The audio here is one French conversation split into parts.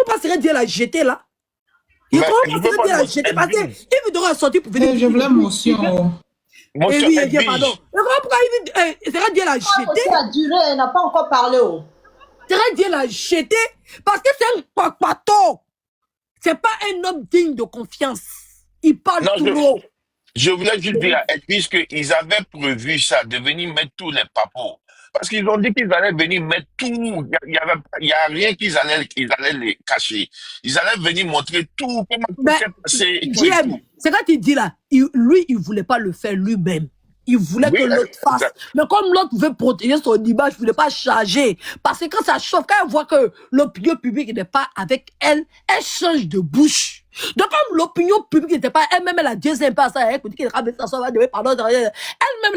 pas Serait Dieu la jeter là. Il comprend pas Serait Dieu la jeter parce qu'il veut devoir sortir pour venir. Je voulais motion. Et oui, pardon. Mais pourquoi Serait Dieu la jeter? Ça a duré, elle n'a pas encore parlé. Serait Dieu la jeter parce que c'est un papato. C'est pas un homme digne de confiance. Il parle trop. Je voulais juste dire à Edwige qu'ils avaient prévu ça, de venir mettre tous les papos. Parce qu'ils ont dit qu'ils allaient venir mettre tout. Il y a rien qu'ils allaient les cacher. Ils allaient venir montrer tout, comment tout s'est passé. C'est quand il dit là, lui, il voulait pas le faire lui-même. Il voulait que l'autre fasse. Mais comme l'autre veut protéger son image, il ne voulait pas charger. Parce que quand ça chauffe, quand elle voit que l'opinion publique n'est pas avec elle, elle change de bouche. Donc comme l'opinion publique n'était pas elle-même, elle a dit un peu à ça, elle dit qu'elle elle-même,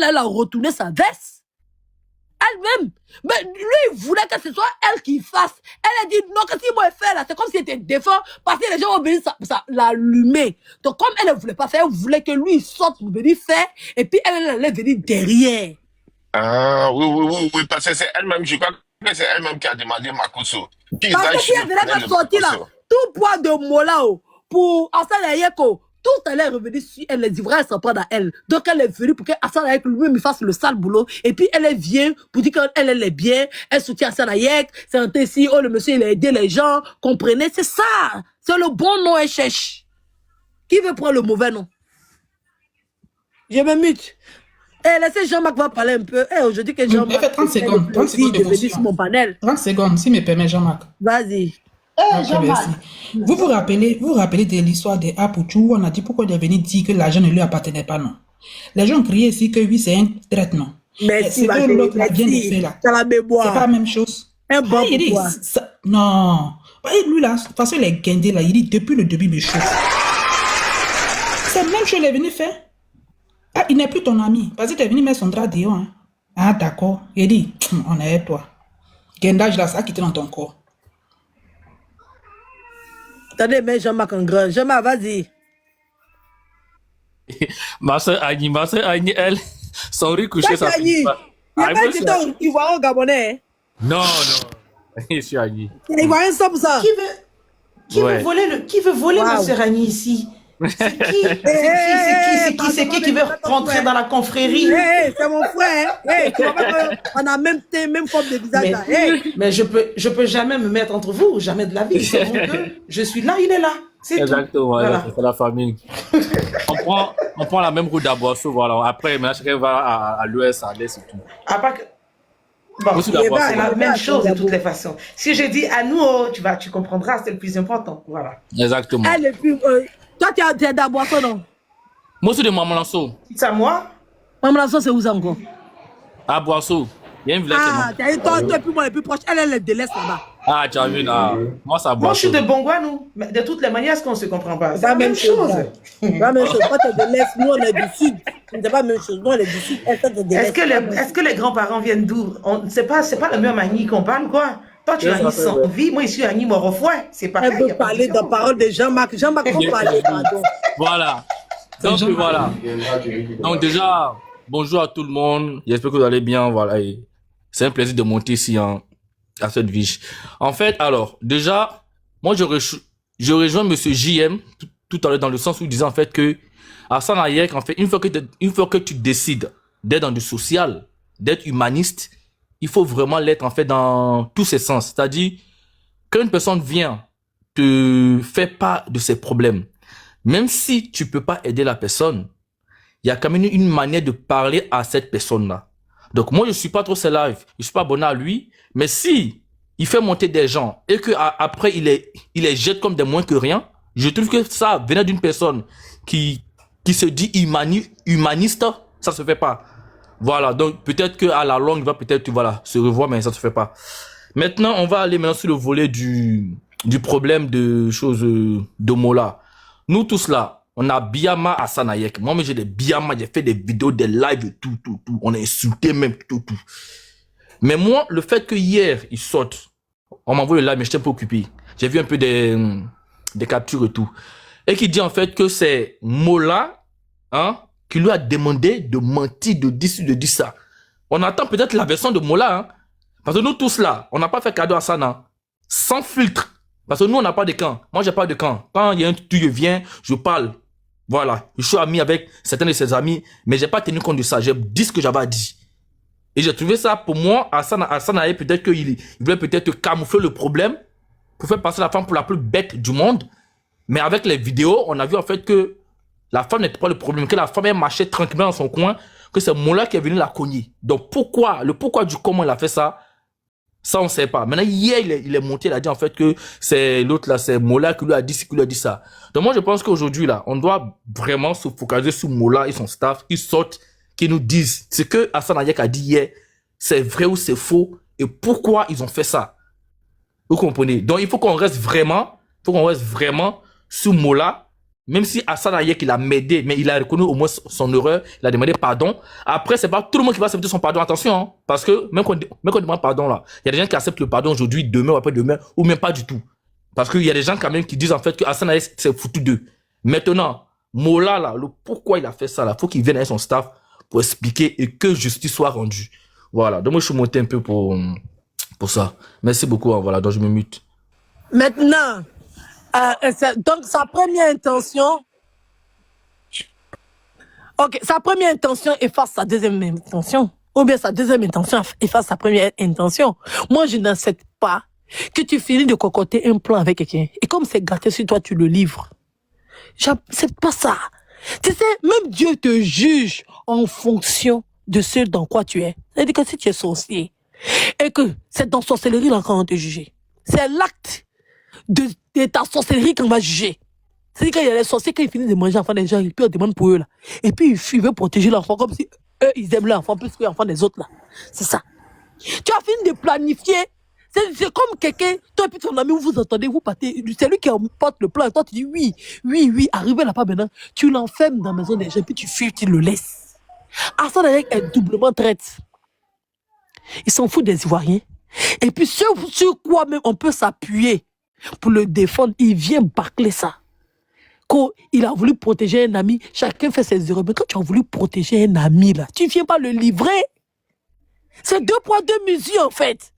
elle a retourné sa veste. Elle-même. Mais lui, il voulait que ce soit elle qui fasse. Elle a dit non, que si moi je fais là, c'est comme si c'était défunt, parce que les gens vont venir l'allumer. Donc comme elle ne voulait pas faire, elle voulait que lui sorte pour venir faire, et puis elle allait venir derrière. Ah, oui, parce que c'est elle-même, je crois que c'est elle-même qui a demandé Makosso. Parce que si elle venait pas sortir là, tout poids de Molao pour Hassan Ayeko, tout allait revenir sur elle, les ivraies s'en prennent à elle. Donc elle est venue pour que Hassan Ayek lui-même fasse le sale boulot. Et puis elle vient pour dire qu'elle est bien, elle soutient Hassan Ayek, c'est un ici, oh le monsieur il a aidé les gens, comprenez, c'est ça. C'est le bon nom elle cherche. Qui veut prendre le mauvais nom? Je me mute. Laissez Jean-Marc va parler un peu. Aujourd'hui que Jean-Marc... Fait 30 secondes. 30 secondes de venir sur mon panel. 30 secondes, si me permet Jean-Marc. Vas-y. Vous vous rappelez de l'histoire des Apouchou où on a dit pourquoi il est venu dire que l'argent ne lui appartenait pas, non? Les gens criaient ici que oui, c'est un traitement. Mais c'est que l'autre l'a bien fait là. C'est pas la même chose. Un bon non. Lui là, de toute façon, il est guindé là. Il dit depuis le début, me chauffe. C'est même chose qu'il est venu faire. Ah, il n'est plus ton ami. Parce qu'il est venu mettre son drap dehors. Hein. Ah, d'accord. Il dit, on est avec toi. Guindage là, ça a quitté dans ton corps. Attendez, mais Jean-Marc en grand. Jean-Marc, vas-y. Ma soeur Agni, elle, son riz couché, ça fait pas. Il n'y a pas dit ton Ivoirien Gabonais. Non. Je suis Agni. Il Ivoirien 100%. Qui veut voler ma soeur Agni ici? C'est qui qui veut rentrer dans la confrérie? C'est mon frère. Tu vois pas qu'on a même forme de visage là. Mais je peux jamais me mettre entre vous, jamais de la vie. Je suis là, il est là. C'est exactement, tout. Voilà. C'est la famille. on prend la même route d'Aboissou, voilà. Après, maintenant, chacun va à l'ouest, à l'est et tout. À part que... Bon, c'est la même chose de toutes les façons. Si je dis à nous, tu comprendras, c'est le plus important. Voilà. Exactement. Toi, tu es d'Aboissou, non? Moi, c'est de Mamanlanso. C'est à moi? Mamanlanso, c'est où ça encore? À Boissou. Il y a une village. Toi, plus moi, le plus proche. Elle est de l'Est là-bas. Ah, tu as vu là. Moi, ça Boissou. Moi, je suis de Bongouanou. Mais de toutes les manières, est-ce qu'on ne se comprend pas? C'est la même chose. C'est la même chose. Toi, tu es de l'Est, nous, on est du Sud. C'est pas la même chose. Nous, on est du Sud. Est-ce que les grands-parents viennent d'où? C'est pas le même Agni qu'on parle, quoi? Toi, tu as Agni sans vie. Moi, je suis Agni Morofouin. C'est pareil. Elle veut parler de la parole de Jean-Marc. Jean-Marc, faut parler, pardon. Voilà. Donc, voilà. Donc, déjà, bonjour à tout le monde. J'espère que vous allez bien. Voilà. C'est un plaisir de monter ici à cette viche. En fait, alors, déjà, moi, je rejoins Monsieur JM tout à l'heure dans le sens où il disait en fait que Hassan Ayek, en fait, une fois que tu décides d'être dans du social, d'être humaniste, il faut vraiment l'être en fait dans tous ses sens. C'est-à-dire, quand une personne vient te faire part de ses problèmes, même si tu peux pas aider la personne, il y a quand même une manière de parler à cette personne-là. Donc moi, je suis pas trop ses live, je suis pas abonné à lui, mais si il fait monter des gens et que après il les jette comme des moins que rien, je trouve que ça, venant d'une personne qui se dit humaniste, ça se fait pas. Voilà, donc peut-être qu'à la longue, il va peut-être se revoir, mais ça se fait pas. Maintenant, on va aller maintenant sur le volet du problème de choses de Mola. Nous tous là, on a Biama Hassan Ayek. Moi, j'ai des Biama, j'ai fait des vidéos, des lives, tout. On a insulté même, tout. Mais moi, le fait que hier, il saute, on m'a envoyé le live, mais j'étais un peu occupé. J'ai vu un peu des captures et tout. Et qui dit en fait que c'est Mola, hein, qui lui a demandé de mentir, de dire ça. On attend peut-être la version de Mola, hein. Parce que nous tous là, on n'a pas fait cadeau à Hassan, hein. Sans filtre. Parce que nous, on n'a pas de camp. Moi, j'ai pas de camp. Quand il y a un truc, je viens, je parle. Voilà. Je suis ami avec certains de ses amis, mais j'ai pas tenu compte de ça. J'ai dit ce que j'avais à dire. Et j'ai trouvé ça, pour moi, Hassan avait peut-être qu'il voulait peut-être camoufler le problème pour faire passer la femme pour la plus bête du monde. Mais avec les vidéos, on a vu en fait que la femme n'était pas le problème, que la femme elle marchait tranquillement dans son coin, que c'est Mola qui est venu la cogner. Donc le pourquoi du comment il a fait ça, ça on ne sait pas. Maintenant hier il est monté, il a dit en fait que c'est l'autre là, c'est Mola qui lui a dit ça. Donc moi je pense qu'aujourd'hui là, on doit vraiment se focaliser sur Mola et son staff, qui sortent, qui nous disent ce que Hassan Ayek a dit hier, c'est vrai ou c'est faux et pourquoi ils ont fait ça. Vous comprenez? Donc il faut qu'on reste vraiment sur Mola. Même si Hassan Ayek, il a m'aidé, mais il a reconnu au moins son erreur, il a demandé pardon. Après, c'est pas tout le monde qui va accepter son pardon, attention, hein, parce que même qu'on demande pardon là, il y a des gens qui acceptent le pardon aujourd'hui, demain ou après-demain, ou même pas du tout. Parce qu'il y a des gens quand même qui disent en fait que Hassan Ayek s'est foutu d'eux. Maintenant, Mola là, le pourquoi il a fait ça là, faut qu'il vienne avec son staff pour expliquer et que justice soit rendue. Voilà, donc moi je suis monté un peu pour ça. Merci beaucoup, hein, voilà, donc je me mute. Maintenant, donc sa première intention, ok, sa première intention efface sa deuxième intention, ou bien sa deuxième intention efface sa première intention. Moi, je n'accepte pas que tu finis de cocoter un plan avec quelqu'un, et comme c'est gâté sur toi, tu le livres. J'accepte pas ça. Tu sais, même Dieu te juge en fonction de ce dans quoi tu es. C'est-à-dire que si tu es sorcier, et que c'est dans sorcellerie là qu'on va te juger, c'est l'acte de ta sorcellerie qu'on va juger. C'est-à-dire qu'il y a les sorciers, quand ils finissent de manger l'enfant des gens, et puis on demande pour eux là. Et puis ils veulent protéger l'enfant comme si eux, ils aiment l'enfant plus que l'enfant des autres là. C'est ça. Tu as fini de planifier. C'est comme quelqu'un, toi et puis ton ami, vous entendez, vous partez, c'est lui qui emporte le plan, et toi tu dis oui, arrivé là-bas maintenant, tu l'enfermes dans la maison des gens, puis tu fuis, tu le laisses. Hassan Ayek est doublement traite. Ils s'en foutent des Ivoiriens. Et puis sur quoi même on peut s'appuyer pour le défendre, il vient bâcler ça. Quand il a voulu protéger un ami, chacun fait ses erreurs. Mais quand tu as voulu protéger un ami, là, tu ne viens pas le livrer. C'est 2 poids 2 mesures, en fait.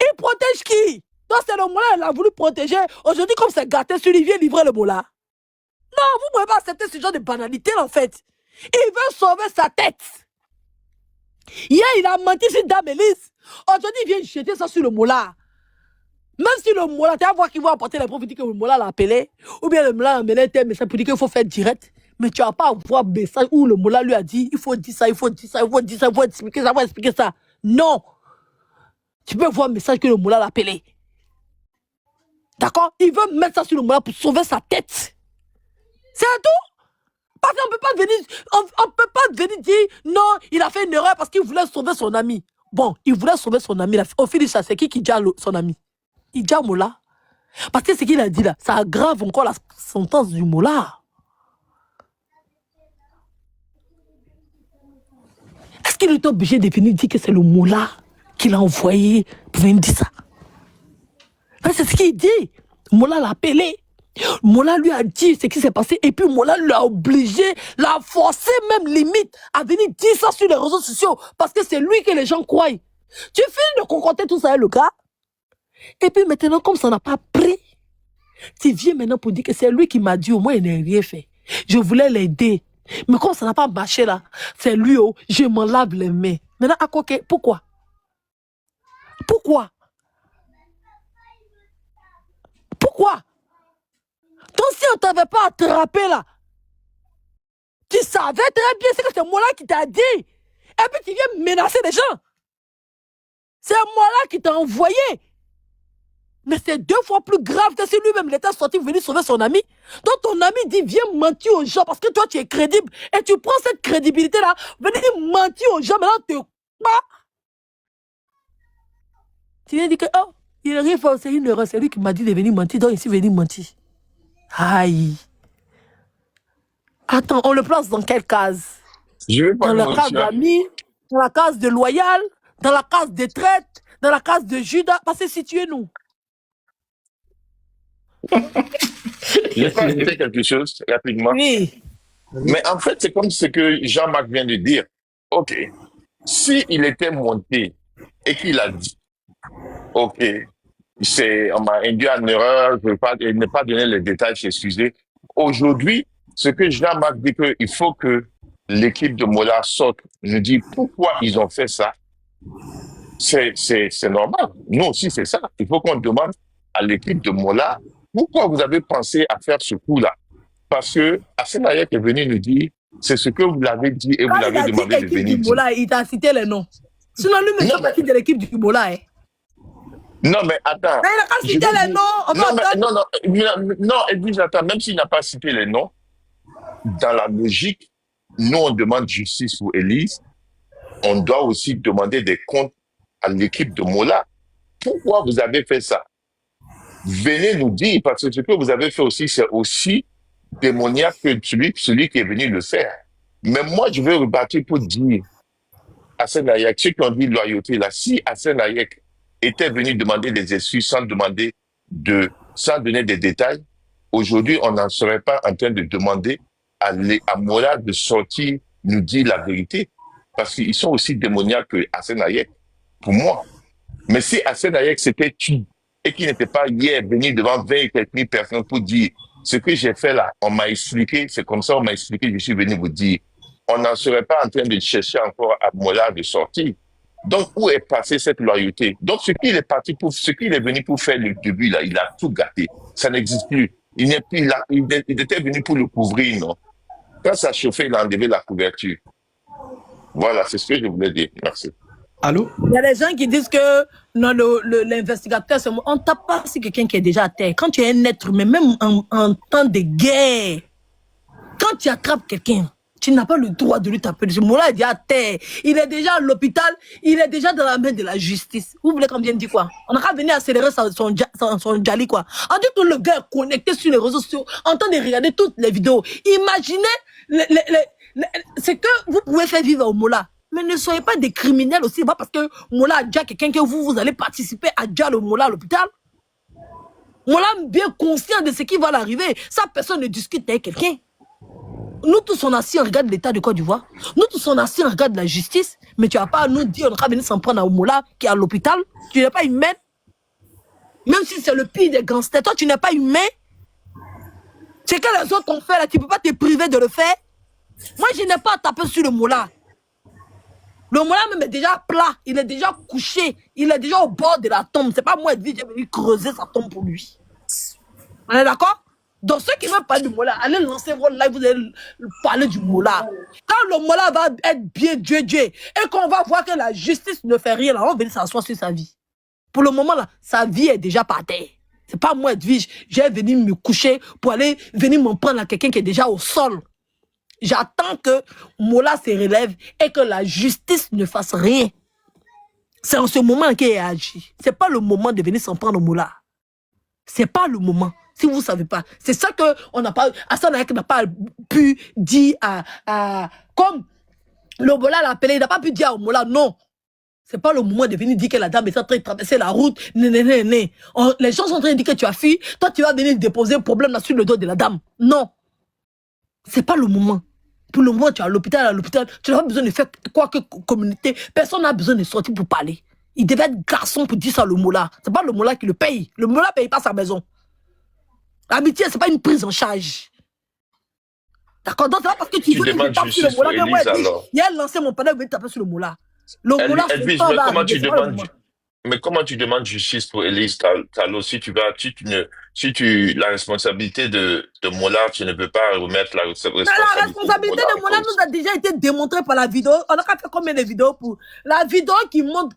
Il protège qui? Toi, c'est le Mola, il a voulu protéger. Aujourd'hui, comme c'est gâté, celui il vient livrer le Mola. Non, vous ne pouvez pas accepter ce genre de banalité, en fait. Il veut sauver sa tête. Hier, il a menti sur Dame Elise. Aujourd'hui, il vient jeter ça sur le Mola. Même si le Mola, tu vas voir qu'il va apporter la preuve, dit que le Mola l'a appelé, ou bien le Mola a amené un message pour dire qu'il faut faire direct, mais tu n'as pas à voir un message où le Mola lui a dit il faut dire ça, il faut dire ça, il faut dire ça, il faut expliquer ça, il faut expliquer ça. Non. Tu peux voir un message que le Mola l'a appelé. D'accord? Il veut mettre ça sur le Mola pour sauver sa tête. C'est tout. Parce qu'on ne peut pas venir dire non, il a fait une erreur parce qu'il voulait sauver son ami. Bon, il voulait sauver son ami. Au fil de ça, c'est qui dit son ami? Il dit à Mola. Parce que ce qu'il a dit là, ça aggrave encore la sentence du Mola. Est-ce qu'il est obligé de venir dire que c'est le Mola qui l'a envoyé pour venir dire ça? C'est ce qu'il dit. Mola l'a appelé. Mola lui a dit ce qui s'est passé. Et puis Mola l'a obligé, l'a forcé même limite à venir dire ça sur les réseaux sociaux. Parce que c'est lui que les gens croient. Tu finis de concocter tout ça, le gars. Et puis maintenant, comme ça n'a pas pris, tu viens maintenant pour dire que c'est lui qui m'a dit, au moins il n'a rien fait. Je voulais l'aider. Mais comme ça n'a pas marché là, c'est lui, oh, je m'en lave les mains. Maintenant, à quoi? Pourquoi? Pourquoi? Pourquoi? Donc si on ne t'avait pas attrapé là, tu savais très bien ce que c'est moi là qui t'a dit. Et puis tu viens menacer les gens. C'est moi là qui t'a envoyé. Mais c'est 2 fois plus grave que si lui-même il était sorti venir sauver son ami. Donc ton ami dit viens mentir aux gens parce que toi tu es crédible. Et tu prends cette crédibilité là, venir mentir aux gens, maintenant tu quoi? Tu viens dire que oh, il arrive, c'est une erreur, c'est lui qui m'a dit de venir mentir, donc ici venir mentir. Aïe. Attends, on le place dans quelle case? Je vais pas dans la case d'ami, dans la case de loyal, dans la case de traite, dans la case de Judas, parce que situez-nous. Je vais ajouter quelque chose rapidement. Oui. Mais en fait, c'est comme ce que Jean-Marc vient de dire. OK. Si il était monté et qu'il a dit, OK, On m'a induit en erreur, je ne pas donner les détails, j'ai excusé. Aujourd'hui, ce que Jean m'a dit qu'il faut que l'équipe de Mola sorte. Je dis, pourquoi ils ont fait ça? C'est normal. Nous aussi, c'est ça. Il faut qu'on demande à l'équipe de Mola, pourquoi vous avez pensé à faire ce coup-là? Parce que Hassan Ayek est venu nous dire, c'est ce que vous l'avez dit et vous l'avez demandé de venir dire. Il t'a cité les noms. Sinon, lui, mais il fait partie de l'équipe du Mola. Hein. Non, mais attends. Mais il n'a pas cité les noms. Non, Edwige, attends, même s'il n'a pas cité les noms, dans la logique, nous, on demande justice pour Élise. On doit aussi demander des comptes à l'équipe de Mola. Pourquoi vous avez fait ça? Venez nous dire, parce que ce que vous avez fait aussi, c'est aussi démoniaque que celui qui est venu le faire. Mais moi, je veux rebattre pour dire à Hassan Ayek, ceux qui ont dit loyauté là, si Hassan Ayek était venu demander des excuses sans donner des détails, aujourd'hui, on n'en serait pas en train de demander à Mola de sortir, nous dire la vérité. Parce qu'ils sont aussi démoniaques que Hassan Ayek, pour moi. Mais si Hassan Ayek s'était tué et qu'il n'était pas hier venu devant 20 et quelques mille personnes pour dire ce que j'ai fait là, on m'a expliqué, c'est comme ça on m'a expliqué, je suis venu vous dire, on n'en serait pas en train de chercher encore à Mola de sortir. Donc, où est passée cette loyauté? Donc, ce qu'il est venu pour faire le début là, il a tout gâté. Ça n'existe plus. Il n'est plus là. Il était venu pour le couvrir, non? Quand ça chauffait, il a enlevé la couverture. Voilà, c'est ce que je voulais dire. Merci. Allô? Il y a des gens qui disent que non, l'investigateur, on ne tape pas si quelqu'un qui est déjà à terre. Quand tu es un être humain, même en temps de guerre, quand tu attrapes quelqu'un, tu n'as pas le droit de lui taper dessus. Mola est déjà à terre. Il est déjà à l'hôpital. Il est déjà dans la main de la justice. Vous voulez qu'on vienne dire quoi? On n'a qu'à venir accélérer son jali, quoi. On dit que le gars est connecté sur les réseaux sociaux, en train de regarder toutes les vidéos. Imaginez ce que vous pouvez faire vivre au Mola. Mais ne soyez pas des criminels aussi. Pas parce que Mola a déjà quelqu'un que vous allez participer à déjà le Mola à l'hôpital. Mola est bien conscient de ce qui va l'arriver. Ça, personne ne discute avec quelqu'un. Nous tous on assis, on regarde l'état de Côte d'Ivoire. Nous tous on assis, on regarde la justice. Mais tu vas pas à nous dire, on va venir s'en prendre à Mola qui est à l'hôpital. Tu n'es pas humain. Même si c'est le pire des gangsters, toi tu n'es pas humain. C'est que les autres ont fait là, tu ne peux pas te priver de le faire. Moi je n'ai pas à taper sur le Mola. Le Mola même est déjà plat, il est déjà couché, il est déjà au bord de la tombe. C'est pas moi Edwige, j'ai venu creuser sa tombe pour lui. On est d'accord? Donc ceux qui veulent parler du Mola, allez lancer votre live, vous allez parler du Mola. Quand le Mola va être bien Dieu, et qu'on va voir que la justice ne fait rien, là, on va venir s'asseoir sur sa vie. Pour le moment, là, sa vie est déjà par terre. C'est pas moi, Edwige, j'ai venu me coucher pour aller venir m'en prendre à quelqu'un qui est déjà au sol. J'attends que Mola se relève et que la justice ne fasse rien. C'est en ce moment qu'il a agi. C'est pas le moment de venir s'en prendre au Mola. C'est pas le moment. Si vous ne savez pas. C'est ça que on n'a pas, Hassan Ayek n'a pas pu dire comme le Mola l'a appelé, il n'a pas pu dire au Mola, non. C'est pas le moment de venir dire que la dame est en train de traverser la route. Les gens sont en train de dire que tu as fui. Toi, tu vas venir déposer un problème là sur le dos de la dame. Non. C'est pas le moment. Pour le moment, tu es à l'hôpital, tu n'as pas besoin de faire quoi que communauté. Personne n'a besoin de sortir pour parler. Il devait être garçon pour dire ça, le Mola. C'est pas le Mola qui le paye. Le Mola ne paye pas sa maison. L'amitié, c'est pas une prise en charge. D'accord? Donc, c'est pas parce que tu veux que je tape sur le Mola que moi, il a lancé mon panneau, il veut taper sur le Mola. Le Mola, c'est pas mais comment tu demandes justice pour Élise Talo si la responsabilité de Mola, tu ne peux pas remettre la responsabilité. La responsabilité de Mola nous a déjà été démontrée par la vidéo. On a fait combien de vidéos pour la vidéo qui montre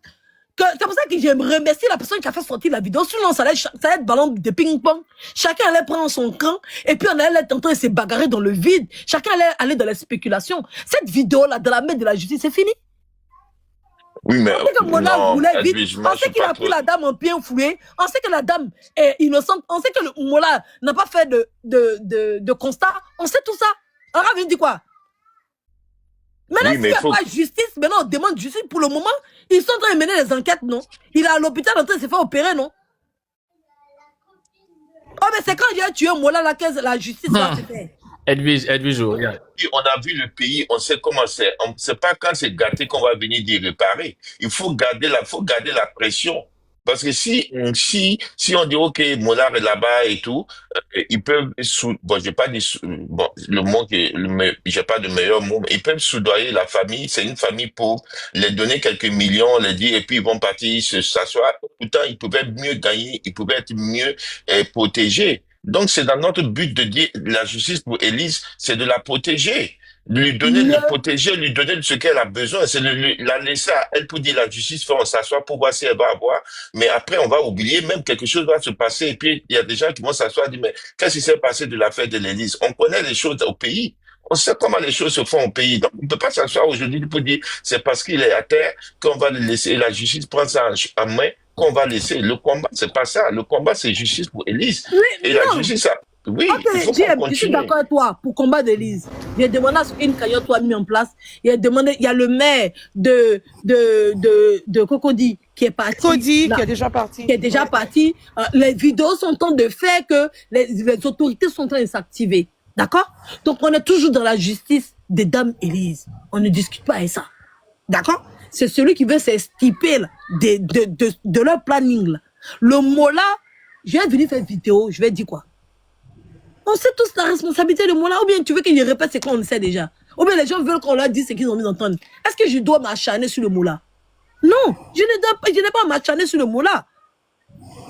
que c'est pour ça que j'aime remercier la personne qui a fait sortir la vidéo. Sinon, ça allait être ballon de ping-pong. Chacun allait prendre son camp et puis on allait être en train de se bagarrer dans le vide. Chacun allait aller dans la spéculation. Cette vidéo-là, dans la main de la justice, c'est fini. Oui, mais on sait que Mola voulait vite. On sait qu'il a pris la dame en bien fouillé. On sait que la dame est innocente. On sait que le Mola n'a pas fait de constat. On sait tout ça. On va venir dire quoi? Maintenant, s'il n'y a pas justice, maintenant on demande justice. Pour le moment, ils sont en train de mener les enquêtes, non? Il est à l'hôpital en train de se faire opérer, non? Oh, mais c'est quand il a tué Mola là que la justice va se faire. Edwige, on a vu le pays, on sait comment c'est. C'est pas quand c'est gâté qu'on va venir dire réparer. Il faut garder la pression. Parce que si on dit, OK, Mollard est là-bas et tout, ils peuvent, bon, j'ai pas dit, bon, le mot j'ai pas de meilleur mot, mais ils peuvent soudoyer la famille, c'est une famille pauvre, les donner quelques millions, les dire, et puis ils vont partir s'asseoir. Pourtant, ils pouvaient mieux gagner, ils pouvaient être mieux protégés. Donc, c'est dans notre but de dire, la justice pour Élise, c'est de la protéger. Lui donner, le protéger, lui donner ce qu'elle a besoin. C'est la laisser à elle pour dire la justice, on s'assoit pour voir si elle va avoir. Mais après, on va oublier, même quelque chose va se passer. Et puis, il y a des gens qui vont s'asseoir et dire, mais qu'est-ce qui s'est passé de l'affaire de l'Élise? On connaît les choses au pays. On sait comment les choses se font au pays. Donc, on ne peut pas s'asseoir aujourd'hui pour dire, c'est parce qu'il est à terre qu'on va le laisser. Et la justice prend ça en main qu'on va laisser. Le combat, c'est pas ça. Le combat, c'est justice pour Élise. Oui, et non. la justice, ça, oui, Ok, il faut qu'on JM, continue. je suis d'accord avec toi pour combat d'Élise. J'ai demandé à ce qu'une cagnotte soit mise en place. Il y a le maire de Cocody qui est parti. Cody, qui est déjà parti. Qui est déjà parti. Les vidéos sont en train de faire que les autorités sont en train de s'activer. D'accord? Donc, on est toujours dans la justice des dames Élise. On ne discute pas avec ça. D'accord? C'est celui qui veut s'estiper de leur planning. Là. Le mot là, je vais venir faire une vidéo, je vais dire quoi? On sait tous la responsabilité de moi là, ou bien tu veux qu'il répète ce qu'on sait déjà? Ou bien les gens veulent qu'on leur dise ce qu'ils ont envie d'entendre. Est-ce que je dois m'acharner sur le mot là? Non, je n'ai pas m'acharner sur le mot là.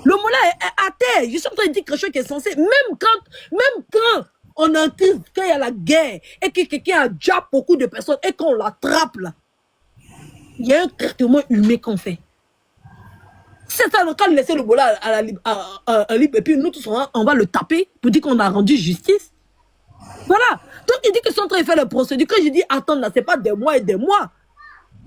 Le mot là est à terre. Je suis en train de dire quelque chose qui est censé. Même quand on entend qu'il y a la guerre et que quelqu'un a déjà beaucoup de personnes et qu'on l'attrape là, il y a un traitement humain qu'on fait. C'est ça, quand on laisse le bola à libre, et puis nous tous, on va le taper pour dire qu'on a rendu justice. Voilà. Donc, il dit que sont en train de faire le procédure. Quand je dis attendre, là, c'est pas des mois et des mois.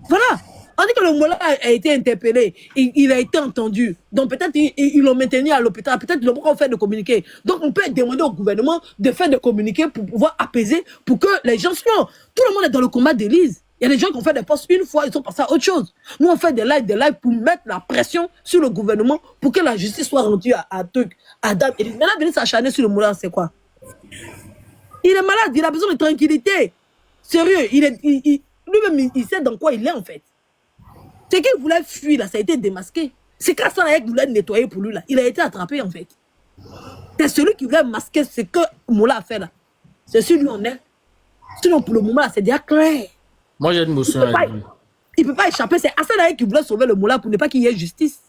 Voilà. On dit que le Mola a été interpellé, il a été entendu. Donc, peut-être ils l'ont maintenu à l'hôpital, peut-être ils l'ont pas fait de communiquer. Donc, on peut demander au gouvernement de faire des communiqués pour pouvoir apaiser, pour que les gens soient. Tout le monde est dans le combat d'Élise. Il y a des gens qui ont fait des postes une fois, ils sont passés à autre chose. Nous, on fait des lives pour mettre la pression sur le gouvernement pour que la justice soit rendue à Dame Élise. Maintenant, venir s'acharner sur le Moulin, c'est quoi? Il est malade, il a besoin de tranquillité. Sérieux, lui-même, il sait dans quoi il est, en fait. Ce qu'il voulait fuir, là, ça a été démasqué. C'est qu'Assane Hayek voulait nettoyer pour lui, là. Il a été attrapé, en fait. C'est celui qui voulait masquer ce que Moula a fait, là. C'est celui où on est. Sinon, pour le moment, là, c'est déjà clair. Moi, j'ai une motion. Il ne peut pas échapper. C'est Assane Hayek qui voulait sauver le Mola pour ne pas qu'il y ait justice.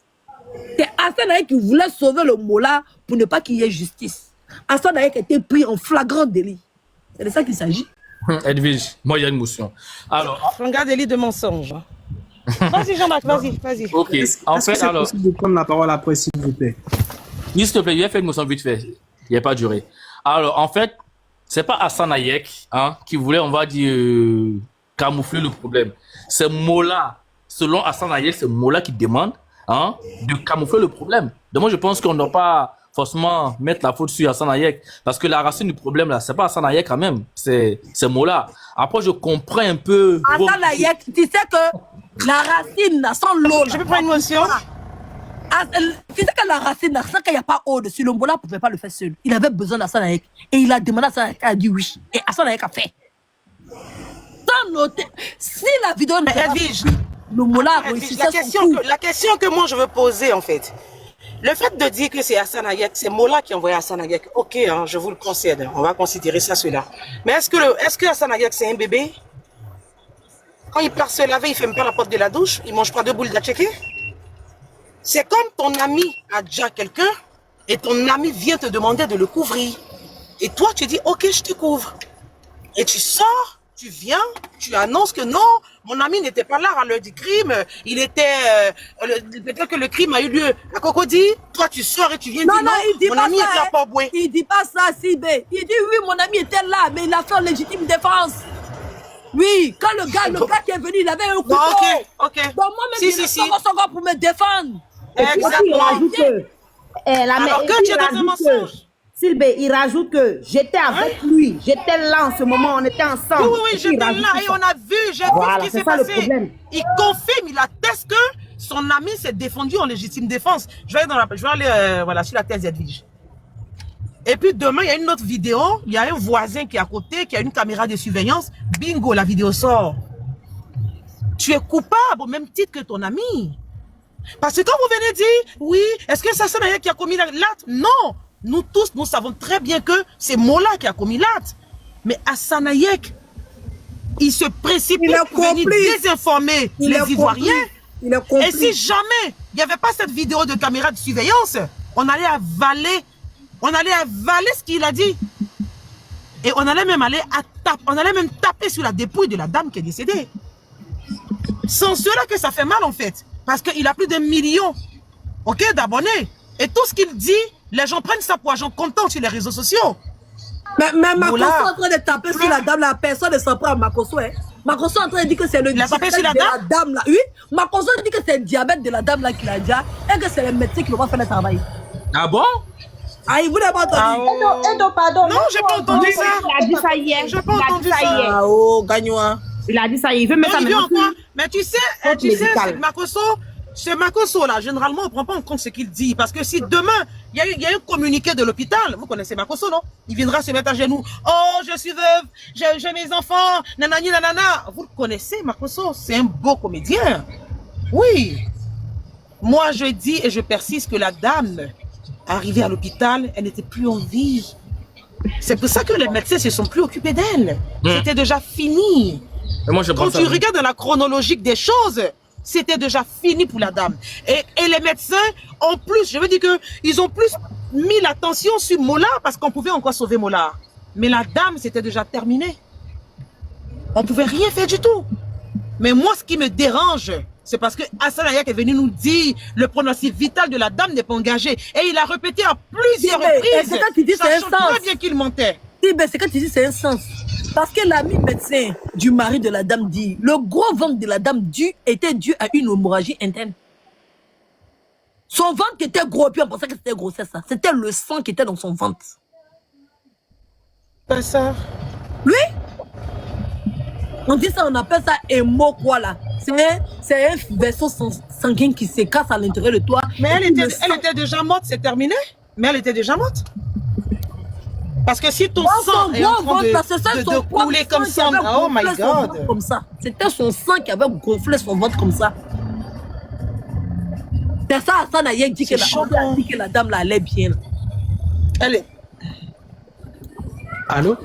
C'est Assane Hayek qui voulait sauver le Mola pour ne pas qu'il y ait justice. Assane Hayek a été pris en flagrant délit. C'est de ça qu'il s'agit. Edwige, moi, il y a une motion. Alors, flagrant délit de mensonge. Vas-y, Jean-Marc, vas-y. Ok, en fait, alors. C'est possible de prendre la parole après, s'il vous plaît. S'il te plaît, il a fait une motion vite fait. Il n'a pas duré. Alors, en fait, c'est pas Assane Hayek qui voulait, on va dire, camoufler le problème. C'est Mola, selon Assane Hayek, c'est Mola qui demande de camoufler le problème. Donc moi, je pense qu'on ne doit pas forcément mettre la faute sur Assane Hayek, parce que la racine du problème, là, c'est pas Assane Hayek quand même, c'est Mola. Après, je comprends un peu... Assane Hayek, tu sais que la racine, sans l'eau... Je peux prendre une motion? Tu sais que la racine, sans qu'il n'y a pas eau dessus, le Mola ne pouvait pas le faire seul. Il avait besoin d'Assane Hayek. Et il a demandé à Assane Hayek, il a dit oui. Et Assane Hayek a fait. Sans noter, si la vidéo n'est pas le Mola a réussi. La question que moi je veux poser en fait, le fait de dire que c'est Assane Hayek, c'est Mola qui a envoyé Assane Hayek, ok, je vous le concède, on va considérer ça, cela. Mais est-ce que Assane Hayek c'est un bébé? Quand il part se laver, il ne ferme pas la porte de la douche, il ne mange pas de boules d'atchéké? C'est comme ton ami a déjà quelqu'un et ton ami vient te demander de le couvrir. Et toi, tu dis, ok, je te couvre. Et tu sors, tu viens, tu annonces que non, mon ami n'était pas là à l'heure du crime, il était, peut-être que le crime a eu lieu à Cocody, toi tu sors et tu viens dire non, mon ami était à Port-Boué. Il dit pas ça, Sibé. Il dit oui, mon ami était là, mais il a fait en légitime défense. Oui, quand le gars qui est venu, il avait un couteau. Ok. Donc moi-même, il a fait pour me défendre. Exactement. Alors que tu es dans un mensonge. Sylvie, il rajoute que j'étais avec lui, j'étais là en ce moment, on était ensemble. Oui, j'étais là et on a vu, j'ai vu ce qui s'est passé. Il confirme, il atteste que son ami s'est défendu en légitime défense. Je vais aller sur la thèse d'Edwige. Et puis demain, il y a une autre vidéo, il y a un voisin qui est à côté, qui a une caméra de surveillance. Bingo, la vidéo sort. Tu es coupable au même titre que ton ami. Parce que quand vous venez dire, oui, est-ce que c'est Hassan Hayek qui a commis l'acte? Non. Nous tous, nous savons très bien que c'est Mola qui a commis l'acte. Mais Hassan Hayek, il se précipite pour venir désinformer les Ivoiriens. Il est compris. Et si jamais il n'y avait pas cette vidéo de caméra de surveillance, on allait avaler ce qu'il a dit. Et on allait même taper sur la dépouille de la dame qui est décédée. Sans cela que ça fait mal en fait. Parce qu'il a plus d'1 million d'abonnés. Et tout ce qu'il dit, les gens prennent ça pour argent comptant sur les réseaux sociaux. Mais Makosso est en train de taper sur la dame, la personne ne s'en prend à Makosso. Hein. Makosso est en train de dire que c'est le diabète de la dame là. Oui, Makosso dit que c'est le diabète de la dame là qu'il a déjà et que c'est les médecins qui vont faire le travail. Ah bon? Ah, il vous n'a pas entendu. Edo, pardon. Non, j'ai pas entendu ça. Il a dit ça hier. J'ai pas entendu ça. Ah, oh, gagnant. Il a dit ça hier. Il veut mettre ça maintenant. Mais tu sais, c'est Makosso là, généralement on ne prend pas en compte ce qu'il dit. Parce que si demain, il y a un communiqué de l'hôpital, vous connaissez Makosso, non? Il viendra se mettre à genoux. Oh, je suis veuve, j'ai mes enfants, nanani, nanana. Vous le connaissez, Makosso, c'est un beau comédien. Oui. Moi, je dis et je persiste que la dame, arrivée à l'hôpital, elle n'était plus en vie. C'est pour ça que les médecins ne se sont plus occupés d'elle. C'était déjà fini. Moi, quand tu regardes dans la chronologique des choses, c'était déjà fini pour la dame. Et les médecins, en plus, je veux dire qu'ils ont plus mis l'attention sur Mola parce qu'on pouvait encore sauver Mola. Mais la dame, c'était déjà terminé. On ne pouvait rien faire du tout. Mais moi, ce qui me dérange, c'est parce que Hassan Hayek est venu nous dire le pronostic vital de la dame n'est pas engagé. Et il a répété à plusieurs reprises. C'est quand tu dis c'est un sens. Très bien qu'il mentait. C'est quand tu dis c'est un sens. Parce que l'ami médecin du mari de la dame dit, le gros ventre de la dame était dû à une hémorragie interne. Son ventre qui était gros, puis on pensait que c'était grossesse. C'était le sang qui était dans son ventre. Pas ça. Oui. On dit ça, on appelle ça hémo quoi là. C'est un vaisseau sanguin qui se casse à l'intérieur de toi. Mais elle était déjà morte, c'est terminé. Mais elle était déjà morte. Parce que si ton sang est en train de couler comme ça, oh my God. C'était son sang qui avait gonflé son ventre comme ça. C'est ça, Hassan Hayek dit que la dame là allait bien. Elle est... Allô?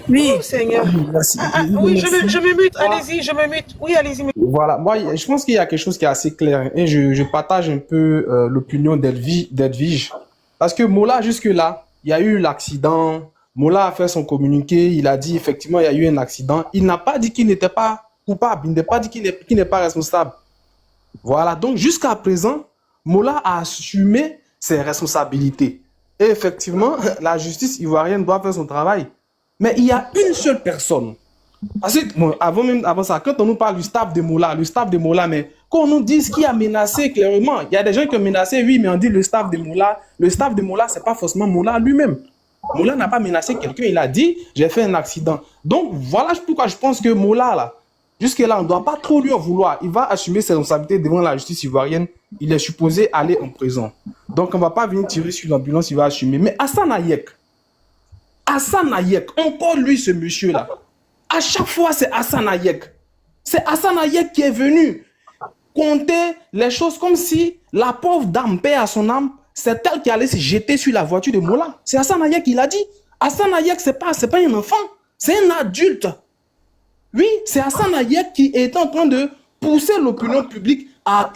Oui. Oh, Seigneur. Merci. Oui, je me mute. Allez-y, je me mute. Oui, allez-y. Voilà, moi, je pense qu'il y a quelque chose qui est assez clair. Et je partage un peu l'opinion d'Edwige. Parce que Mola, jusque-là, il y a eu l'accident. Mola a fait son communiqué. Il a dit, effectivement, il y a eu un accident. Il n'a pas dit qu'il n'était pas coupable. Il n'a pas dit qu'il n'est pas responsable. Voilà. Donc, jusqu'à présent, Mola a assumé ses responsabilités. Et effectivement, la justice ivoirienne doit faire son travail. Mais il y a une seule personne. Parce que, bon, avant ça, quand on nous parle du staff de Mola, mais qu'on nous dise qui a menacé clairement, il y a des gens qui ont menacé, oui, mais on dit le staff de Mola. Le staff de Mola, c'est pas forcément Mola lui-même. Mola n'a pas menacé quelqu'un, il a dit, j'ai fait un accident. Donc, voilà pourquoi je pense que Mola, là, jusque-là, on ne doit pas trop lui en vouloir. Il va assumer ses responsabilités devant la justice ivoirienne. Il est supposé aller en prison. Donc, on ne va pas venir tirer sur l'ambulance, il va assumer. Mais Hassan Hayek, encore lui, ce monsieur-là. À chaque fois, c'est Hassan Hayek. C'est Hassan Hayek qui est venu compter les choses comme si la pauvre dame, paix à son âme, c'est elle qui allait se jeter sur la voiture de Mola. C'est Hassan Hayek qui l'a dit. Hassan Hayek, c'est pas un enfant, c'est un adulte. Oui, c'est Hassan Hayek qui est en train de pousser l'opinion publique à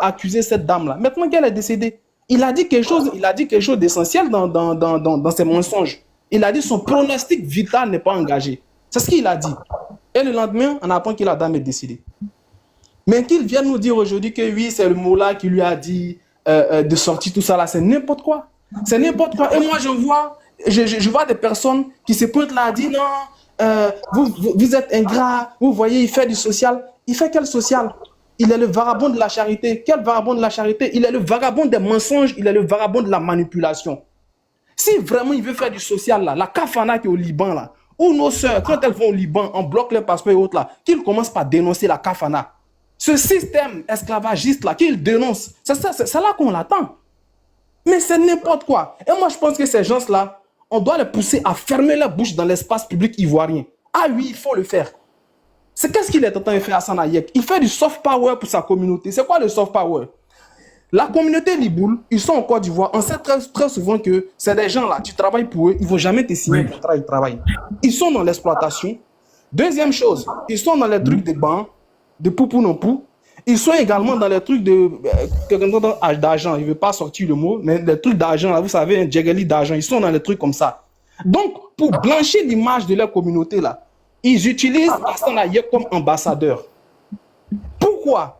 accuser cette dame-là. Maintenant qu'elle est décédée, il a dit quelque chose d'essentiel dans ses mensonges. Il a dit son pronostic vital n'est pas engagé. C'est ce qu'il a dit. Et le lendemain, on apprend que la dame est décédée. Mais qu'il vienne nous dire aujourd'hui que oui, c'est le Mola qui lui a dit de sortir tout ça là, c'est n'importe quoi. C'est n'importe quoi. Et moi, je vois des personnes qui se pointent là et disent non, vous êtes ingrat, vous voyez, il fait du social. Il fait quel social? Il est le vagabond de la charité. Quel vagabond de la charité? Il est le vagabond des mensonges, il est le vagabond de la manipulation. Si vraiment il veut faire du social là, la kafana qui est au Liban là, ou nos sœurs, quand elles vont au Liban, on bloque les passeports et autres là, qu'ils commencent par dénoncer la kafana. Ce système esclavagiste là, qu'ils dénoncent, c'est là qu'on l'attend. Mais c'est n'importe quoi. Et moi je pense que ces gens-là, on doit les pousser à fermer la bouche dans l'espace public ivoirien. Ah oui, il faut le faire. C'est qu'est-ce qu'il est en train de faire Hassan Hayek? Il fait du soft power pour sa communauté. C'est quoi le soft power? La communauté Liboul, ils sont en Côte d'Ivoire. On sait très souvent que c'est des gens là, tu travailles pour eux, ils ne vont jamais te signer un contrat de travail. Ils sont dans l'exploitation. Deuxième chose, ils sont dans les trucs de bancs, de poupou non pou. Ils sont également dans les trucs d'argent. Il ne veut pas sortir le mot, mais les trucs d'argent, là, vous savez, un djegeli d'argent, ils sont dans les trucs comme ça. Donc, pour blanchir l'image de leur communauté là, ils utilisent Hassan Ayek comme ambassadeur. Pourquoi?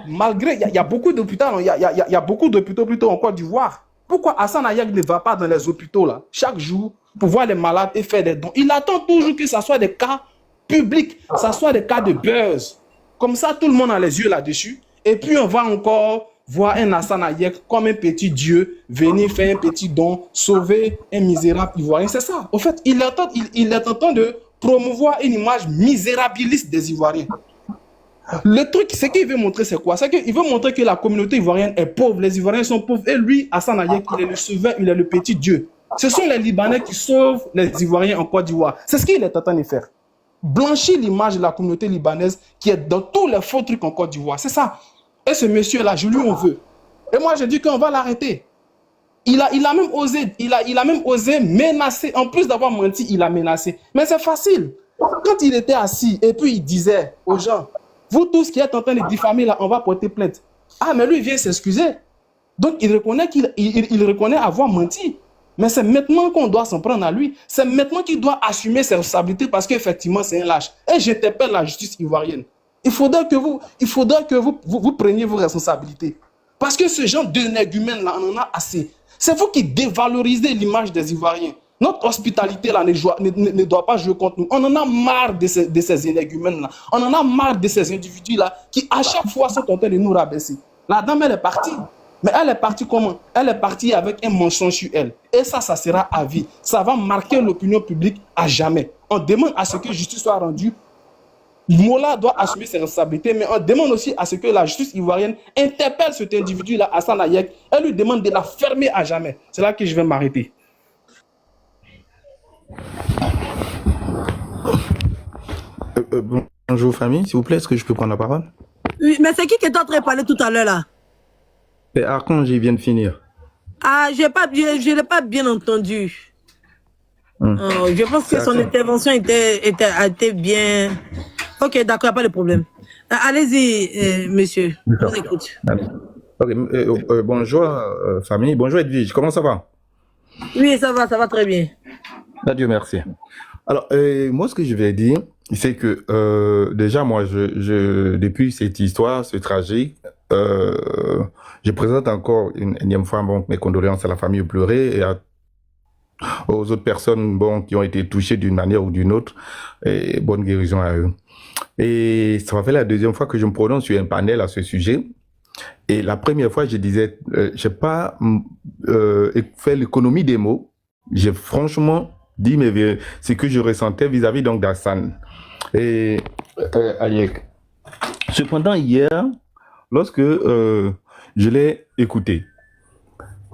Malgré, il y a beaucoup d'hôpitaux, il y a beaucoup d'hôpitaux plutôt en Côte d'Ivoire. Pourquoi Hassan Ayek ne va pas dans les hôpitaux là, chaque jour, pour voir les malades et faire des dons? Il attend toujours que ça soit des cas publics, ça soit des cas de buzz. Comme ça, tout le monde a les yeux là-dessus. Et puis, on va encore voir un Hassan Ayek comme un petit dieu venir faire un petit don, sauver un misérable ivoirien. C'est ça. Au fait, il est en train de promouvoir une image misérabiliste des Ivoiriens. Le truc, c'est qu'il veut montrer, c'est quoi? C'est qu'il veut montrer que la communauté ivoirienne est pauvre, les Ivoiriens sont pauvres, et lui, Hassan Ayek, il est le sauveur, il est le petit Dieu. Ce sont les Libanais qui sauvent les Ivoiriens en Côte d'Ivoire. C'est ce qu'il est en train de faire. Blanchir l'image de la communauté libanaise qui est dans tous les faux trucs en Côte d'Ivoire. C'est ça. Et ce monsieur-là, je lui en veux. Et moi, je dis qu'on va l'arrêter. Il a même osé menacer. En plus d'avoir menti, il a menacé. Mais c'est facile. Quand il était assis et puis il disait aux gens, vous tous qui êtes en train de diffamer là, on va porter plainte. Ah, mais lui, il vient s'excuser. Donc, il reconnaît avoir menti. Mais c'est maintenant qu'on doit s'en prendre à lui. C'est maintenant qu'il doit assumer ses responsabilités parce qu'effectivement, c'est un lâche. Et j'interpelle la justice ivoirienne. Il faudra que vous preniez vos responsabilités. Parce que ce genre d'énergumène là, on en a assez. C'est vous qui dévalorisez l'image des Ivoiriens. Notre hospitalité là ne doit pas jouer contre nous. On en a marre de ces énergumènes là. On en a marre de ces individus là qui à chaque fois sont en train de nous rabaisser. La dame, elle est partie. Mais elle est partie comment? Elle est partie avec un mensonge sur elle. Et ça sera à vie. Ça va marquer l'opinion publique à jamais. On demande à ce que justice soit rendue. Mola doit assumer ses responsabilités, mais on demande aussi à ce que la justice ivoirienne interpelle cet individu-là, Hassan Ayek, et lui demande de la fermer à jamais. C'est là que je vais m'arrêter. Bonjour famille, s'il vous plaît, est-ce que je peux prendre la parole? Oui, mais c'est qui est en train de parler tout à l'heure là? C'est Archange, il vient de finir. Ah, je l'ai pas bien entendu. Je pense que son intervention a été bien... Ok, d'accord, il n'y a pas de problème. Allez-y, monsieur, je vous écoute. Okay. Bonjour famille, bonjour Edwige, comment ça va? Oui, ça va très bien. Dieu merci. Alors, moi ce que je vais dire, c'est que déjà moi, depuis cette histoire, ce tragique, je présente encore une énième fois mes condoléances à la famille pleurée et aux autres personnes qui ont été touchées d'une manière ou d'une autre, et bonne guérison à eux. Et ça va faire la deuxième fois que je me prononce sur un panel à ce sujet. Et la première fois, je disais, je n'ai pas fait l'économie des mots. J'ai franchement dit ce que je ressentais vis-à-vis donc d'Hassan et Ayek. Cependant, hier, lorsque je l'ai écouté,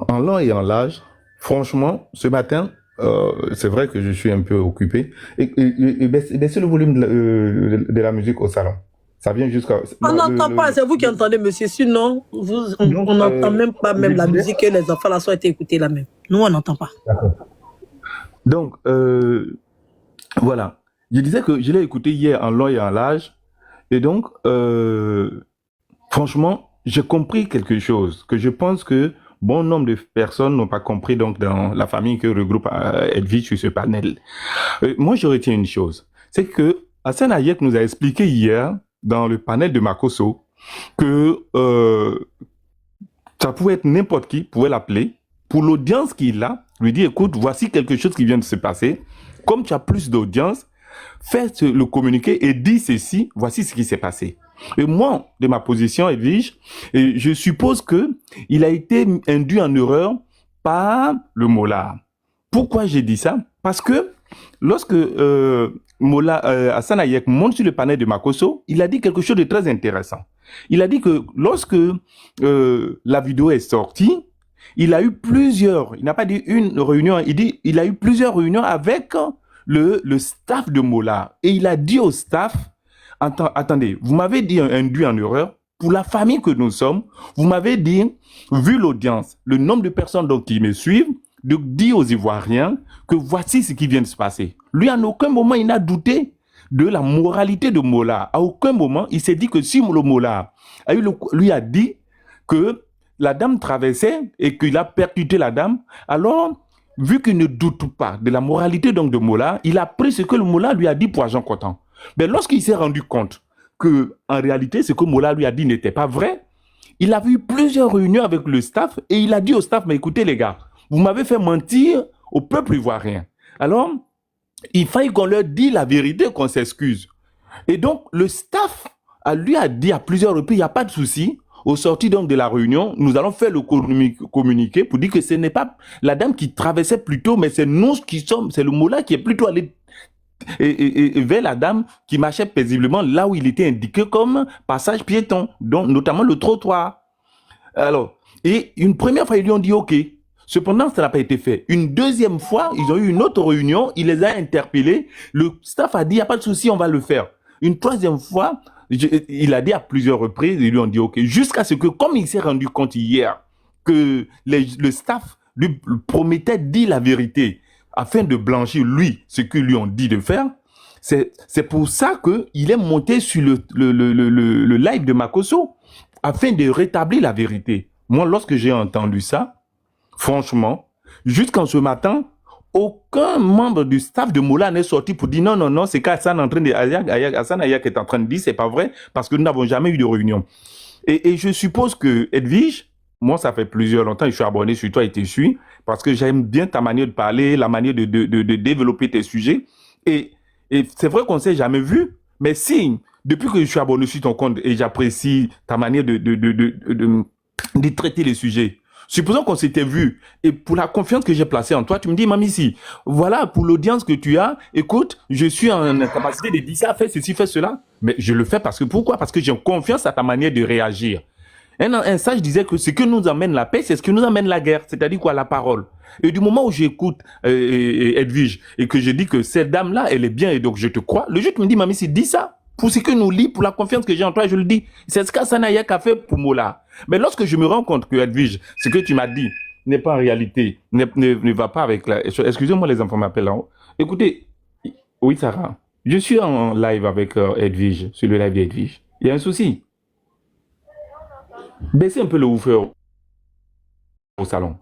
en long et en large, franchement, ce matin, c'est vrai que je suis un peu occupé. Et baissez le volume de la musique au salon. Ça vient jusqu'à... On n'entend pas, c'est vous qui entendez, monsieur. Sinon, on n'entend même pas la musique que les enfants là sont été écoutés là même. Nous, on n'entend pas. Donc, voilà. Je disais que je l'ai écouté hier en long et en large. Et donc, franchement, j'ai compris quelque chose que je pense que bon nombre de personnes n'ont pas compris donc dans la famille que regroupe Edwige sur ce panel. Moi, je retiens une chose. C'est que Hassan Ayek nous a expliqué hier dans le panel de Makosso que ça pouvait être n'importe qui pouvait l'appeler pour l'audience qu'il a, lui dire écoute, voici quelque chose qui vient de se passer. Comme tu as plus d'audience, fais le communiqué et dis ceci, voici ce qui s'est passé. Et moi, de ma position, Edwige, je suppose que il a été induit en erreur par le Mola. Pourquoi j'ai dit ça? Parce que lorsque Hassan Ayek monte sur le panel de Makosso, il a dit quelque chose de très intéressant. Il a dit que lorsque la vidéo est sortie, il a eu plusieurs, il n'a pas dit une réunion, il dit il a eu plusieurs réunions avec le staff de Mola. Et il a dit au staff, attendez, vous m'avez dit induit en erreur, pour la famille que nous sommes, vous m'avez dit, vu l'audience, le nombre de personnes donc, qui me suivent, de dire aux Ivoiriens que voici ce qui vient de se passer. Lui, en aucun moment, il n'a douté de la moralité de Mollah. À aucun moment, il s'est dit que si le Mollah lui a dit que la dame traversait et qu'il a percuté la dame, alors, vu qu'il ne doute pas de la moralité donc de Mollah, il a pris ce que le Mollah lui a dit pour agent comptant. Mais lorsqu'il s'est rendu compte que, en réalité, ce que Mollah lui a dit n'était pas vrai, il a eu plusieurs réunions avec le staff et il a dit au staff, mais écoutez les gars, vous m'avez fait mentir au peuple ivoirien. Alors, il fallait qu'on leur dise la vérité, qu'on s'excuse. Et donc, le staff lui a dit à plusieurs reprises, il n'y a pas de souci. Au sorti donc de la réunion, nous allons faire le communiqué pour dire que ce n'est pas la dame qui traversait plutôt, mais c'est nous qui sommes, c'est le Mollah qui est plutôt allé vers la dame qui marchait paisiblement là où il était indiqué comme passage piéton, donc notamment le trottoir. Alors, et une première fois, ils lui ont dit OK. Cependant, ça n'a pas été fait. Une deuxième fois, ils ont eu une autre réunion, il les a interpellés. Le staff a dit, il n'y a pas de souci, on va le faire. Une troisième fois, il a dit à plusieurs reprises, ils lui ont dit OK. Jusqu'à ce que, comme il s'est rendu compte hier que le staff lui promettait de dire la vérité afin de blanchir, lui, ce qu'ils lui ont dit de faire, c'est pour ça qu'il est monté sur le live de Makosso afin de rétablir la vérité. Moi, lorsque j'ai entendu ça, franchement, jusqu'en ce matin, aucun membre du staff de Mollah n'est sorti pour dire non, c'est qu'Hassan Hassan Ayak est en train de dire, c'est pas vrai, parce que nous n'avons jamais eu de réunion. Et je suppose que Edwige, moi, ça fait plusieurs longtemps, je suis abonné sur toi et te suis, parce que j'aime bien ta manière de parler, la manière de développer tes sujets. Et c'est vrai qu'on ne s'est jamais vu, mais si, depuis que je suis abonné sur ton compte et j'apprécie ta manière de traiter les sujets, supposons qu'on s'était vu et pour la confiance que j'ai placée en toi, tu me dis, Mami, si, voilà, pour l'audience que tu as, écoute, je suis en capacité de dire ça, fais ceci, fais cela. Mais je le fais parce que, pourquoi? Parce que j'ai confiance à ta manière de réagir. Un sage disait que ce que nous amène la paix, c'est ce que nous amène la guerre, c'est-à-dire quoi? La parole. Et du moment où j'écoute Edwige et que je dis que cette dame-là, elle est bien et donc je te crois, le juge me dit, Mami, si, dis ça. Pour ce que nous lit, pour la confiance que j'ai en toi, je le dis. C'est ce qu'Hassan Ayak a fait pour Mollah. Mais lorsque je me rends compte que Edwige, ce que tu m'as dit n'est pas en réalité, ne va pas avec la... Excusez-moi, les enfants m'appellent en haut. Écoutez, oui, Sarah, je suis en live avec Edwige, sur le live d'Edwige. Il y a un souci. Baissez un peu le woofer au salon.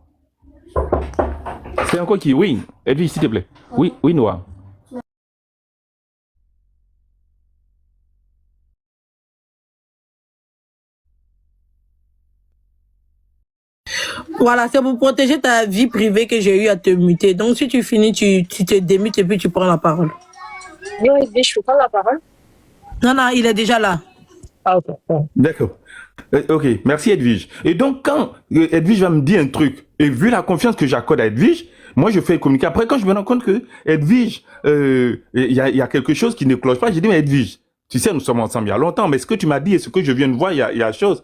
C'est encore qui? Oui, Edwige, s'il te plaît. Oui, Noah. Voilà, c'est pour protéger ta vie privée que j'ai eu à te muter. Donc, si tu finis, tu te démutes et puis tu prends la parole. Non, je peux prendre la parole. Non, il est déjà là. Ah, ok. D'accord. Ok, merci Edwige. Et donc, quand Edwige va me dire un truc, et vu la confiance que j'accorde à Edwige, moi je fais le communiqué. Après, quand je me rends compte que Edwige, il y a quelque chose qui ne cloche pas, j'ai dit, mais Edwige, tu sais, nous sommes ensemble il y a longtemps, mais ce que tu m'as dit et ce que je viens de voir, il y a chose.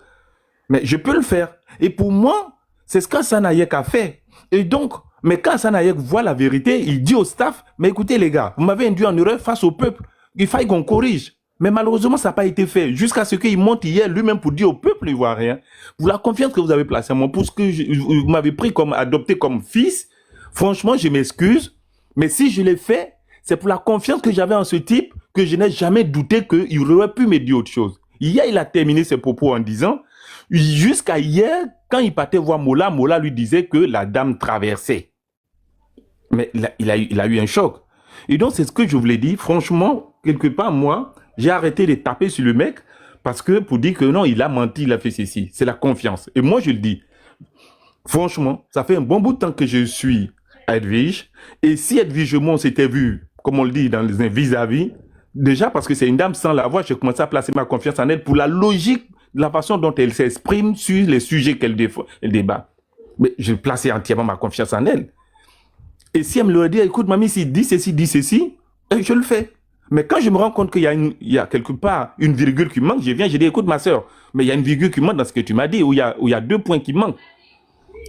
Mais je peux le faire. Et pour moi, c'est ce qu'Hassan Ayak a fait. Et donc, mais quand Hassan Ayak voit la vérité, il dit au staff, mais écoutez les gars, vous m'avez induit en erreur face au peuple. Il faille qu'on corrige. Mais malheureusement, ça n'a pas été fait. Jusqu'à ce qu'il monte hier lui-même pour dire au peuple ivoirien, pour la confiance que vous avez placée en moi, pour ce que vous m'avez pris comme, adopté comme fils, franchement, je m'excuse. Mais si je l'ai fait, c'est pour la confiance que j'avais en ce type que je n'ai jamais douté qu'il aurait pu me dire autre chose. Hier, il a terminé ses propos en disant, jusqu'à hier, quand il partait voir Mollah, Mollah lui disait que la dame traversait. Mais il a eu un choc. Et donc, c'est ce que je voulais dire. Franchement, quelque part, moi, j'ai arrêté de taper sur le mec parce que pour dire que non, il a menti, il a fait ceci. C'est la confiance. Et moi, je le dis. Franchement, ça fait un bon bout de temps que je suis à Edwige. Et si Edwige, moi, on s'était vu, comme on le dit, dans les vis-à-vis, déjà parce que c'est une dame sans la voix, j'ai commencé à placer ma confiance en elle pour la logique de la façon dont elle s'exprime sur les sujets qu'elle débat. Mais je plaçais entièrement ma confiance en elle. Et si elle me le dit, écoute, mamie, si dit ceci, je le fais. Mais quand je me rends compte qu'il y a quelque part une virgule qui manque, je dis, écoute, ma soeur, mais il y a une virgule qui manque dans ce que tu m'as dit, où il y a 2 points qui manquent.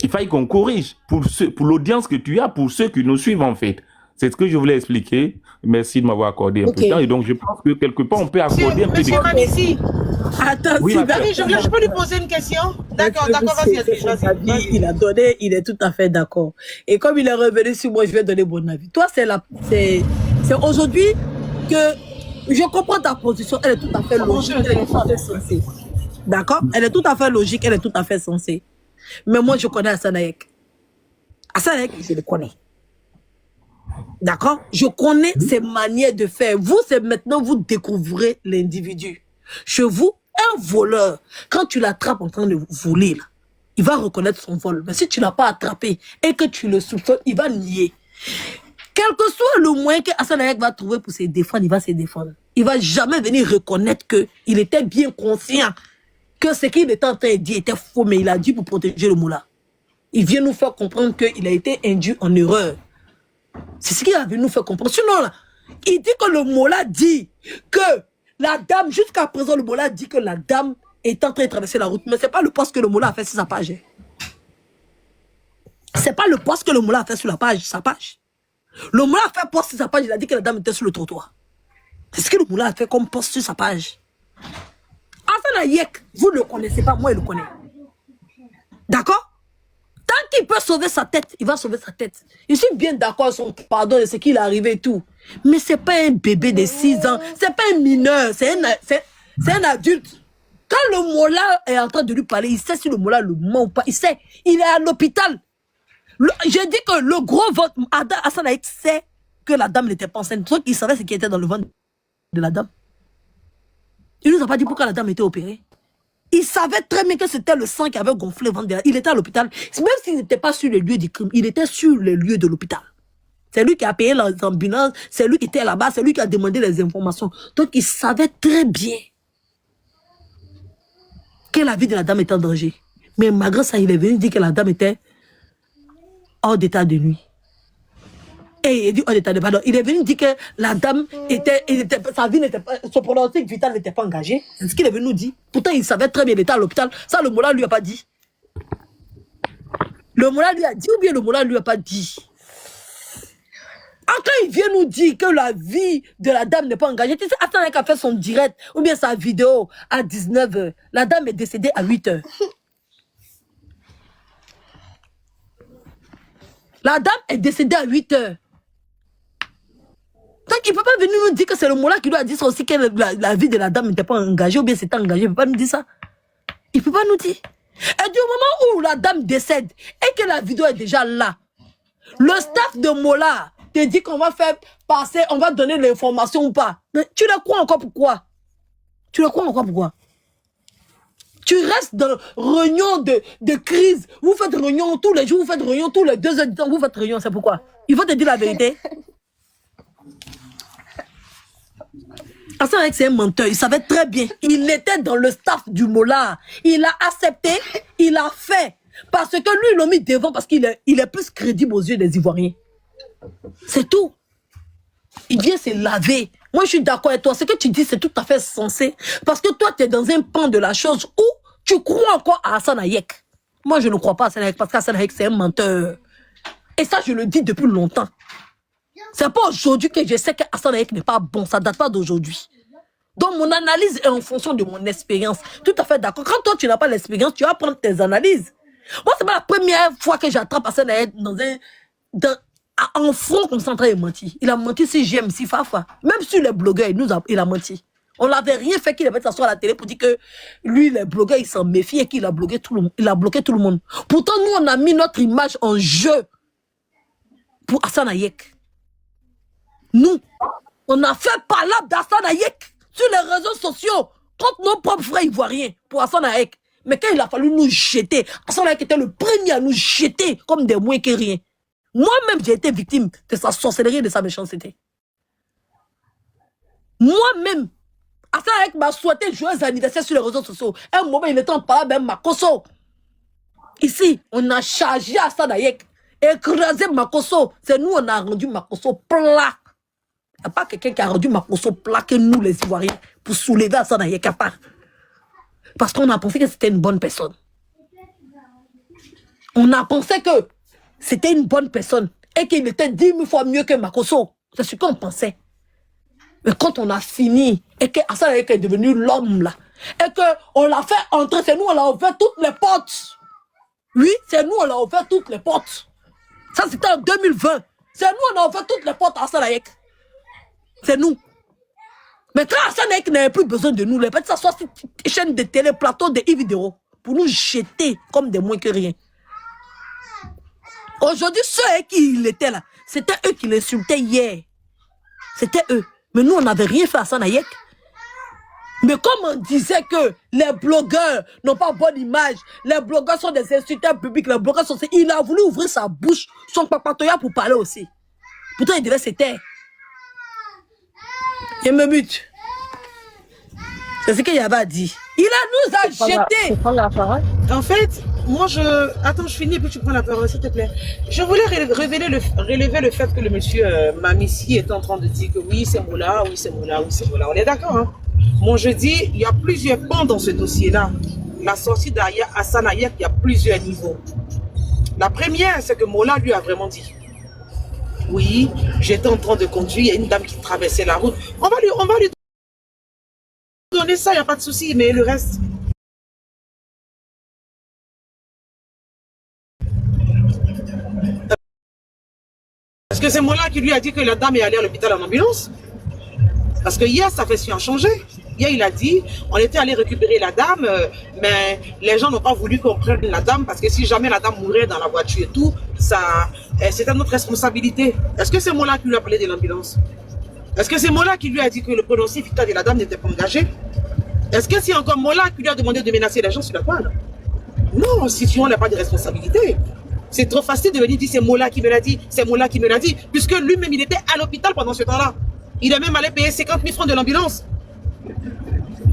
Il faille qu'on corrige pour l'audience que tu as, pour ceux qui nous suivent, en fait. C'est ce que je voulais expliquer. Merci de m'avoir accordé un peu de temps. Et donc, je pense que quelque part, on peut accorder un peu de... Attends, Oui, Sylvain. Oui, je peux lui poser une question? D'accord, vas-y, Edwige, vas-y. Il a donné, il est tout à fait d'accord. Et comme il est revenu sur moi, je vais donner mon avis. Toi, c'est aujourd'hui que je comprends ta position. Elle est tout à fait logique, elle est tout à fait sensée. D'accord? Elle est tout à fait logique, elle est tout à fait sensée. Mais moi, je connais Hassan Hayek. Hassan Hayek, je le connais. D'accord? Je connais ses manières de faire. Vous, c'est maintenant, vous découvrez l'individu. Chez vous, un voleur, quand tu l'attrapes en train de voler, là, il va reconnaître son vol. Mais si tu ne l'as pas attrapé et que tu le soupçonnes, il va nier. Quel que soit le moyen que Hassan Hayek va trouver pour se défendre, il va se défendre. Il ne va jamais venir reconnaître qu'il était bien conscient que ce qu'il était en train de dire était faux, mais il a dit pour protéger le moulin. Il vient nous faire comprendre qu'il a été induit en erreur. C'est ce qu'il a venu nous faire comprendre. Sinon, là, il dit que le Mola dit que la dame, jusqu'à présent, le Mola dit que la dame est en train de traverser la route. Mais ce n'est pas le poste que le Mola a fait sur sa page. Ce n'est pas le poste que le Mola a fait sur sa page. Le Mola a fait poste sur sa page, il a dit que la dame était sur le trottoir. C'est ce que le Mola a fait comme poste sur sa page. Hassan Hayek, vous ne le connaissez pas, moi je le connais. D'accord? Tant qu'il peut sauver sa tête, il va sauver sa tête. Je suis bien d'accord avec son pardon de ce qu'il est arrivé et tout. Mais ce n'est pas un bébé de 6 ans, ce n'est pas un mineur, c'est un adulte. Quand le Mola est en train de lui parler, il sait si le Mola le ment ou pas. Il sait, il est à l'hôpital. J'ai dit que le gros vote, Hassan Hayek sait que la dame n'était pas enceinte. Donc il savait ce qui était dans le ventre de la dame. Il ne nous a pas dit pourquoi la dame était opérée. Il savait très bien que c'était le sang qui avait gonflé le ventre de la dame. Il était à l'hôpital. Même s'il n'était pas sur le lieu du crime, il était sur le lieu de l'hôpital. C'est lui qui a payé les ambulances, c'est lui qui était là-bas, c'est lui qui a demandé les informations. Donc il savait très bien que la vie de la dame était en danger. Mais malgré ça, il est venu dire que la dame était hors d'état de nuit. Et il dit hors d'état de pardon. Il est venu dire que la dame sa vie n'était pas, son pronostic vital n'était pas engagé. C'est ce qu'il est venu nous dire. Pourtant, il savait très bien qu'il était à l'hôpital. Ça, le Mola lui a pas dit. Le Mola lui a dit ou bien le Mola lui a pas dit. Quand il vient nous dire que la vie de la dame n'est pas engagée, tu sais, attends qu'à faire son direct ou bien sa vidéo à 19h. La dame est décédée à 8h. La dame est décédée à 8h. Donc il ne peut pas venir nous dire que c'est le Mola qui lui a dit ça aussi, que la vie de la dame n'était pas engagée ou bien c'était engagé. Il ne peut pas nous dire ça. Il ne peut pas nous dire. Et du moment où la dame décède et que la vidéo est déjà là, le staff de Mola te dit qu'on va faire passer, on va donner l'information ou pas. Mais tu le crois encore pourquoi? Tu le crois encore pourquoi? Tu restes dans réunion de crise. Vous faites réunion tous les jours, vous faites réunion tous les 2 heures du temps, vous faites réunion, c'est pourquoi? Il faut te dire la vérité. Hassan Hayek, c'est un menteur, il savait très bien. Il était dans le staff du Mola. Il a accepté, il a fait. Parce que lui, ils l'ont mis devant parce qu'il est plus crédible aux yeux des Ivoiriens. C'est tout. Il vient se laver. Moi, je suis d'accord avec toi. Ce que tu dis, c'est tout à fait sensé. Parce que toi, tu es dans un pan de la chose où tu crois encore à Hassan Hayek. Moi, je ne crois pas à Hassan Hayek parce qu'Hassan Hayek, c'est un menteur. Et ça, je le dis depuis longtemps. C'est pas aujourd'hui que je sais que Hassan Hayek n'est pas bon. Ça date pas d'aujourd'hui. Donc, mon analyse est en fonction de mon expérience. Tout à fait d'accord. Quand toi, tu n'as pas l'expérience, tu vas prendre tes analyses. Moi, c'est pas la première fois que j'attrape Hassan Hayek en front comme ça en train de mentir. Il a menti sur GMC Fafa. Même sur les blogueurs, il a menti. On n'avait rien fait qu'il avait s'asseoir à la télé pour dire que lui, les blogueurs, il s'en méfie et qu'il a bloqué tout le monde. Il a bloqué tout le monde. Pourtant, nous, on a mis notre image en jeu pour Hassan Hayek. Nous, on a fait parler d'Hassan Hayek sur les réseaux sociaux contre nos propres frères ivoiriens pour Hassan Hayek. Mais quand il a fallu nous jeter, Hassan Hayek était le premier à nous jeter comme des moins que rien. Moi-même, j'ai été victime de sa sorcellerie et de sa méchanceté. Moi-même, Hassan Hayek m'a souhaité joyeux anniversaire sur les réseaux sociaux. Un moment, il était en parlant même Makosso. Ici, on a chargé Hassan Hayek, écrasé Makosso. C'est nous, on a rendu Makosso plat. Il n'y a pas quelqu'un qui a rendu Makosso plat que nous, les Ivoiriens, pour soulever Hassan Hayek à part. Parce qu'on a pensé que c'était une bonne personne. On a pensé que c'était une bonne personne et qu'il était 10 000 fois mieux que Makosso. C'est ce qu'on pensait. Mais quand on a fini et que Hassan Hayek est devenu l'homme là, et qu'on l'a fait entrer, c'est nous, on l'a ouvert toutes les portes. Oui, c'est nous, on l'a ouvert toutes les portes. Ça, c'était en 2020. C'est nous, on a ouvert toutes les portes à Hassan Hayek. C'est nous. Mais quand Hassan Hayek n'avait plus besoin de nous, les petits s'assoient sur une chaîne de télé, plateau de e-vidéo, pour nous jeter comme des moins que rien. Aujourd'hui, ceux qui il était là, c'était eux qui l'insultaient hier. C'était eux. Mais nous, on n'avait rien fait à Hassan Hayek. Mais comme on disait que les blogueurs n'ont pas bonne image, les blogueurs sont des insulteurs publics, les blogueurs sont... Il a voulu ouvrir sa bouche, son papatoya pour parler aussi. Pourtant, il devait se taire. Il me bute. C'est ce qu'il y avait à dire. Il nous a jeté. En fait, moi Attends, je finis et puis tu prends la parole, s'il te plaît. Je voulais relever le fait que le monsieur Mamissi est en train de dire que oui, c'est Moula, oui, c'est Moula, oui, c'est Moula. On est d'accord, hein? Moi, je dis, il y a plusieurs pans dans ce dossier-là. La sortie d'Hassan Hayek, il y a plusieurs niveaux. La première, c'est que Mola lui a vraiment dit. Oui, j'étais en train de conduire, il y a une dame qui traversait la route. On va lui donner ça, il n'y a pas de souci, mais le reste... Est-ce que c'est Mola qui lui a dit que la dame est allée à l'hôpital en ambulance? Parce que hier, sa version a changé. Hier, il a dit, on était allé récupérer la dame, mais les gens n'ont pas voulu qu'on prenne la dame parce que si jamais la dame mourait dans la voiture et tout, c'était notre responsabilité. Est-ce que c'est Mola qui lui a parlé de l'ambulance? Est-ce que c'est Mola qui lui a dit que le pronostic vital de la dame n'était pas engagé? Est-ce que c'est encore Mola qui lui a demandé de menacer les gens sur la toile? Non, si tu n'a pas de responsabilité. C'est trop facile de venir dire c'est Mola qui me l'a dit, c'est Mola qui me l'a dit, puisque lui-même il était à l'hôpital pendant ce temps-là. Il est même allé payer 50 000 francs de l'ambulance.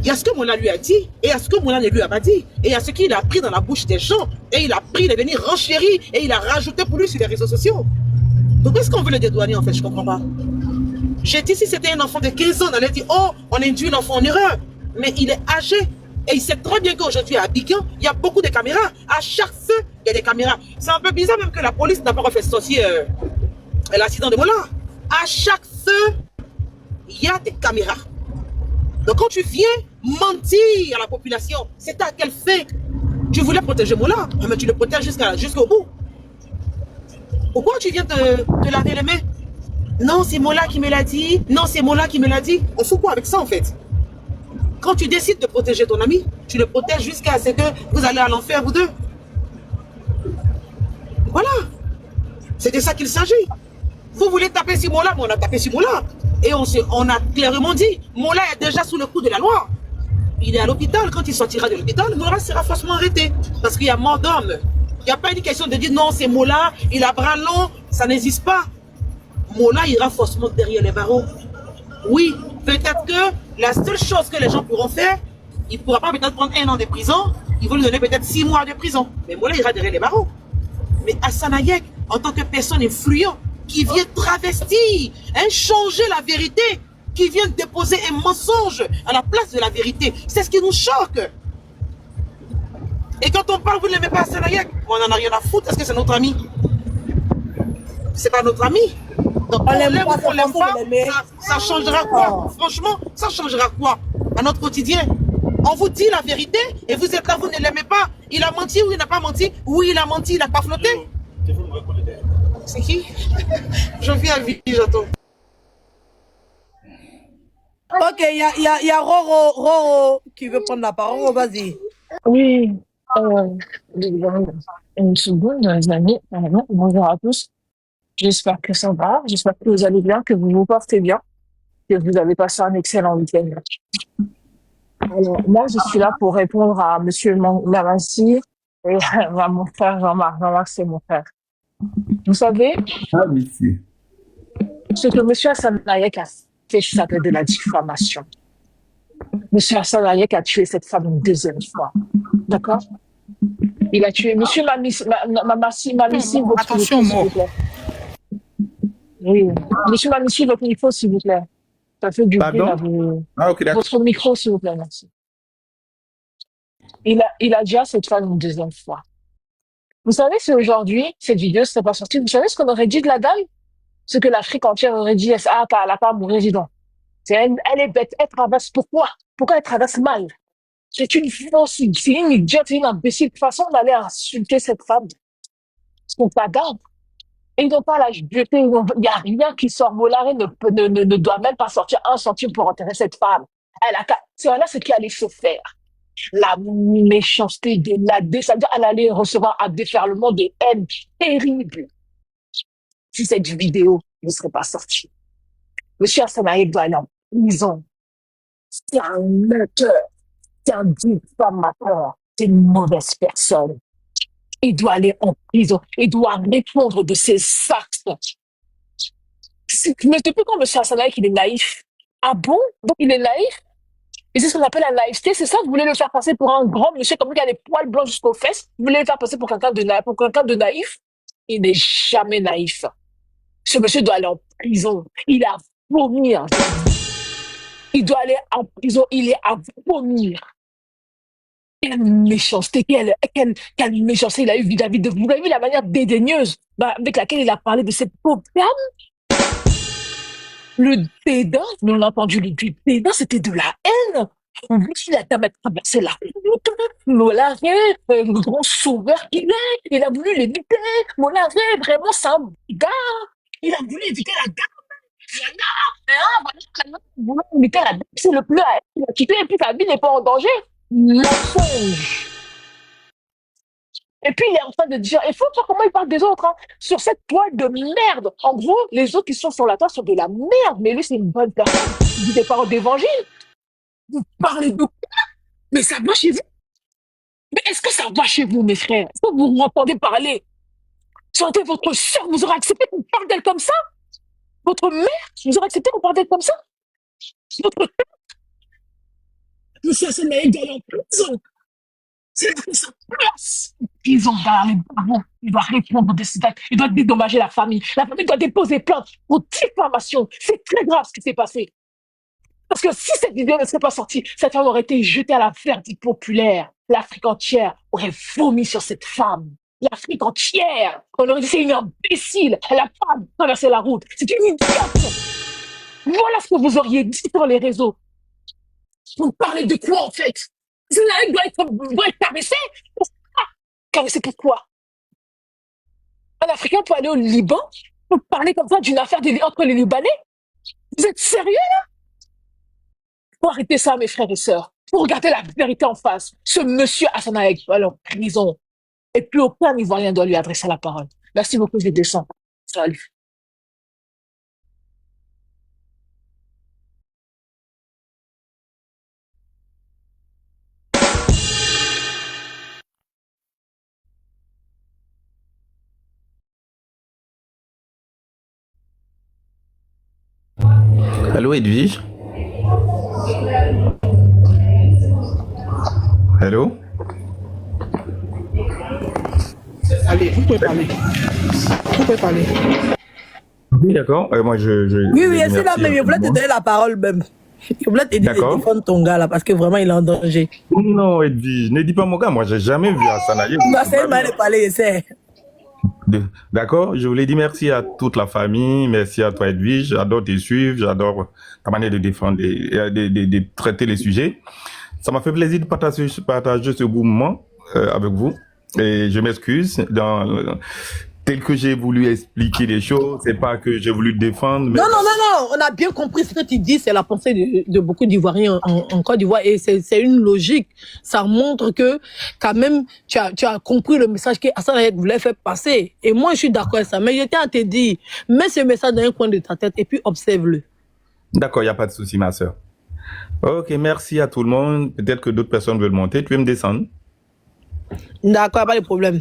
Il y a ce que Mola lui a dit, et il y a ce que Mola ne lui a pas dit, et il y a ce qu'il a pris dans la bouche des gens, et il est venu renchérir, et il a rajouté pour lui sur les réseaux sociaux. Donc est-ce qu'on veut le dédouaner en fait? Je ne comprends pas. J'ai dit si c'était un enfant de 15 ans, on allait dire oh, on induit l'enfant en erreur. Mais il est âgé, et il sait très bien qu'aujourd'hui à Abidjan, il y a beaucoup de caméras. À chaque feu, il y a des caméras. C'est un peu bizarre même que la police n'a pas refait sortir l'accident de Mola. À chaque feu, il y a des caméras. Donc quand tu viens mentir à la population, c'est à quel fait? Tu voulais protéger Mola, mais tu le protèges jusqu'au bout. Pourquoi tu viens te laver les mains? Non, c'est Mola qui me l'a dit. Non, c'est Mola qui me l'a dit. On fout quoi avec ça en fait? Quand tu décides de protéger ton ami, tu le protèges jusqu'à ce que vous allez à l'enfer, vous deux. Voilà. C'est de ça qu'il s'agit. Vous voulez taper sur Mola, mais on a tapé sur Mola. Et on a clairement dit, Mola est déjà sous le coup de la loi. Il est à l'hôpital. Quand il sortira de l'hôpital, Mola sera forcément arrêté. Parce qu'il y a mort d'homme. Il n'y a pas une question de dire non, c'est Mola, il a bras long. Ça n'existe pas. Mola ira forcément derrière les barreaux. Oui, peut-être que la seule chose que les gens pourront faire, il ne pourra pas peut-être prendre 1 an de prison, ils vont lui donner peut-être 6 mois de prison. Mais Mola ira derrière les barreaux. Mais Hassan Hayek, en tant que personne influente, qui vient travestir, changer la vérité, qui vient déposer un mensonge à la place de la vérité, c'est ce qui nous choque. Et quand on parle, vous ne l'aimez pas Hassan Hayek, on n'en a rien à foutre, est-ce que c'est notre ami? C'est pas notre ami. Donc on l'aime ou on l'aime pas, ça changera quoi? Franchement, ça changera quoi à notre quotidien? On vous dit la vérité et vous êtes là, vous ne l'aimez pas. Il a menti ou il n'a pas menti? Oui, il a menti, il n'a pas flotté. C'est qui? Je viens à vie, j'attends. Ok, il y a Roro qui veut prendre la parole. Roro, vas-y. Oui, une seconde, les amis. Bonjour à tous. J'espère que ça va. J'espère que vous allez bien, que vous vous portez bien, que vous avez passé un excellent week-end. Alors, moi, je suis là pour répondre à Monsieur Lamassi et à mon frère Jean-Marc. Jean-Marc, c'est mon frère. Vous savez, ce que Monsieur Hassan Hayek a fait, ça s'appelle de la diffamation. Monsieur Hassan Hayek a tué cette femme une 2e fois. D'accord? Il a tué Monsieur Mamissi, attention, s'il vous plaît. Oui. Monsieur Mamissi, votre micro, s'il vous plaît. Ça fait du bruit, là. Votre micro, s'il vous plaît, merci. Il a déjà cette femme une 2e fois. Vous savez, si aujourd'hui, cette vidéo ne serait pas sortie, vous savez ce qu'on aurait dit de la dame? Ce que l'Afrique entière aurait dit, elle n'a pas mourir, dis donc. Elle est bête, elle traverse. Pourquoi? Pourquoi elle traverse mal? C'est une fausse, c'est une idiote, c'est une imbécile façon d'aller insulter cette femme. Son cadavre. Et ils n'ont pas à la jeter. Il n'y a rien qui sort. Molaré ne doit même pas sortir un centime pour enterrer cette femme. C'est voilà ce qui allait se faire. La méchanceté de la c'est-à-dire elle allait recevoir un déferlement de haine terrible si cette vidéo ne serait pas sortie. Monsieur Assanaï doit aller en prison. C'est un menteur, c'est un diffamateur, c'est une mauvaise personne. Il doit aller en prison. Il doit répondre de ses actes. Mais depuis quand M. Hassanaï il est naïf? Ah bon? Donc il est naïf? Et c'est ce qu'on appelle la naïveté, c'est ça? Vous voulez le faire passer pour un grand monsieur comme lui qui a des poils blancs jusqu'aux fesses? Vous voulez le faire passer pour quelqu'un de naïf? Il n'est jamais naïf. Ce monsieur doit aller en prison. Il est à vomir. Il doit aller en prison. Il est à vomir. Quelle méchanceté, quelle méchanceté il a eu vis-à-vis de vous. Vous avez vu la manière dédaigneuse avec laquelle il a parlé de cette pauvre femme? Le dédain, mais on a entendu le dédain, c'était de la haine. On voit qu'il a traversé la route. Molaré, le grand sauveur qu'il est, il a voulu l'éviter. Molaré, vraiment, c'est un gars. Il a voulu éviter la guerre. Voilà, éviter la guerre. C'est le bleu à elle. Il a quitté et puis sa vie n'est pas en danger. Mensonge. Et puis il est en train de dire, il faut voir comment il parle des autres, hein, sur cette toile de merde. En gros, les autres qui sont sur la toile sont de la merde, mais lui c'est une bonne personne. Il dit des paroles d'évangile. Vous parlez de quoi? Mais ça va chez vous? Mais est-ce que ça va chez vous, mes frères? Est-ce que vous m'entendez parler? Sentez votre soeur, vous aurez accepté qu'on parle d'elle comme ça? Votre mère, vous aurez accepté qu'on parle d'elle comme ça? Votre père? Monsieur Assanaï doit aller en prison. C'est sa place. Ils ont dans les barreaux. Il doit répondre de ses actes. Il doit dédommager la famille. La famille doit déposer plainte pour diffamation. C'est très grave ce qui s'est passé. Parce que si cette vidéo ne serait pas sortie, cette femme aurait été jetée à la verdict populaire. L'Afrique entière aurait vomi sur cette femme. L'Afrique entière. On aurait dit c'est une imbécile. Elle n'a pas traversé la route. C'est une idiote. Voilà ce que vous auriez dit sur les réseaux. Vous parlez de quoi en fait? Cela doit être caressé. Caressé pourquoi? Un Africain peut aller au Liban pour parler comme ça d'une affaire entre les Libanais? Vous êtes sérieux là? Faut arrêter ça, mes frères et sœurs. Faut regarder la vérité en face. Ce monsieur Assanaï doit aller en prison. Et puis aucun Ivoirien doit lui adresser la parole. Merci beaucoup, je descends. Salut. Allô, Edwige? Allô? Allez, vous pouvez parler. Vous pouvez parler. Oui, d'accord. Moi, Oui, c'est là, remercie mais je voulais te infiniment. donner la parole même. Je voulais te dire de D'accord. défendre ton gars là parce que vraiment il est en danger. Non, Edwige, ne dis pas mon gars. Moi, j'ai jamais vu Assanaï. Bah, c'est une manière de parler, je sais. D'accord, je voulais dire merci à toute la famille, merci à toi Edwige, j'adore te suivre, j'adore ta manière de défendre, de traiter les sujets. Ça m'a fait plaisir de partager ce beau moment avec vous et je m'excuse tel que j'ai voulu expliquer les choses, c'est pas que j'ai voulu défendre. Mais... Non, on a bien compris ce que tu dis, c'est la pensée de beaucoup d'Ivoiriens en Côte d'Ivoire et c'est une logique. Ça montre que quand même tu as compris le message que Assanaï voulait faire passer. Et moi je suis d'accord avec ça, mais je tiens à te dire, mets ce message dans un coin de ta tête et puis observe-le. D'accord, il n'y a pas de souci ma soeur. Ok, merci à tout le monde. Peut-être que d'autres personnes veulent monter, tu veux me descendre? D'accord, pas de problème.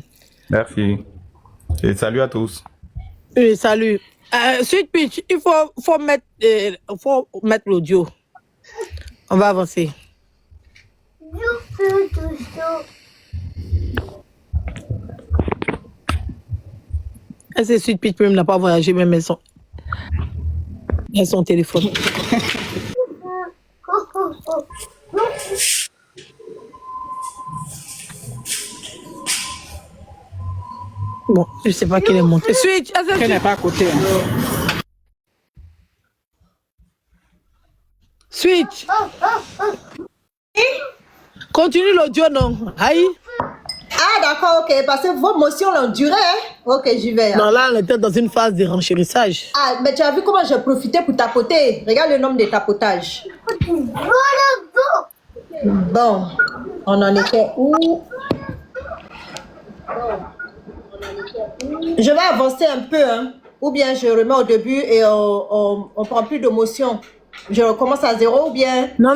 Merci. Et salut à tous. Oui, salut. Sweet Peach, il faut mettre l'audio. On va avancer. Est-ce que Sweet Peach même n'a pas voyagé, même elle son téléphone. Bon, je sais pas qui est monté. Switch, Elle n'est pas à côté. Hein. Switch. Continue l'audio, non. Aïe. Ah, d'accord, ok. Parce que vos motions l'ont duré. Hein? Ok, j'y vais. Hein. Non, là, on était dans une phase de renchérissage. Ah, mais tu as vu comment j'ai profité pour tapoter? Regarde le nombre de tapotages. Bon, on en était où? Je vais avancer un peu, hein. Ou bien je remets au début et on prend plus de motion. Je recommence à zéro ou bien... Non,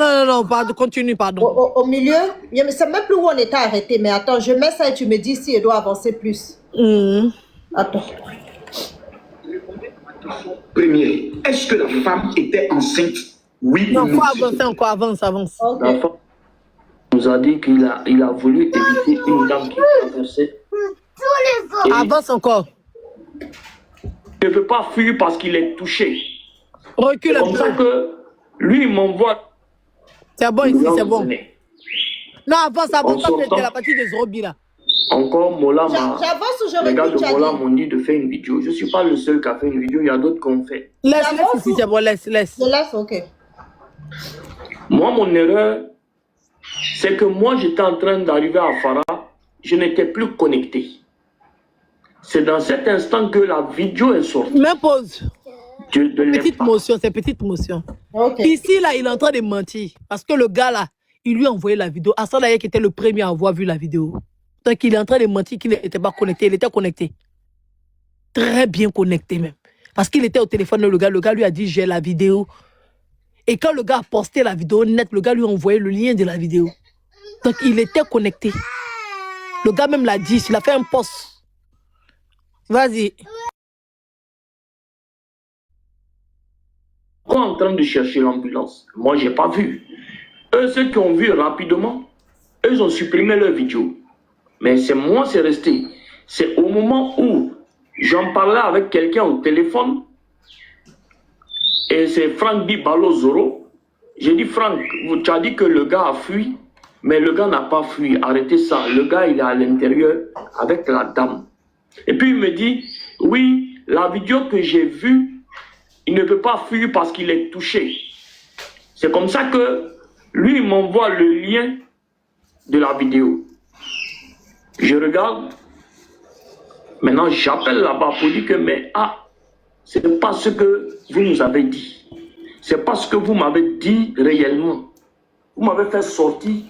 pardon, continue, pardon. Au milieu, je ne sais même plus où on était arrêté, mais attends, je mets ça et tu me dis si je dois avancer plus. Attends. Premier, est-ce que la femme était enceinte? Oui non, ou non? faut avancer encore, avance. Okay. La femme nous a dit qu'il a voulu éviter une dame qui traversait. Avance encore. Il ne peut pas fuir parce qu'il est touché. Recule un C'est comme ça peu. que lui, il m'envoie. C'est bon ici, c'est bon. Venez. Non, avance, En c'est sortant. la partie des Zorobi là. Encore Mola m'a. J'avance ou je Les gars recule, de tu as Mola dit? m'ont dit de faire une vidéo. Je ne suis pas le seul qui a fait une vidéo, il y a d'autres qui ont fait. Laisse ici, c'est bon, laisse. Je laisse, ok. Moi, mon erreur, c'est que moi, j'étais en train d'arriver à Farah, je n'étais plus connecté. C'est dans cet instant que la vidéo est sortie. Même pause. Petite pas. motion, c'est petite motion. Okay. Ici, là, il est en train de mentir. Parce que le gars, là, il lui a envoyé la vidéo. Hassan Ayek était le premier à avoir vu la vidéo. Donc, il est en train de mentir qu'il n'était pas connecté. Il était connecté. Très bien connecté, même. Parce qu'il était au téléphone, le gars lui a dit, j'ai la vidéo. Et quand le gars a posté la vidéo net, le gars lui a envoyé le lien de la vidéo. Donc, il était connecté. Le gars même l'a dit, il a fait un post. Vas-y. En train de chercher l'ambulance. Moi, je n'ai pas vu. Eux, ceux qui ont vu rapidement, eux, ils ont supprimé leur vidéo. Mais c'est moi, c'est resté. C'est au moment où j'en parlais avec quelqu'un au téléphone, et c'est Franck Bibalo Zoro. J'ai dit, Franck, tu as dit que le gars a fui, mais le gars n'a pas fui. Arrêtez ça. Le gars, il est à l'intérieur avec la dame. Et puis, il me dit, oui, la vidéo que j'ai vue, il ne peut pas fuir parce qu'il est touché. C'est comme ça que lui, il m'envoie le lien de la vidéo. Je regarde. Maintenant, j'appelle là-bas pour dire que, mais c'est pas ce que vous nous avez dit. C'est pas ce que vous m'avez dit réellement. Vous m'avez fait sortir.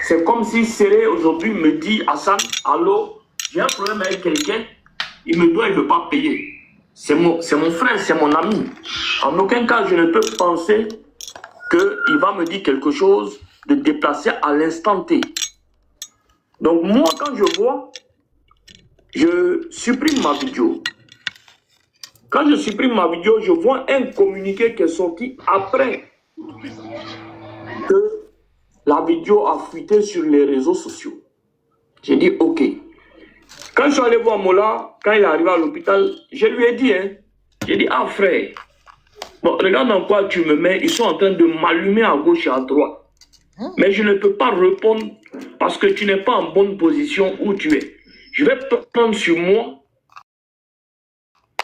C'est comme si Séré aujourd'hui me dit, Hassan, allô, j'ai un problème avec quelqu'un, il me doit, il ne veut pas payer. C'est mon frère, c'est mon ami. En aucun cas, je ne peux penser qu'il va me dire quelque chose de déplacé à l'instant T. Donc moi, quand je vois, je supprime ma vidéo. Quand je supprime ma vidéo, je vois un communiqué qui est sorti après que la vidéo a fuité sur les réseaux sociaux. J'ai dit, ok. Quand je suis allé voir Mola, quand il est arrivé à l'hôpital, je lui ai dit, j'ai dit, frère, bon, regarde dans quoi tu me mets, ils sont en train de m'allumer à gauche et à droite. Mais je ne peux pas répondre parce que tu n'es pas en bonne position où tu es. Je vais prendre sur moi.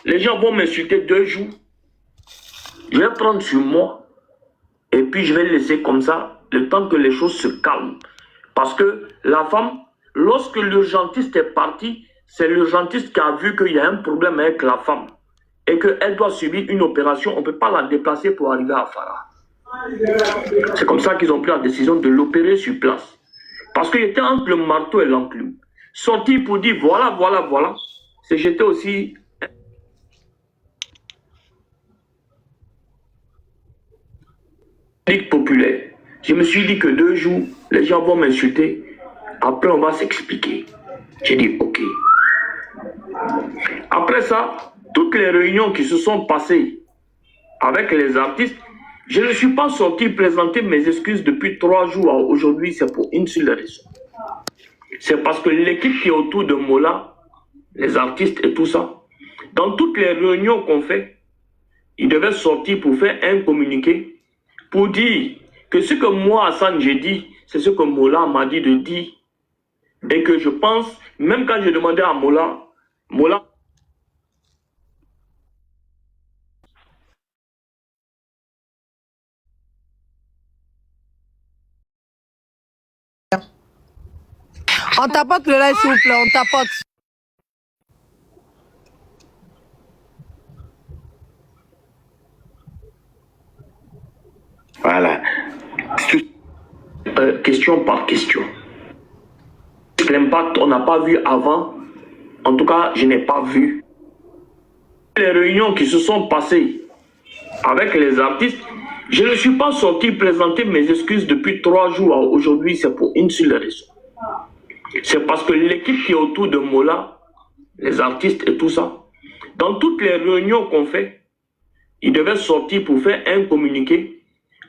Les gens vont m'insulter 2 jours. Je vais prendre sur moi. Et puis je vais laisser comme ça, le temps que les choses se calment. Parce que la femme, lorsque l'urgentiste est parti, c'est l'urgentiste qui a vu qu'il y a un problème avec la femme. Et qu'elle doit subir une opération, on ne peut pas la déplacer pour arriver à Farah. C'est comme ça qu'ils ont pris la décision de l'opérer sur place. Parce qu'il était entre le marteau et l'enclume. Sortir pour dire voilà, c'est j'étais aussi... Ligue populaire. Je me suis dit que 2 jours, les gens vont m'insulter. Après, on va s'expliquer. J'ai dit ok. Après ça, toutes les réunions qui se sont passées avec les artistes, je ne suis pas sorti présenter mes excuses depuis 3 jours. Aujourd'hui, c'est pour une seule raison. C'est parce que l'équipe qui est autour de Mola, les artistes et tout ça, dans toutes les réunions qu'on fait, ils devaient sortir pour faire un communiqué pour dire que ce que moi, Hassan, j'ai dit, c'est ce que Mola m'a dit de dire. Et que je pense, même quand j'ai demandé à Mola On tapote le live, s'il vous plaît, on tapote. Voilà. Question par question. L'impact, on n'a pas vu avant. En tout cas, je n'ai pas vu. Les réunions qui se sont passées avec les artistes, je ne suis pas sorti présenter mes excuses depuis 3 jours. Aujourd'hui, c'est pour une seule raison. C'est parce que l'équipe qui est autour de Mola, les artistes et tout ça, dans toutes les réunions qu'on fait, ils devaient sortir pour faire un communiqué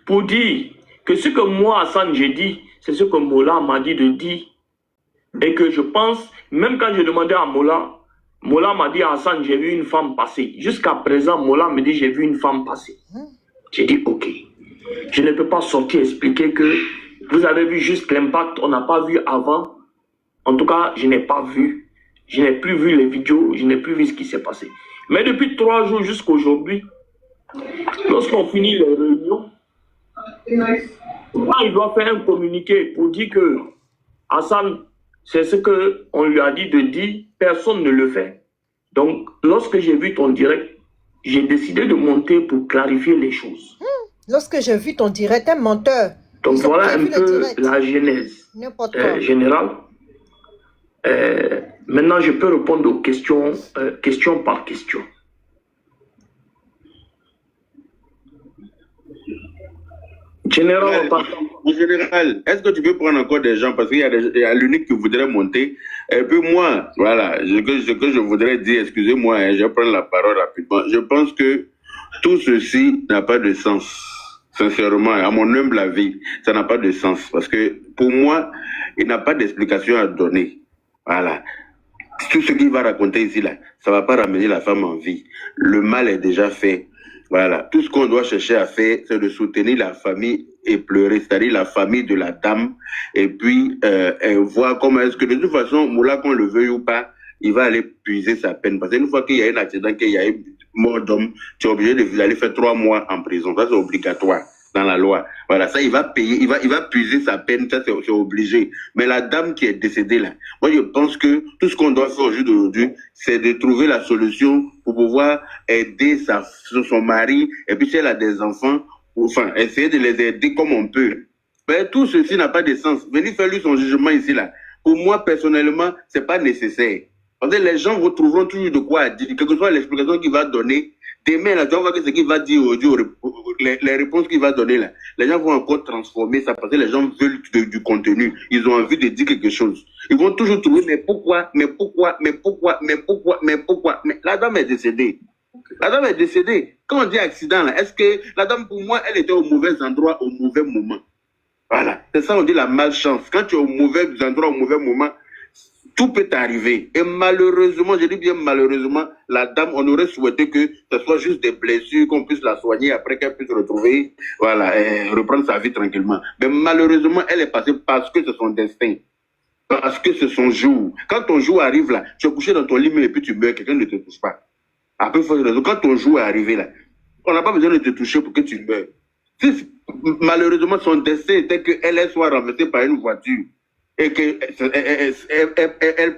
pour dire que ce que moi, Hassan, j'ai dit, c'est ce que Mola m'a dit de dire. Et que je pense, même quand j'ai demandé à Mola, Mola m'a dit, Hassan, j'ai vu une femme passer. Jusqu'à présent, Mola me dit, j'ai vu une femme passer. J'ai dit, ok. Je ne peux pas sortir expliquer que vous avez vu juste l'impact, on n'a pas vu avant. En tout cas, je n'ai pas vu. Je n'ai plus vu les vidéos, je n'ai plus vu ce qui s'est passé. Mais depuis 3 jours jusqu'à aujourd'hui, lorsqu'on finit les réunions, il doit faire un communiqué pour dire que Hassan, c'est ce qu'on lui a dit de dire, personne ne le fait. Donc, lorsque j'ai vu ton direct, j'ai décidé de monter pour clarifier les choses. Lorsque j'ai vu ton direct, un menteur. Donc, voilà un peu la genèse générale. Maintenant, je peux répondre aux questions, question par question. Général, en général, est-ce que tu peux prendre encore des gens parce qu'il y a l'unique qui voudrait monter et puis moi, voilà, ce que je voudrais dire, excusez-moi, hein, je vais prendre la parole rapidement. Je pense que tout ceci n'a pas de sens. Sincèrement, à mon humble avis, ça n'a pas de sens parce que pour moi, il n'a pas d'explication à donner. Voilà. Tout ce qu'il va raconter ici, là, ça ne va pas ramener la femme en vie. Le mal est déjà fait. Voilà. Tout ce qu'on doit chercher à faire, c'est de soutenir la famille et pleurer, c'est-à-dire la famille de la dame, et puis voir comment est-ce que, de toute façon, Moula, qu'on le veuille ou pas, il va aller puiser sa peine. Parce qu'une fois qu'il y a un accident, qu'il y a une mort d'homme, tu es obligé d'aller faire 3 mois en prison. Ça, c'est obligatoire dans la loi. Voilà, ça, il va payer, il va puiser sa peine, ça, c'est obligé. Mais la dame qui est décédée, là, moi, je pense que tout ce qu'on doit faire aujourd'hui, c'est de trouver la solution pour pouvoir aider son mari, et puis si elle a des enfants, enfin, essayer de les aider comme on peut. Mais tout ceci n'a pas de sens. Venez faire lui son jugement ici, là. Pour moi, personnellement, c'est pas nécessaire. Parce que les gens vous trouveront toujours de quoi dire, quelle que soit l'explication qu'il va donner. Demain, là, tu vas voir que ce qu'il va dire aujourd'hui, les réponses qu'il va donner, là, les gens vont encore transformer ça parce que les gens veulent du contenu. Ils ont envie de dire quelque chose. Ils vont toujours trouver, mais pourquoi. Mais la dame est décédée. La dame est décédée. Quand on dit accident, là, est-ce que la dame, pour moi, elle était au mauvais endroit, au mauvais moment. Voilà. C'est ça, on dit la malchance. Quand tu es au mauvais endroit, au mauvais moment, tout peut arriver. Et malheureusement, je dis bien malheureusement, la dame, on aurait souhaité que ce soit juste des blessures, qu'on puisse la soigner après qu'elle puisse retrouver, voilà, et reprendre sa vie tranquillement. Mais malheureusement, elle est passée parce que c'est son destin. Parce que c'est son jour. Quand ton jour arrive là, tu es couché dans ton lit et puis tu meurs, quelqu'un ne te touche pas. Après, quand ton jour est arrivé là, on n'a pas besoin de te toucher pour que tu meurs. Si, malheureusement, son destin était qu'elle soit renversée par une voiture et qu'elle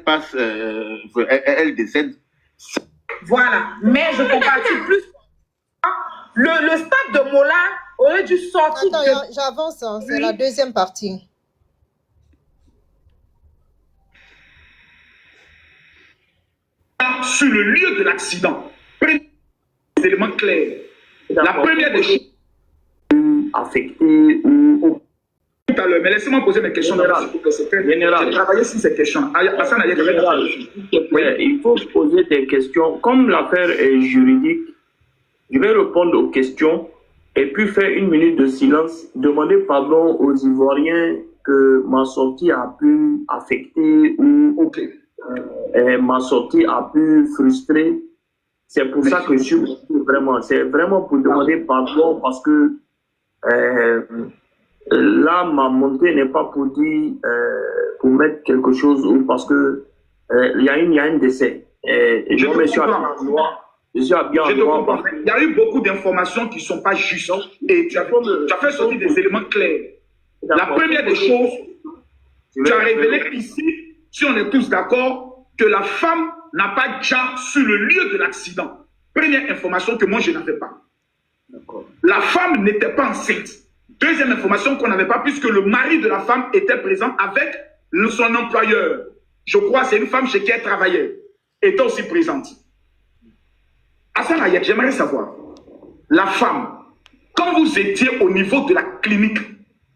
passe, elle décède. Voilà. Mais je compatis plus. Le stade de Mola aurait dû sortir. Attends, j'avance, hein, c'est la deuxième partie. Sur le lieu de l'accident, des éléments clairs. La première des choses affecté ou tout à l'heure, mais laissez-moi poser mes questions. J'ai travaillé sur ces questions. Il faut poser des questions. Comme l'affaire est juridique, je vais répondre aux questions et puis faire 1 minute de silence, demander pardon aux Ivoiriens que ma sortie a pu affecter ou ma sortie a pu frustrer. C'est pour ça que je suis vraiment. C'est vraiment pour demander pardon parce que là, ma montée n'est pas pour dire, pour mettre quelque chose ou parce que il y a un décès. Je me suis bien il y a eu beaucoup d'informations qui ne sont pas justes et tu as fait sortir des éléments clairs. La première des choses, tu as révélé ici si on est tous d'accord que la femme n'a pas déjà sur le lieu de l'accident. Première information que moi, je n'avais pas. La femme n'était pas enceinte. Deuxième information qu'on n'avait pas, puisque le mari de la femme était présent avec son employeur. Je crois que c'est une femme chez qui elle travaillait, était aussi présente. Hassan Ayek, j'aimerais savoir, la femme, quand vous étiez au niveau de la clinique,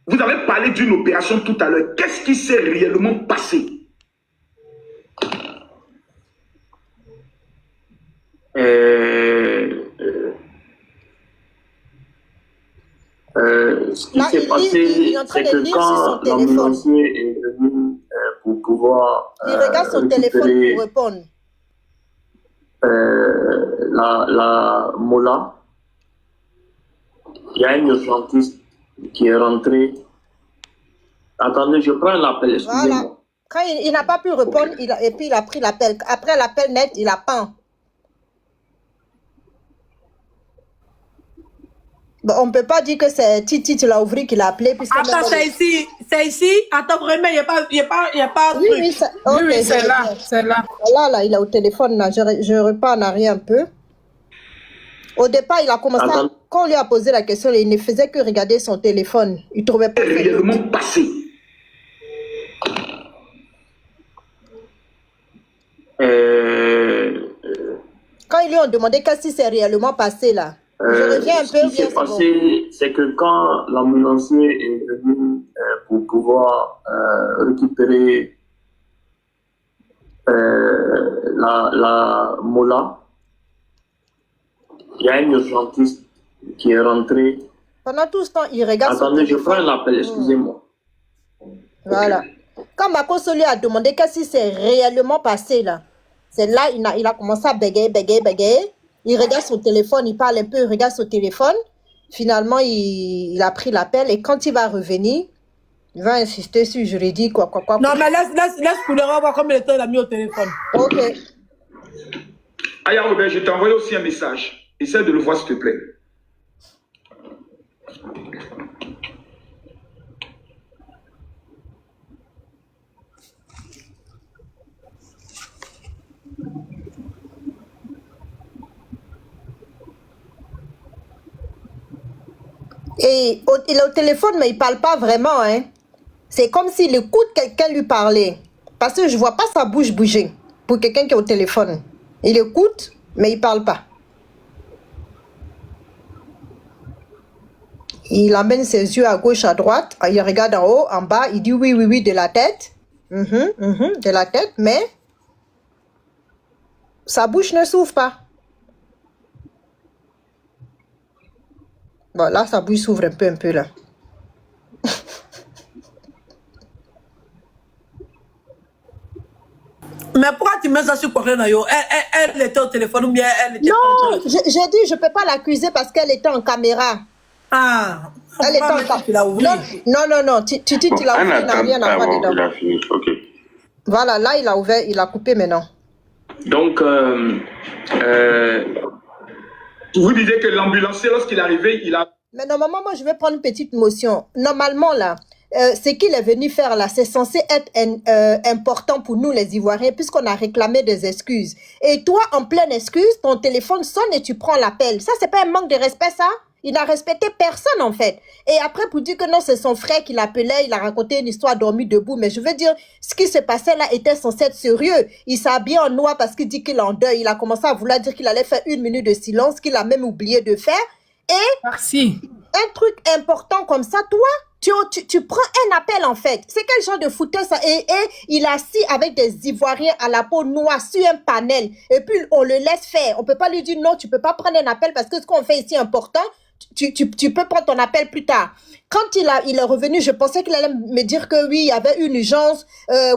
vous avez parlé d'une opération tout à l'heure. Qu'est-ce qui s'est réellement passé? Ce qui s'est passé, c'est que quand l'ambulancier est venu pour pouvoir il regarde son téléphone pour répondre. La Mola, il y a un urgentiste qui est rentré. Attendez, je prends l'appel, excusez-moi. Voilà. Quand il n'a pas pu répondre, et puis il a pris l'appel. Après l'appel net, il a peint. Bon, on ne peut pas dire que c'est Titi, tu l'as ouvert, qui l'a appelé. Attends, c'est ici. Attends, vraiment, il n'y a pas oui, oui, okay, c'est là. C'est là. Là, il est au téléphone. Là. Je repars en arrière un peu. Au départ, il a commencé quand on lui a posé la question, il ne faisait que regarder son téléphone. Il ne trouvait pas. C'est réellement passé. Quand ils lui ont demandé qu'est-ce qui s'est réellement passé là. Je reviens un peu. Ce qui s'est passé, c'est que quand l'ambulancier est venu pour pouvoir récupérer la Mola, il y a un urgentiste qui est rentré. Pendant tout ce temps, il regarde. Attendez, je prends l'appel, excusez-moi. Voilà. Quand Makoso lui a demandé qu'est-ce qui s'est réellement passé là, c'est là il a commencé à bégayer. Il regarde son téléphone, il parle un peu, il regarde son téléphone. Finalement, il a pris l'appel et quand il va revenir, il va insister sur juridique, quoi. Non, mais laisse pour le voir combien de temps il a mis au téléphone. Ok. Aya Robert, je t'ai envoyé aussi un message. Essaie de le voir, s'il te plaît. Et il est au téléphone, mais il ne parle pas vraiment. Hein. C'est comme s'il écoute quelqu'un lui parler. Parce que je ne vois pas sa bouche bouger pour quelqu'un qui est au téléphone. Il écoute, mais il ne parle pas. Il amène ses yeux à gauche, à droite. Il regarde en haut, en bas. Il dit oui, oui, oui de la tête. De la tête, mais sa bouche ne s'ouvre pas. Bon, là, sa bouche s'ouvre un peu là. Mais pourquoi tu mets ça sur Corée Nayo? Elle était au téléphone ou bien elle était non, j'ai dit, je ne peux pas l'accuser parce qu'elle était en caméra. Ah, elle était en caméra. Non, tu l'as ouvert, il n'a rien à voir dedans. Il a fini, ok. Voilà, là, il a ouvert, il a coupé maintenant. Donc, vous disiez que l'ambulancier, lorsqu'il est arrivé, il a... Mais normalement, moi, je vais prendre une petite motion. Normalement, là, ce qu'il est venu faire, là, c'est censé être important pour nous, les Ivoiriens, puisqu'on a réclamé des excuses. Et toi, en pleine excuse, ton téléphone sonne et tu prends l'appel. Ça, c'est pas un manque de respect, ça? Il n'a respecté personne, en fait. Et après, pour dire que non, c'est son frère qui l'appelait, il a raconté une histoire dormi debout. Mais je veux dire, ce qui se passait là était censé être sérieux. Il s'est habillé en noir parce qu'il dit qu'il est en deuil. Il a commencé à vouloir dire qu'il allait faire 1 minute de silence, qu'il a même oublié de faire. Et merci. Un truc important comme ça, toi, tu prends un appel, en fait. C'est quel genre de fouteur ça? Et il est assis avec des Ivoiriens à la peau noire sur un panel. Et puis, on le laisse faire. On peut pas lui dire non, tu peux pas prendre un appel parce que ce qu'on fait ici est important. Tu peux prendre ton appel plus tard. Quand il est revenu, je pensais qu'il allait me dire que oui, il y avait une urgence,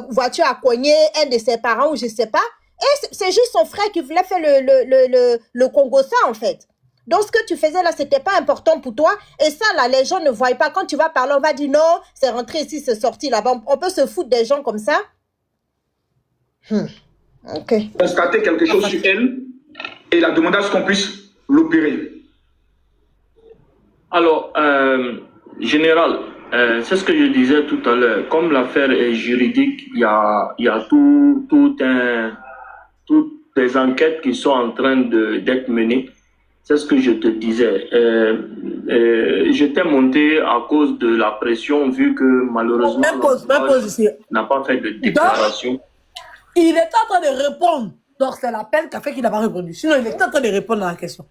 voiture à cogner, un de ses parents ou je sais pas. Et c'est juste son frère qui voulait faire le Congo ça, en fait. Donc, ce que tu faisais là, c'était pas important pour toi. Et ça, là, les gens ne voient pas. Quand tu vas parler, on va dire non, c'est rentré ici, c'est sorti là-bas. On peut se foutre des gens comme ça. Ok. Constater quelque chose sur elle et il a demandé à ce qu'on puisse l'opérer. Alors, général, C'est ce que je disais tout à l'heure. Comme l'affaire est juridique, il y a toutes les enquêtes qui sont en train d'être menées. C'est ce que je te disais. J'étais monté à cause de la pression, vu que malheureusement, Même pause ici. n'a pas fait de déclaration. Il était en train de répondre. Donc, c'est l'appel qui a fait qu'il n'a pas répondu. Sinon, il était en train de répondre à la question.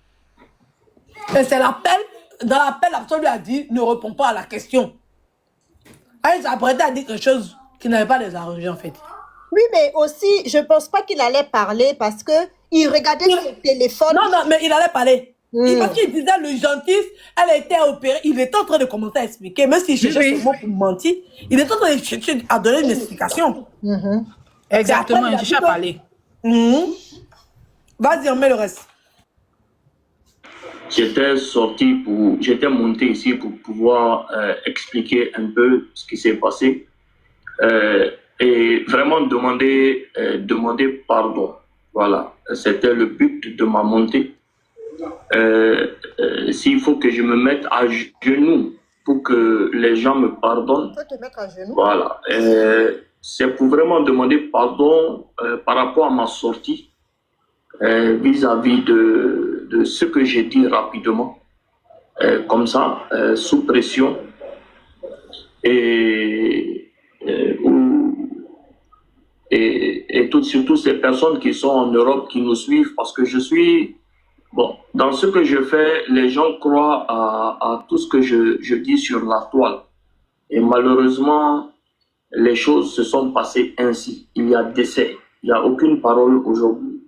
Et c'est l'appel. Dans l'appel, la personne lui a dit ne réponds pas à la question. Ah, il s'est apprêté à dire quelque chose qui n'avait pas les arrangés, en fait. Oui, mais aussi, je pense pas qu'il allait parler parce que il regardait son téléphone. Non, mais il allait parler. Parce qu'il disait le gentil, elle a été opérée. Il était en train de commencer à expliquer. Même s'il cherchait ce mot pour mentir, il était en train de chercher à donner une explication. Exactement, il cherchait à parler. Vas-y, on met le reste. J'étais monté ici pour pouvoir expliquer un peu ce qui s'est passé et vraiment demander pardon. Voilà, c'était le but de ma montée. S'il faut que je me mette à genoux pour que les gens me pardonnent, Faut te mettre à genoux. voilà, c'est pour vraiment demander pardon par rapport à ma sortie vis-à-vis de ce que j'ai dit rapidement, comme ça, sous pression, et surtout ces personnes qui sont en Europe, qui nous suivent, parce que je suis, bon, dans ce que je fais, les gens croient à tout ce que je dis sur la toile. Et malheureusement, les choses se sont passées ainsi. Il y a décès. Il n'y a aucune parole aujourd'hui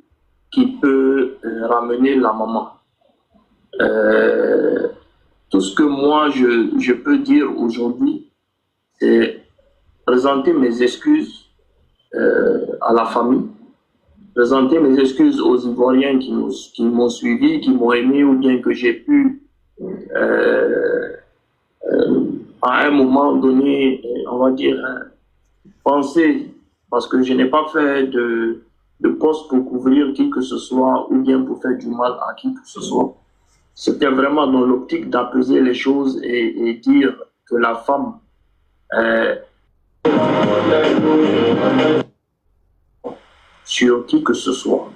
qui peut ramener la maman. Tout ce que moi je peux dire aujourd'hui, c'est présenter mes excuses à la famille, présenter mes excuses aux Ivoiriens qui m'ont suivi, qui m'ont aimé, ou bien que j'ai pu à un moment donné, on va dire, penser, parce que je n'ai pas fait de poste pour couvrir qui que ce soit ou bien pour faire du mal à qui que ce soit. C'était vraiment dans l'optique d'apaiser les choses et dire que la femme sur qui que ce soit.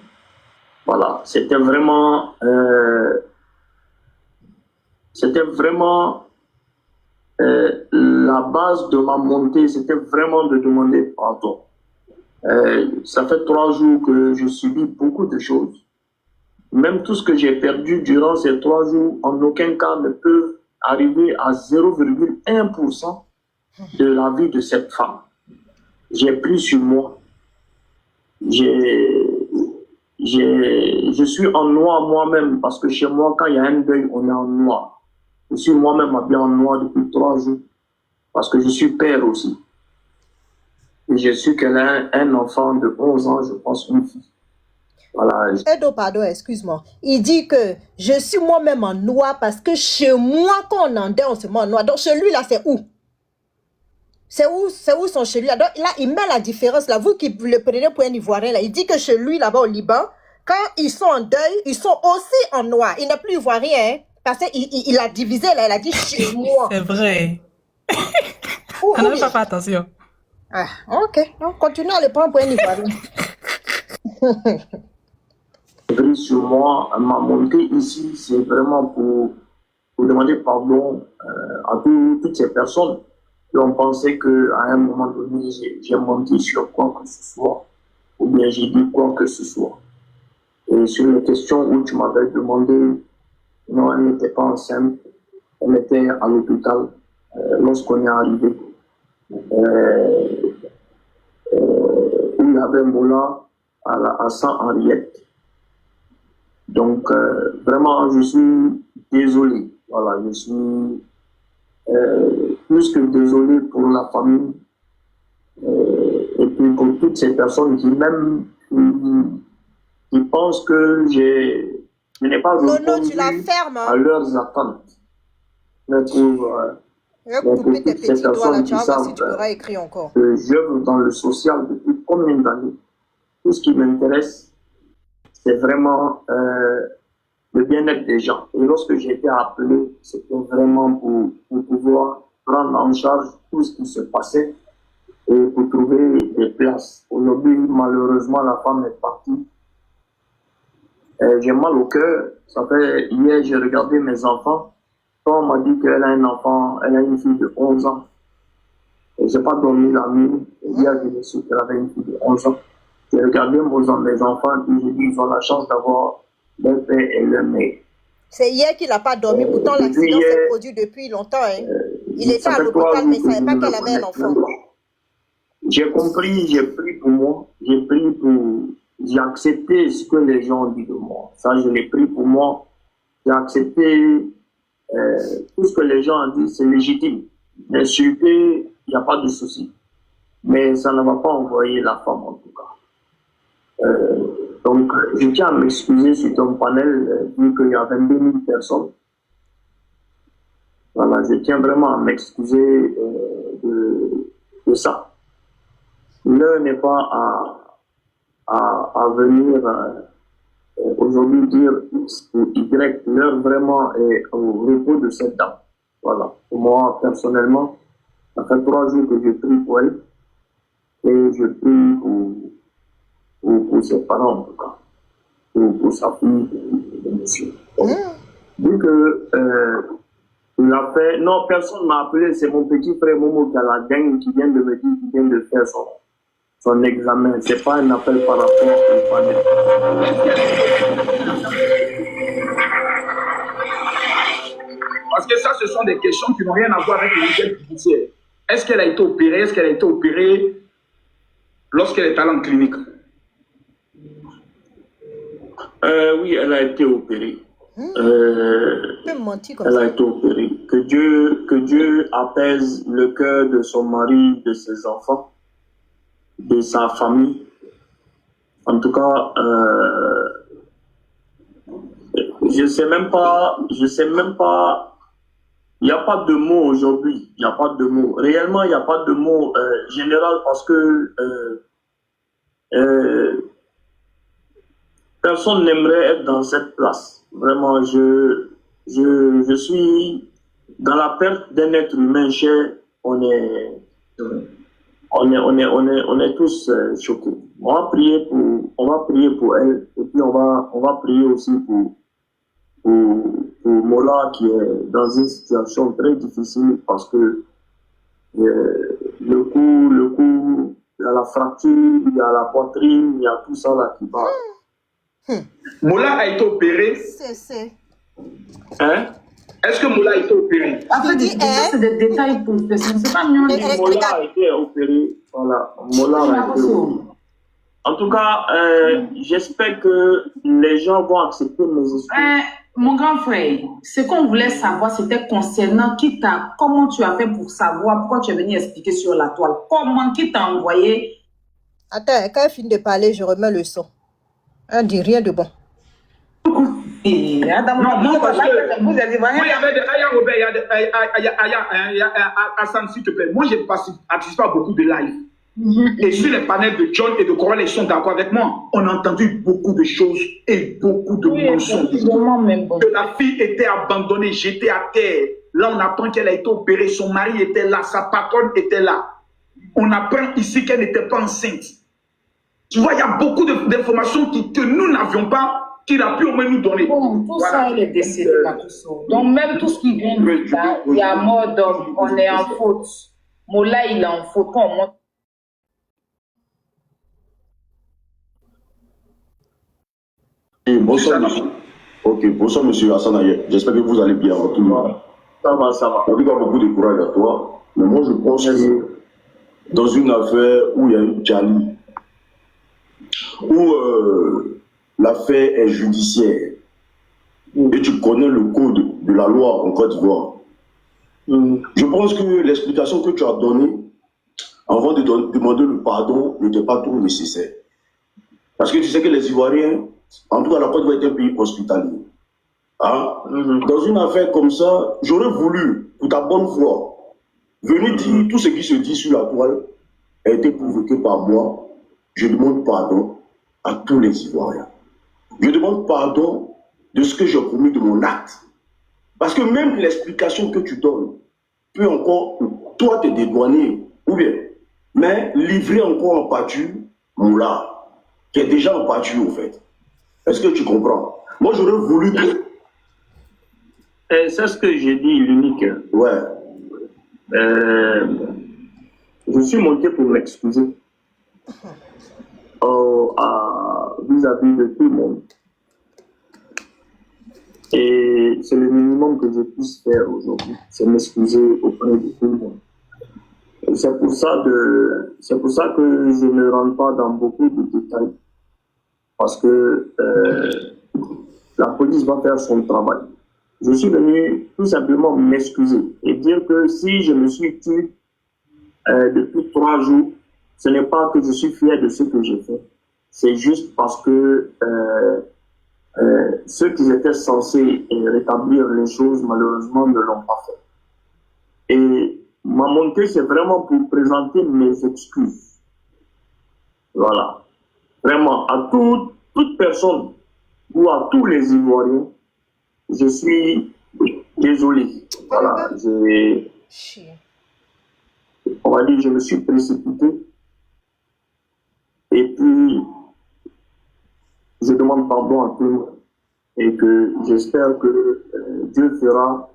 Voilà, c'était vraiment la base de ma montée, c'était vraiment de demander pardon. Ça fait 3 jours que je subis beaucoup de choses. Même tout ce que j'ai perdu durant ces 3 jours, en aucun cas ne peut arriver à 0,1% de la vie de cette femme. J'ai pris sur moi. Je suis en noir moi-même, parce que chez moi, quand il y a un deuil, on est en noir. Je suis moi-même habillé en noir depuis 3 jours, parce que je suis père aussi. Et je suis qu'elle a un enfant de 11 ans, je pense, une fille. Voilà. Edo, pardon, excuse-moi. Il dit que je suis moi-même en noir parce que chez moi, quand on en deuil, on se met en noir. Donc, celui-là, c'est où? C'est où son chez lui? Donc, là, il met la différence. Là, vous qui le prenez pour un Ivoirien, là, il dit que chez lui, là-bas au Liban, quand ils sont en deuil, ils sont aussi en noir. Il n'est plus Ivoirien, hein, parce qu'il a divisé, là, il a dit chez moi. C'est vrai. On n'a pas fait attention. Ah, ok. Donc, continue à le prendre pour un Ivoirien. Sur moi, ma montée ici, c'est vraiment pour demander pardon à toutes ces personnes qui ont pensé qu'à un moment donné, j'ai menti sur quoi que ce soit, ou bien j'ai dit quoi que ce soit. Et sur les questions où tu m'avais demandé, non, elle n'était pas enceinte, elle était à l'hôpital lorsqu'on est arrivé. Où il y avait Mola à Saint-Henriette. Donc, vraiment, je suis désolé. Voilà, je suis plus que désolé pour la famille et puis pour toutes ces personnes qui même qui pensent que je n'ai pas répondu à leurs attentes. Mais pour toutes ces personnes qui savent que j'œuvre dans le social depuis combien d'années, tout ce qui m'intéresse, c'est vraiment le bien-être des gens. Et lorsque j'ai été appelé, c'était vraiment pour pouvoir prendre en charge tout ce qui se passait et pour trouver des places. Aujourd'hui, malheureusement, la femme est partie. J'ai mal au cœur. Ça fait hier, j'ai regardé mes enfants. Quand on m'a dit qu'elle a un enfant, elle a une fille de 11 ans. Et j'ai pas dormi la nuit. Hier, j'ai su qu'elle avait une fille de 11 ans. J'ai regardé mes enfants et j'ai dit ils ont la chance d'avoir leur père et leur mère. C'est hier qu'il n'a pas dormi, pourtant l'accident s'est produit depuis longtemps. Hein. Il était à l'hôpital, mais il ne savait pas qu'elle avait un enfant. J'ai compris, j'ai pris pour moi, j'ai accepté ce que les gens ont dit de moi. Ça, je l'ai pris pour moi. J'ai accepté tout ce que les gens ont dit, c'est légitime. Bien sûr qu'il n'y a pas de souci. Mais ça ne va pas envoyer la femme, en tout cas. Donc, je tiens à m'excuser sur ton panel, vu qu'il y a 22 000 personnes. Voilà, je tiens vraiment à m'excuser de ça. L'heure n'est pas à venir aujourd'hui dire X ou Y. L'heure vraiment est au repos de cette dame. Voilà. Pour moi, personnellement, ça fait 3 jours que je prie pour elle. Et je prie pour ses parents, en tout cas. Pour sa fille, monsieur. Vu que il a fait... Non, personne ne m'a appelé. C'est mon petit frère Momo qui a la gang qui vient de me dire qu'il vient de faire son examen. Ce n'est pas un appel par rapport au panel. Parce que ça, ce sont des questions qui n'ont rien à voir avec le nickel judiciaire. Est-ce qu'elle a été opérée? Est-ce qu'elle a été opérée lorsqu'elle est allée en clinique? Oui, elle a été opérée. Elle a été opérée. Que Dieu apaise le cœur de son mari, de ses enfants, de sa famille. En tout cas, je sais même pas, il n'y a pas de mots aujourd'hui, il n'y a pas de mots. Réellement, il n'y a pas de mots général parce que personne n'aimerait être dans cette place. Vraiment, je suis dans la perte d'un être humain cher. On est tous choqués. On va prier pour elle et puis on va prier aussi pour Mola qui est dans une situation très difficile parce que le coup, il y a la fracture, il y a la poitrine, il y a tout ça là qui va. Mola a été opéré. Hein? Est-ce que Mola a été opéré? C'est des détails pour le c'est pas mieux. Mola a été opéré. Voilà. Mola a été opéré. En tout cas, j'espère que les gens vont accepter mes excuses. Mon grand frère, ce qu'on voulait savoir, c'était concernant comment tu as fait pour savoir pourquoi tu es venu expliquer sur la toile. Comment qui t'a envoyé? Attends, quand elle finit de parler, je remets le son. Elle dit rien de bon. Non, parce que moi, il y avait des Aya Robert, il y a Hassan, s'il te plaît. Moi, j'ai participé à beaucoup de live. Et sur les panels de John et de Coral, ils sont d'accord avec moi. On a entendu beaucoup de choses et beaucoup de mensonges. Que la fille était abandonnée, jetée à terre. Là, on apprend qu'elle a été opérée, son mari était là, sa patronne était là. On apprend ici qu'elle n'était pas enceinte. Tu vois, il y a beaucoup d'informations que nous n'avions pas, qu'il a pu au moins nous donner. Bon, tout ça, elle est décédée là, tout ça. Donc, même tout ce qui vient de là, il y a mort d'homme, on est en faute. Mola, il est en faute. Quand on monte. Bonsoir, monsieur. Ok, bonsoir, monsieur Hassan Ayek. J'espère que vous allez bien. Ça va, ça va. On dit qu'il y a beaucoup de courage à toi. Mais moi, je pense que dans une affaire où il y a eu Djali, où l'affaire est judiciaire, et tu connais le code de la loi en Côte d'Ivoire, je pense que l'explication que tu as donnée avant de demander le pardon n'était pas trop nécessaire. Parce que tu sais que les Ivoiriens, en tout cas la Côte d'Ivoire est un pays hospitalier. Hein? Dans une affaire comme ça, j'aurais voulu, pour ta bonne foi, venir dire tout ce qui se dit sur la toile a été provoqué par moi. Je demande pardon à tous les Ivoiriens. Je demande pardon de ce que j'ai commis de mon acte. Parce que même l'explication que tu donnes, peut encore, toi, te dédouaner, ou bien, mais livrer encore en pâture, Moula, qui est déjà en pâture, au fait. Est-ce que tu comprends? Moi, j'aurais voulu que... C'est ce que j'ai dit, l'unique. Ouais. Je suis monté pour m'excuser vis-à-vis de tout le monde. Et c'est le minimum que je puisse faire aujourd'hui, c'est m'excuser auprès de tout le monde. C'est pour ça que je ne rentre pas dans beaucoup de détails, parce que la police va faire son travail. Je suis venu tout simplement m'excuser et dire que si je me suis tué depuis 3 jours, ce n'est pas que je suis fier de ce que j'ai fait. C'est juste parce que ceux qui étaient censés rétablir les choses, malheureusement, ne l'ont pas fait. Et ma montée, c'est vraiment pour présenter mes excuses. Voilà. Vraiment, à toute personne ou à tous les Ivoiriens, je suis désolé. Voilà. On va dire, je me suis précipité. Et puis, je demande pardon à tout le monde. Et que j'espère que Dieu fera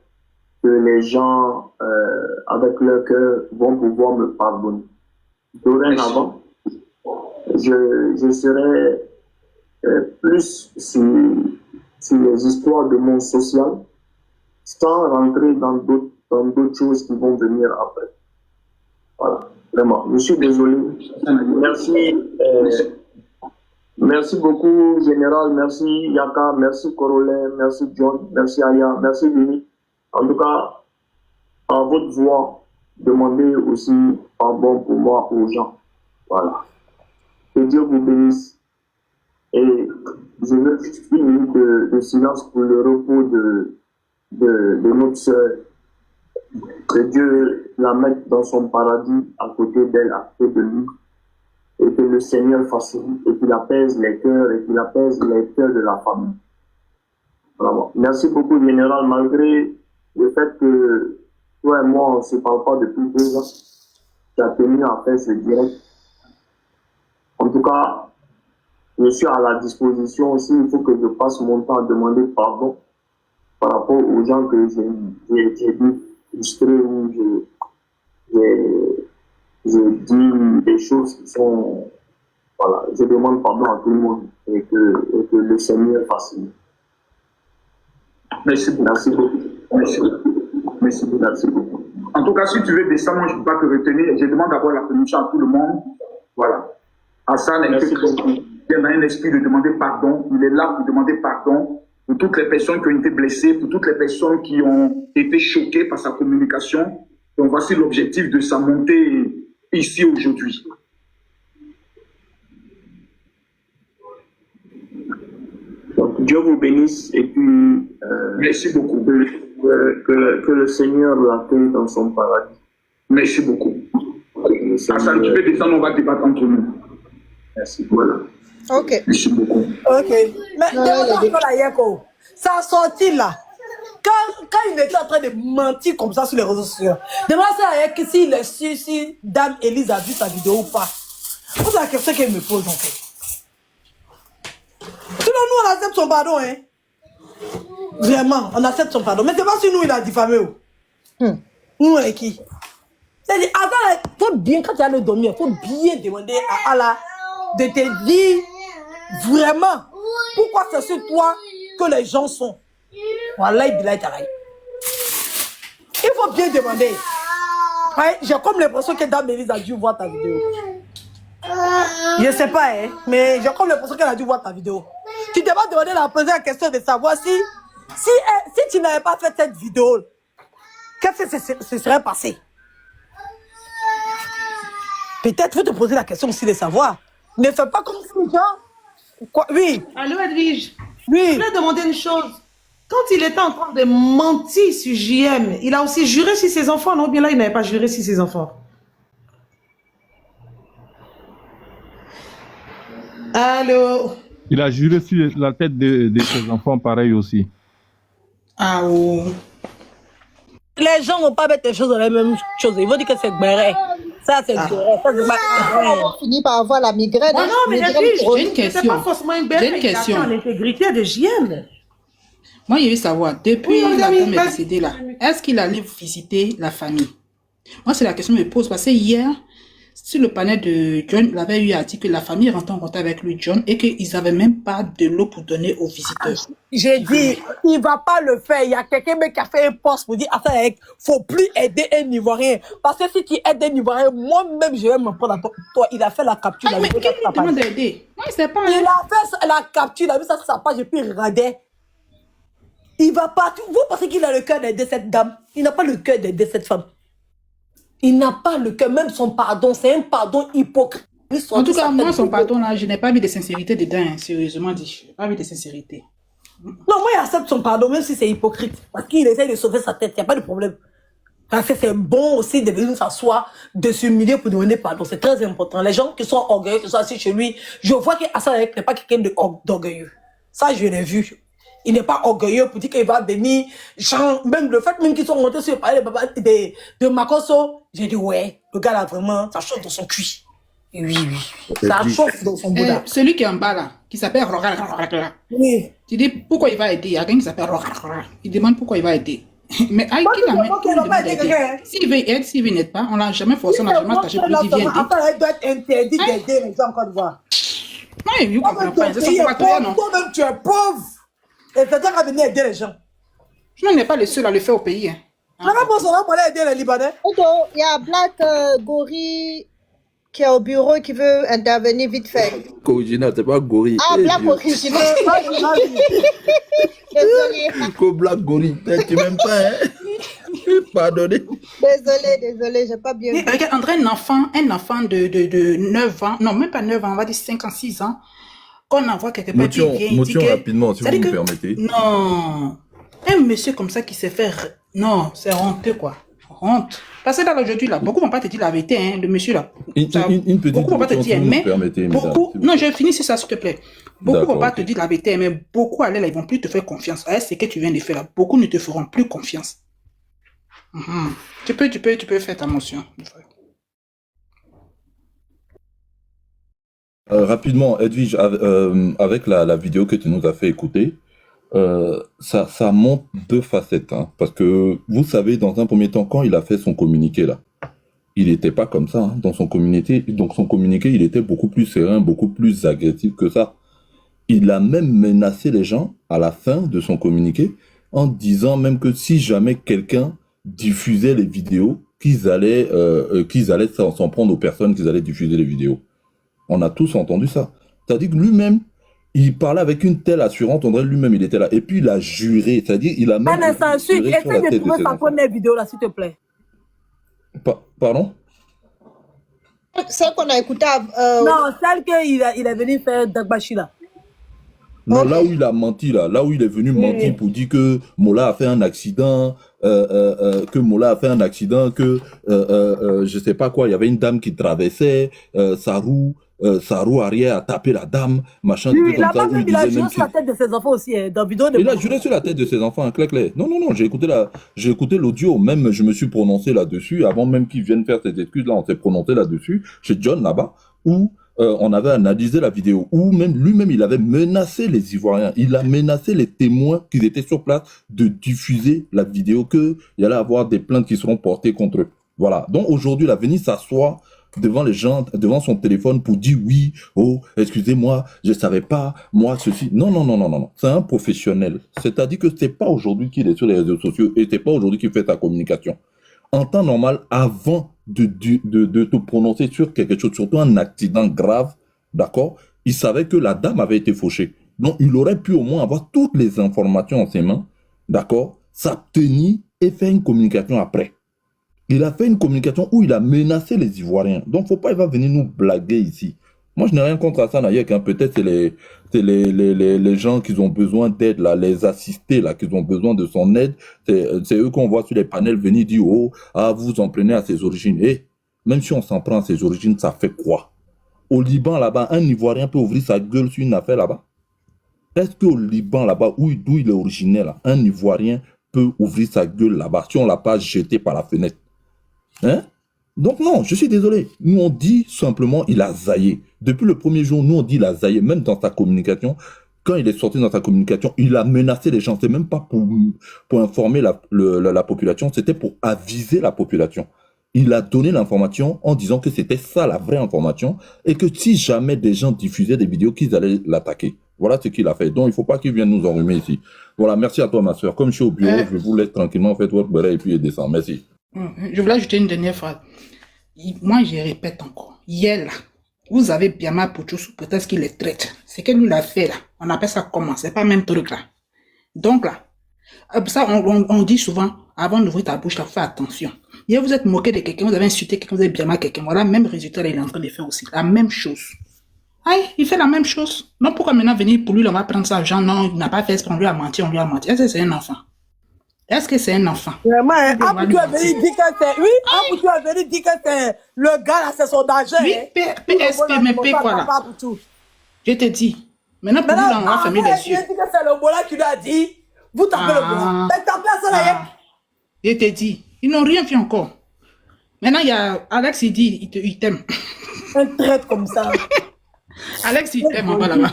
que les gens, avec leur cœur, vont pouvoir me pardonner. Dorénavant, je serai plus sur les histoires de monde social, sans rentrer dans d'autres choses qui vont venir après. Voilà, vraiment. Je suis désolé. Merci. Merci beaucoup, Général. Merci, Yaka. Merci, Corollaire. Merci, John. Merci, Aya. Merci, Vini. En tout cas, à votre voix, demandez aussi pardon pour moi aux gens. Voilà. Que Dieu vous bénisse. Et je veux juste une minute de silence pour le repos de notre sœur. Que Dieu la mette dans son paradis à côté d'elle, à côté de lui. Et que le Seigneur facilite et qu'il apaise les cœurs et qu'il apaise les cœurs de la famille. Vraiment. Merci beaucoup, Général, malgré le fait que toi et moi, on ne se parle pas depuis 2 ans. Tu as tenu à faire ce direct. En tout cas, je suis à la disposition aussi. Il faut que je passe mon temps à demander pardon par rapport aux gens que j'ai dû frustrer ou je dis des choses qui sont... Voilà, je demande pardon à tout le monde et que le Seigneur facilite. Merci beaucoup. Merci beaucoup. Merci beaucoup. Merci beaucoup. Merci beaucoup. En tout cas, si tu veux descendre, moi je ne peux pas te retenir. Je demande d'avoir la permission à tout le monde. Voilà. Hassan il a un esprit de demander pardon. Il est là pour demander pardon pour toutes les personnes qui ont été blessées, pour toutes les personnes qui ont été choquées par sa communication. Donc voici l'objectif de sa montée ici aujourd'hui. Donc Dieu vous bénisse et puis merci beaucoup. Que le Seigneur l'accueille dans son paradis. Merci beaucoup. Hassan, tu peux descendre, on va débattre entre nous. Merci. Voilà. Ok. Merci beaucoup. Ok. Mais ça a sorti là. Quand il était en train de mentir comme ça sur les réseaux sociaux, demande ça à Yek s'il est sûr si Dame Elise a vu sa vidéo ou pas. C'est la question qu'elle me pose en fait. Sinon nous on accepte son pardon, hein. Vraiment, on accepte son pardon. Mais c'est pas si nous il a diffamé. Nous et qui? C'est-à-dire, attends, faut bien, quand tu as le dormir, il faut bien demander à Allah de te dire vraiment pourquoi c'est sur toi que les gens sont. Voilà, il faut bien demander. Ouais, j'ai comme l'impression que Dame Élise a dû voir ta vidéo. Je sais pas, hein, mais j'ai comme l'impression qu'elle a dû voir ta vidéo. Tu devrais demander poser la question de savoir si tu n'avais pas fait cette vidéo, qu'est-ce que ce serait passé? Peut-être faut te poser la question aussi de savoir. Ne fais pas comme ça, genre. Quoi? Oui. Allô, Edwige. Oui. Je voulais demander une chose. Quand il était en train de mentir sur JM, il a aussi juré sur ses enfants, non? Bien là, il n'avait pas juré sur ses enfants. Allô? Il a juré sur la tête de ses enfants, pareil aussi. Ah oui. Les gens vont pas mettre les choses dans la même chose. Ils vont dire que c'est béret. Ça, c'est béret. Ça, c'est pas... On finit par avoir la migraine. Non, mais Migraine j'ai une chronique. question. C'est pas forcément une belle, J'ai une question. l'intégrité de JM. Moi, je veux savoir, depuis Oui, la oui, dame est vas-y. décédée là, est-ce qu'il allait visiter la famille? Moi, c'est la question que je me pose parce que hier, sur le panel de John, il avait eu à dire que la famille rentre en contact avec lui, John, et qu'ils n'avaient même pas de l'eau pour donner aux visiteurs. J'ai dit, il va pas le faire. Il y a quelqu'un qui a fait un post pour dire, attends, faut plus aider un Ivoirien. Parce que si tu aides un Ivoirien, moi-même, je vais me prendre pour toi. Il a fait la capture. Ah, mais qui lui demande d'aider? Moi, c'est pas. Il a fait la capture, il a vu ça sur sa page et puis il regardait. Il va pas. Vous pensez qu'il a le cœur d'aider cette dame? Il n'a pas le cœur d'aider cette femme. Il n'a pas le cœur, même son pardon, c'est un pardon hypocrite. En tout cas, moi, son pardon là, je n'ai pas vu de sincérité dedans, hein, sérieusement dit. Je n'ai pas vu de sincérité. Non, moi, j'accepte son pardon, même si c'est hypocrite. Parce qu'il essaie de sauver sa tête, il n'y a pas de problème. Parce que c'est bon aussi de venir s'asseoir, de s'humilier pour demander pardon. C'est très important. Les gens qui sont orgueilleux, qui sont assis chez lui, je vois qu'Hassan n'est pas quelqu'un d'orgueilleux. Ça, je l'ai vu. Il n'est pas orgueilleux pour dire qu'il va venir. Même le fait même qu'ils sont montés sur le palais de Makosso, j'ai dit, ouais, le gars là, vraiment, ça chauffe dans son cul. Oui, oui. Ça chauffe dans son boudin. Celui qui est en bas là, qui s'appelle Oui. Tu dis pourquoi il va aider? Il y a quelqu'un qui s'appelle il demande pourquoi il va aider. Mais qui l'amène aider? S'il veut aider, s'il veut n'aide pas, on l'a jamais forcé, on l'a jamais attaché pour lui dire viens aider. Après, il doit être interdit d'aider les gens en Côte d'Ivoire. Non, il ne comprend pas. C'est son combattant, non? Toi-même, tu es pauvre. Et c'est toi qui vas venir aider les gens. Je n'en ai pas le seul à le faire au pays. Hein. On va pour aller aider les Libanais. Il y a Black Gori qui est au bureau qui veut intervenir vite fait. Original, c'est pas Gori. Ah, Black Original. Désolé. Black Gori, tu m'aimes pas, hein? Pardonnez. Désolé, j'ai pas bien vu. Regarde, André, un enfant de 9 ans, non, même pas 9 ans, on va dire 5 ans, 6 ans, qu'on envoie quelque part. Motion rapidement, si vous me permettez. Non. Un monsieur comme ça qui s'est fait... Non, c'est honteux, quoi. Honte. Parce que là, aujourd'hui, là, beaucoup vont pas te dire la vérité, hein, le monsieur, là. Une petite beaucoup vont pas te dire, mais... Beaucoup... Non, je finis sur ça, s'il te plaît. Beaucoup vont pas te dire la vérité, mais beaucoup, là, ils vont plus te faire confiance. À ce que tu viens de faire, là, beaucoup ne te feront plus confiance. Tu peux faire ta motion. Rapidement, Edwige, avec la vidéo que tu nous as fait écouter, ça montre deux facettes. Hein, parce que, vous savez, dans un premier temps, quand il a fait son communiqué, là, il n'était pas comme ça. Hein, dans son communiqué, il était beaucoup plus serein, beaucoup plus agressif que ça. Il a même menacé les gens à la fin de son communiqué en disant même que si jamais quelqu'un diffusait les vidéos, qu'ils allaient s'en prendre aux personnes qui allaient diffuser les vidéos. On a tous entendu ça. C'est-à-dire que lui-même, il parlait avec une telle assurance, on dirait lui-même il était là. Et puis il a juré, c'est-à-dire il a même juré sur la tête de trouver sa première vidéo là, s'il te plaît. Pardon? Celle qu'on a écoutée. Non, celle qu'il est venu faire Dagbashi là. Non, là où il a menti, là où il est venu mentir pour dire que Mola a fait un accident, que je sais pas quoi, il y avait une dame qui traversait, sa roue arrière a tapé la dame, machin. Oui, il a juré sur la tête de ses enfants aussi, dans vidéo de... Il a juré sur la tête de ses enfants, clair. Non, j'ai écouté l'audio, même je me suis prononcé là-dessus, avant même qu'il vienne faire ses excuses, là on s'est prononcé là-dessus, chez John là-bas, où on avait analysé la vidéo, où même lui-même il avait menacé les Ivoiriens, il a menacé les témoins qui étaient sur place de diffuser la vidéo, qu'il y allait avoir des plaintes qui seront portées contre eux. Voilà. Donc aujourd'hui, il a venu s'asseoir devant les gens, devant son téléphone pour dire oui, oh, excusez-moi, je savais pas, moi, ceci. Non. C'est un professionnel. C'est-à-dire que c'est pas aujourd'hui qu'il est sur les réseaux sociaux et c'est pas aujourd'hui qu'il fait sa communication. En temps normal, avant de te prononcer sur quelque chose, surtout un accident grave, d'accord, il savait que la dame avait été fauchée. Donc, il aurait pu au moins avoir toutes les informations en ses mains, d'accord, s'abstenir et faire une communication après. Il a fait une communication où il a menacé les Ivoiriens. Donc, faut pas, il va venir nous blaguer ici. Moi, je n'ai rien contre Hassan Hayek, hein. Peut-être c'est les gens qui ont besoin d'aide, là, les assistés, là, qui ont besoin de son aide. C'est eux qu'on voit sur les panels venir dire, oh, vous vous en prenez à ses origines. Et même si on s'en prend à ses origines, ça fait quoi? Au Liban, là-bas, un Ivoirien peut ouvrir sa gueule sur une affaire là-bas? Est-ce qu'au Liban, là-bas, d'où il est originaire, là, un Ivoirien peut ouvrir sa gueule là-bas si on l'a pas jeté par la fenêtre? Hein? Donc non, je suis désolé. Nous, on dit simplement il a zaillé. Depuis le premier jour, nous, on dit il a zaillé. Même dans sa communication, quand il est sorti dans sa communication, il a menacé les gens. C'est même pas pour informer la population, c'était pour aviser la population. Il a donné l'information en disant que c'était ça la vraie information et que si jamais des gens diffusaient des vidéos, qu'ils allaient l'attaquer. Voilà ce qu'il a fait. Donc, il ne faut pas qu'il vienne nous enrhumer ici. Voilà, merci à toi, ma soeur. Comme je suis au bureau, je vous laisse tranquillement, faites votre béret et puis descend. Merci. Je voulais ajouter une dernière phrase. Moi, je répète encore. Hier, là, vous avez Biama Pocho sous prétexte qu'il est traître. C'est qu'elle nous l'a fait, là. On appelle ça comment? C'est pas le même truc, là. Donc, là, ça, on dit souvent, avant d'ouvrir ta bouche, là, fais attention. Hier, vous êtes moqué de quelqu'un, vous avez insulté quelqu'un, vous avez Biama quelqu'un. Voilà, même résultat, là, il est en train de faire aussi. La même chose. Aïe, il fait la même chose. Non, pourquoi maintenant venir pour lui, on va prendre ça aux gens? Non, il n'a pas fait ce qu'on lui a menti, on lui a menti. Est-ce que c'est un enfant? Est-ce que c'est un enfant? Vraiment, tu as venu dire que c'est... Oui, tu as venu dire que c'est... Le gars, là, c'est son danger. Oui, PSP, mais P quoi, là? Je te dis. Maintenant, pour lui, là, on va fermer les yeux. Tu dis que c'est le Mola qui lui a dit... Vous tapez le Mola. Tapez à ça, là. Je te dis. Ils n'ont rien fait encore. Maintenant, il y a... Alex, il dit, il t'aime. Un traître comme ça. Alex, il t'aime en bas là-bas.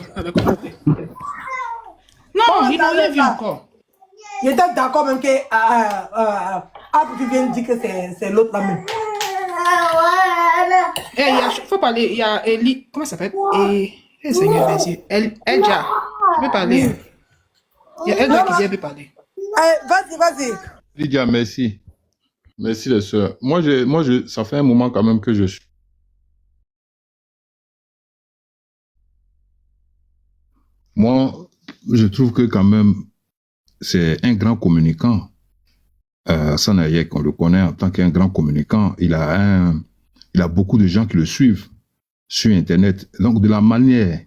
Non, ils n'ont rien vu encore. Il était d'accord même que tu viens de dire que c'est l'autre là même. Il faut parler. Il y a Eli. Comment ça s'appelle? Seigneur, vas-y. Elja. Tu peux parler. Il y a Elja qui peut parler. Vas-y. Lydia, merci. Merci les soeurs. Moi, ça fait un moment quand même que je suis. Moi, je trouve que quand même, c'est un grand communicant. Hassana Hayek, on le connaît en tant qu'un grand communicant. Il a beaucoup de gens qui le suivent sur Internet. Donc, de la manière,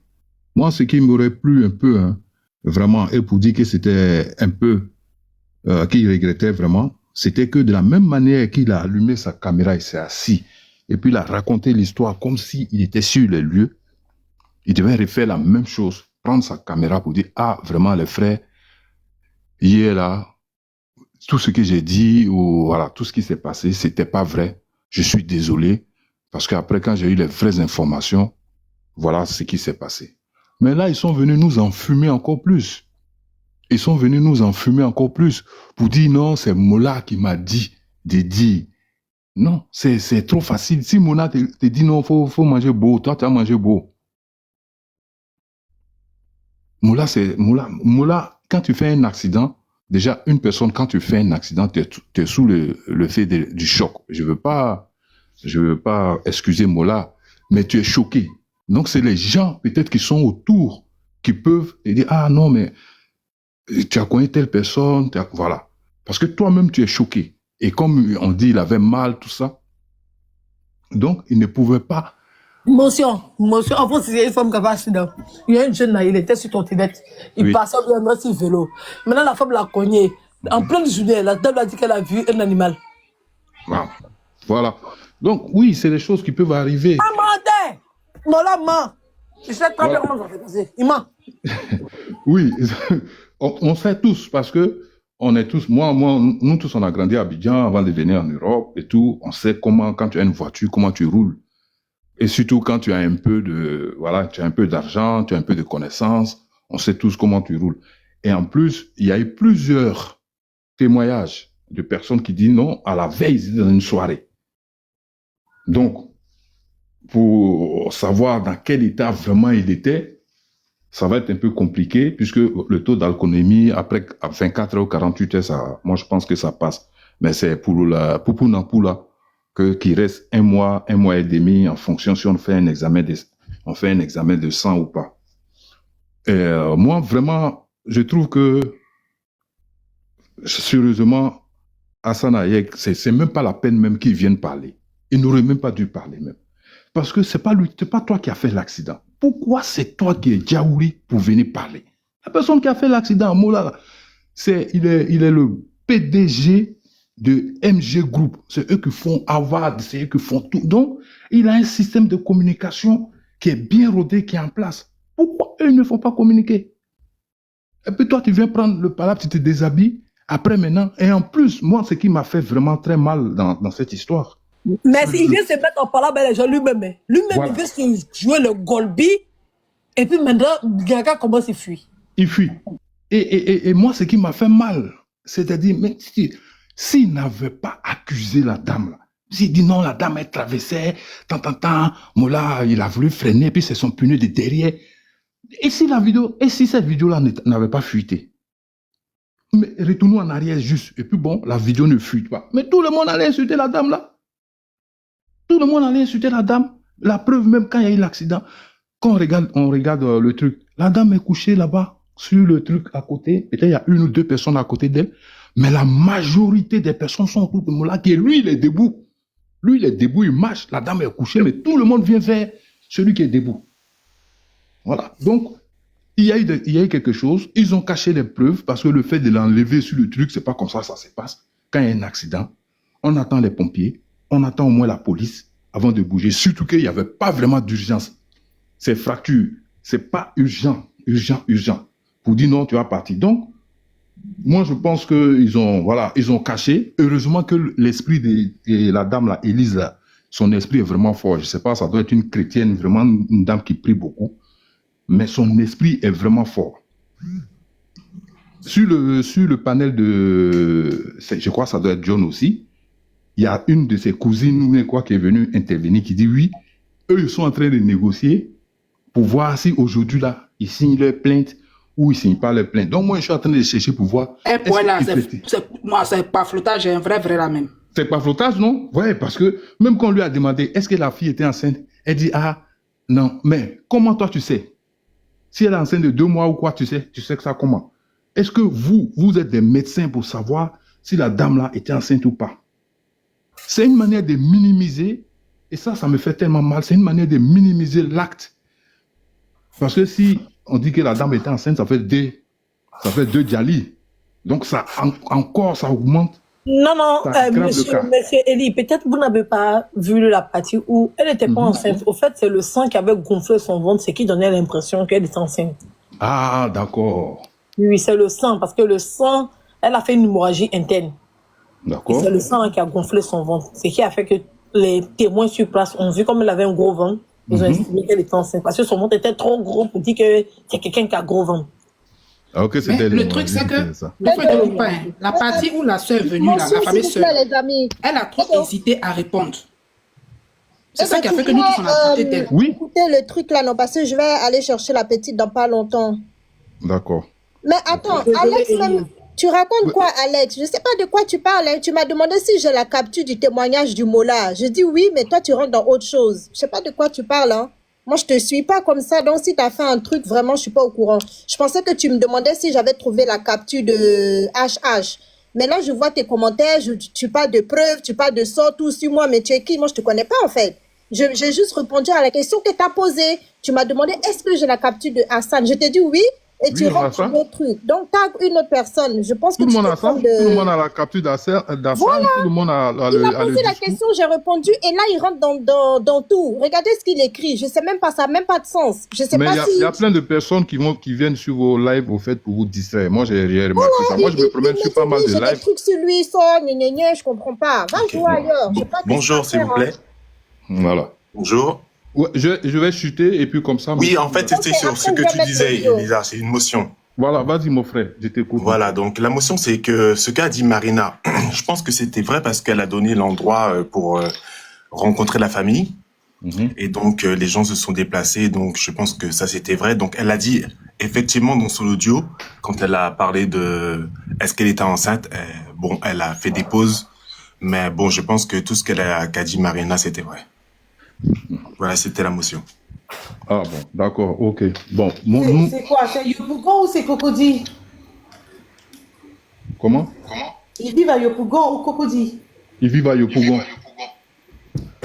moi, ce qui m'aurait plu un peu, hein, vraiment, et pour dire que c'était un peu, qu'il regrettait vraiment, c'était que de la même manière qu'il a allumé sa caméra, il s'est assis, et puis il a raconté l'histoire comme s'il était sur les lieux, il devait refaire la même chose, prendre sa caméra pour dire, ah, vraiment, les frères, hier là, tout ce que j'ai dit, ou voilà, tout ce qui s'est passé, c'était pas vrai. Je suis désolé, parce qu'après, quand j'ai eu les vraies informations, voilà ce qui s'est passé. Mais là, ils sont venus nous enfumer encore plus. Ils sont venus nous enfumer encore plus pour dire non, c'est Mola qui m'a dit de dire. Non, c'est trop facile. Si Mola te dit non, faut manger beau, toi tu as mangé beau. Mola, Mola, quand tu fais un accident, déjà une personne, quand tu fais un accident, tu es sous le fait du choc. Je veux pas excuser Mola, mais tu es choqué. Donc c'est les gens peut-être qui sont autour qui peuvent te dire ah non mais tu as connu telle personne, voilà. Parce que toi-même, tu es choqué. Et comme on dit, il avait mal, tout ça. Donc, il ne pouvait pas... Motion. En fait, c'est une femme qui avait accident. Il y a une jeune là, il était sur trottinette. Il passait bien sur vélo. Maintenant, la femme l'a cogné. En pleine journée, la dame a dit qu'elle a vu un animal. Voilà. Donc, oui, c'est des choses qui peuvent arriver. Ah, mentait! Non, là, ment. Je sais très bien comment ça s'est passé. Il ment. Oui. On sait tous, parce que on est tous, nous tous, on a grandi à Abidjan avant de venir en Europe et tout. On sait comment, quand tu as une voiture, comment tu roules. Et surtout quand tu as un peu tu as un peu d'argent, tu as un peu de connaissances, on sait tous comment tu roules. Et en plus, il y a eu plusieurs témoignages de personnes qui disent non, à la veille, ils étaient dans une soirée. Donc, pour savoir dans quel état vraiment il était, ça va être un peu compliqué, puisque le taux d'alcoolémie, après 24 heures ou 48 heures, moi je pense que ça passe. Mais c'est pour Nampula qu'il reste un mois et demi, en fonction si on fait un examen de sang ou pas. Et moi, vraiment, je trouve que, sérieusement, Hassana Hayek, c'est même pas la peine même qu'il vienne parler. Il n'aurait même pas dû parler même. Parce que c'est pas toi qui a fait l'accident. Pourquoi c'est toi qui es Djaouri pour venir parler? La personne qui a fait l'accident, Mola, il est le PDG de MG Group. C'est eux qui font Avad, c'est eux qui font tout. Donc, il a un système de communication qui est bien rodé, qui est en place. Pourquoi eux ne font pas communiquer? Et puis toi, tu viens prendre le palabre, tu te déshabilles. Après maintenant, et en plus, moi, ce qui m'a fait vraiment très mal dans cette histoire. Mais il vient se mettre en parlant avec les gens lui-même. Lui-même, Voilà. il veut se jouer le golbi. Et puis maintenant, Gaga commence à fuir. Il fuit. Et moi, ce qui m'a fait mal, c'est-à-dire, mais s'il n'avait pas accusé la dame, là, s'il dit non, la dame est traversée, Mola, il a voulu freiner, puis c'est son pneu de derrière. Et si cette vidéo-là n'avait pas fuité? Mais retournons en arrière juste. Et puis bon, la vidéo ne fuite pas. Mais tout le monde allait insulter la dame là. Tout le monde allait insulter la dame. La preuve, même quand il y a eu l'accident, quand on regarde le truc, la dame est couchée là-bas, sur le truc à côté. Peut-être il y a une ou deux personnes à côté d'elle. Mais la majorité des personnes sont autour de Mola, qui lui, il est debout. Lui, il est debout, il marche. La dame est couchée, mais tout le monde vient vers celui qui est debout. Voilà. Donc, il y a eu quelque chose. Ils ont caché les preuves parce que le fait de l'enlever sur le truc, c'est pas comme ça se passe. Quand il y a un accident, on attend les pompiers, on attend au moins la police avant de bouger. Surtout qu'il n'y avait pas vraiment d'urgence. C'est fracture. C'est pas urgent. Pour dire non, tu vas partir. Donc, moi, je pense qu'ils ont caché. Heureusement que l'esprit de la dame, là, Élise, là, son esprit est vraiment fort. Je sais pas, ça doit être une chrétienne, vraiment une dame qui prie beaucoup. Mais son esprit est vraiment fort. Sur le panel je crois que ça doit être John aussi, il y a une de ses cousines ou quoi qui est venue intervenir qui dit oui, eux ils sont en train de négocier pour voir si aujourd'hui là, ils signent leur plainte ou ils signent pas leur plainte. Donc moi je suis en train de chercher pour voir. Moi c'est pas flottage, j'ai un vrai là même. C'est pas flottage, non? Ouais, parce que même quand on lui a demandé est-ce que la fille était enceinte, elle dit ah non, mais comment toi tu sais? Si elle est enceinte de 2 mois ou quoi, tu sais que ça comment? Est-ce que vous êtes des médecins pour savoir si la dame là était enceinte ou pas? C'est une manière de minimiser, et ça me fait tellement mal, c'est une manière de minimiser l'acte. Parce que si on dit que la dame était enceinte, ça fait 2 dialyses. Donc ça augmente. Non, monsieur Eli, peut-être vous n'avez pas vu la partie où elle n'était pas enceinte. Au fait, c'est le sang qui avait gonflé son ventre, ce qui donnait l'impression qu'elle était enceinte. Ah, d'accord. Oui, c'est le sang, parce que le sang, elle a fait une hémorragie interne. D'accord. C'est le sang qui a gonflé son ventre. Ce qui a fait que les témoins sur place ont vu comme elle avait un gros ventre. Ils ont estimé qu'elle était enceinte. Parce que son ventre était trop gros pour dire que c'est quelqu'un qui a gros ventre. Ah, ok, Mais le truc, c'est que la partie où la soeur est venue, là, la fameuse soeur, elle a trop hésité à répondre. C'est ça qui a fait que nous tous on a douté d'elle. Oui. Écoutez le truc là, non, parce que je vais aller chercher la petite dans pas longtemps. D'accord. Mais attends, Alex, tu racontes quoi, Alex? Je sais pas de quoi tu parles. Hein. Tu m'as demandé si j'ai la capture du témoignage du Mola. Je dis oui, mais toi, tu rentres dans autre chose. Je sais pas de quoi tu parles. Hein. Moi, je te suis pas comme ça. Donc, si tu as fait un truc, vraiment, je suis pas au courant. Je pensais que tu me demandais si j'avais trouvé la capture de HH. Mais là, je vois tes commentaires. Tu parles de preuves, tu parles de ça, tout sur moi. Mais tu es qui? Moi, je te connais pas, en fait. J'ai juste répondu à la question que tu as posée. Tu m'as demandé, est-ce que j'ai la capture de Hassan? Je t'ai dit oui. Et tu rentres sur d'autres trucs. Donc, tag une autre personne. Je pense que tout le monde a ça. Tout le monde a la capture d'Hassan. Voilà. Tout le monde a il m'a posé la question, j'ai répondu. Et là, il rentre dans tout. Regardez ce qu'il écrit. Je sais même pas, ça n'a même pas de sens. Je sais mais pas il y a plein de personnes qui viennent sur vos lives au fait pour vous distraire. Moi, j'ai remarqué ça. Moi, je me promène sur pas mal de lives. J'ai des trucs sur lui, ça, je comprends pas. Va jouer ailleurs. Bonjour, s'il vous plaît. Voilà. Bonjour. Ouais, je vais chuter et puis comme ça. Oui, en fait, c'était sur ce que tu disais, Elisa. C'est une motion. Voilà, vas-y mon frère, je t'écoute. Voilà, donc la motion, c'est que ce qu'a dit Marina, je pense que c'était vrai parce qu'elle a donné l'endroit pour rencontrer la famille. Et donc, les gens se sont déplacés, donc je pense que ça, c'était vrai. Donc, elle a dit, effectivement, dans son audio, quand elle a parlé de est-ce qu'elle était enceinte, bon, elle a fait des pauses. Mais bon, je pense que tout ce qu'a dit Marina, c'était vrai. Voilà, c'était la motion. Ah bon, d'accord, ok. Bon, c'est quoi? C'est Yopougon ou c'est Cocody? Comment? Ils vivent à Yopougon ou Cocody? Ils vivent à Yopougon.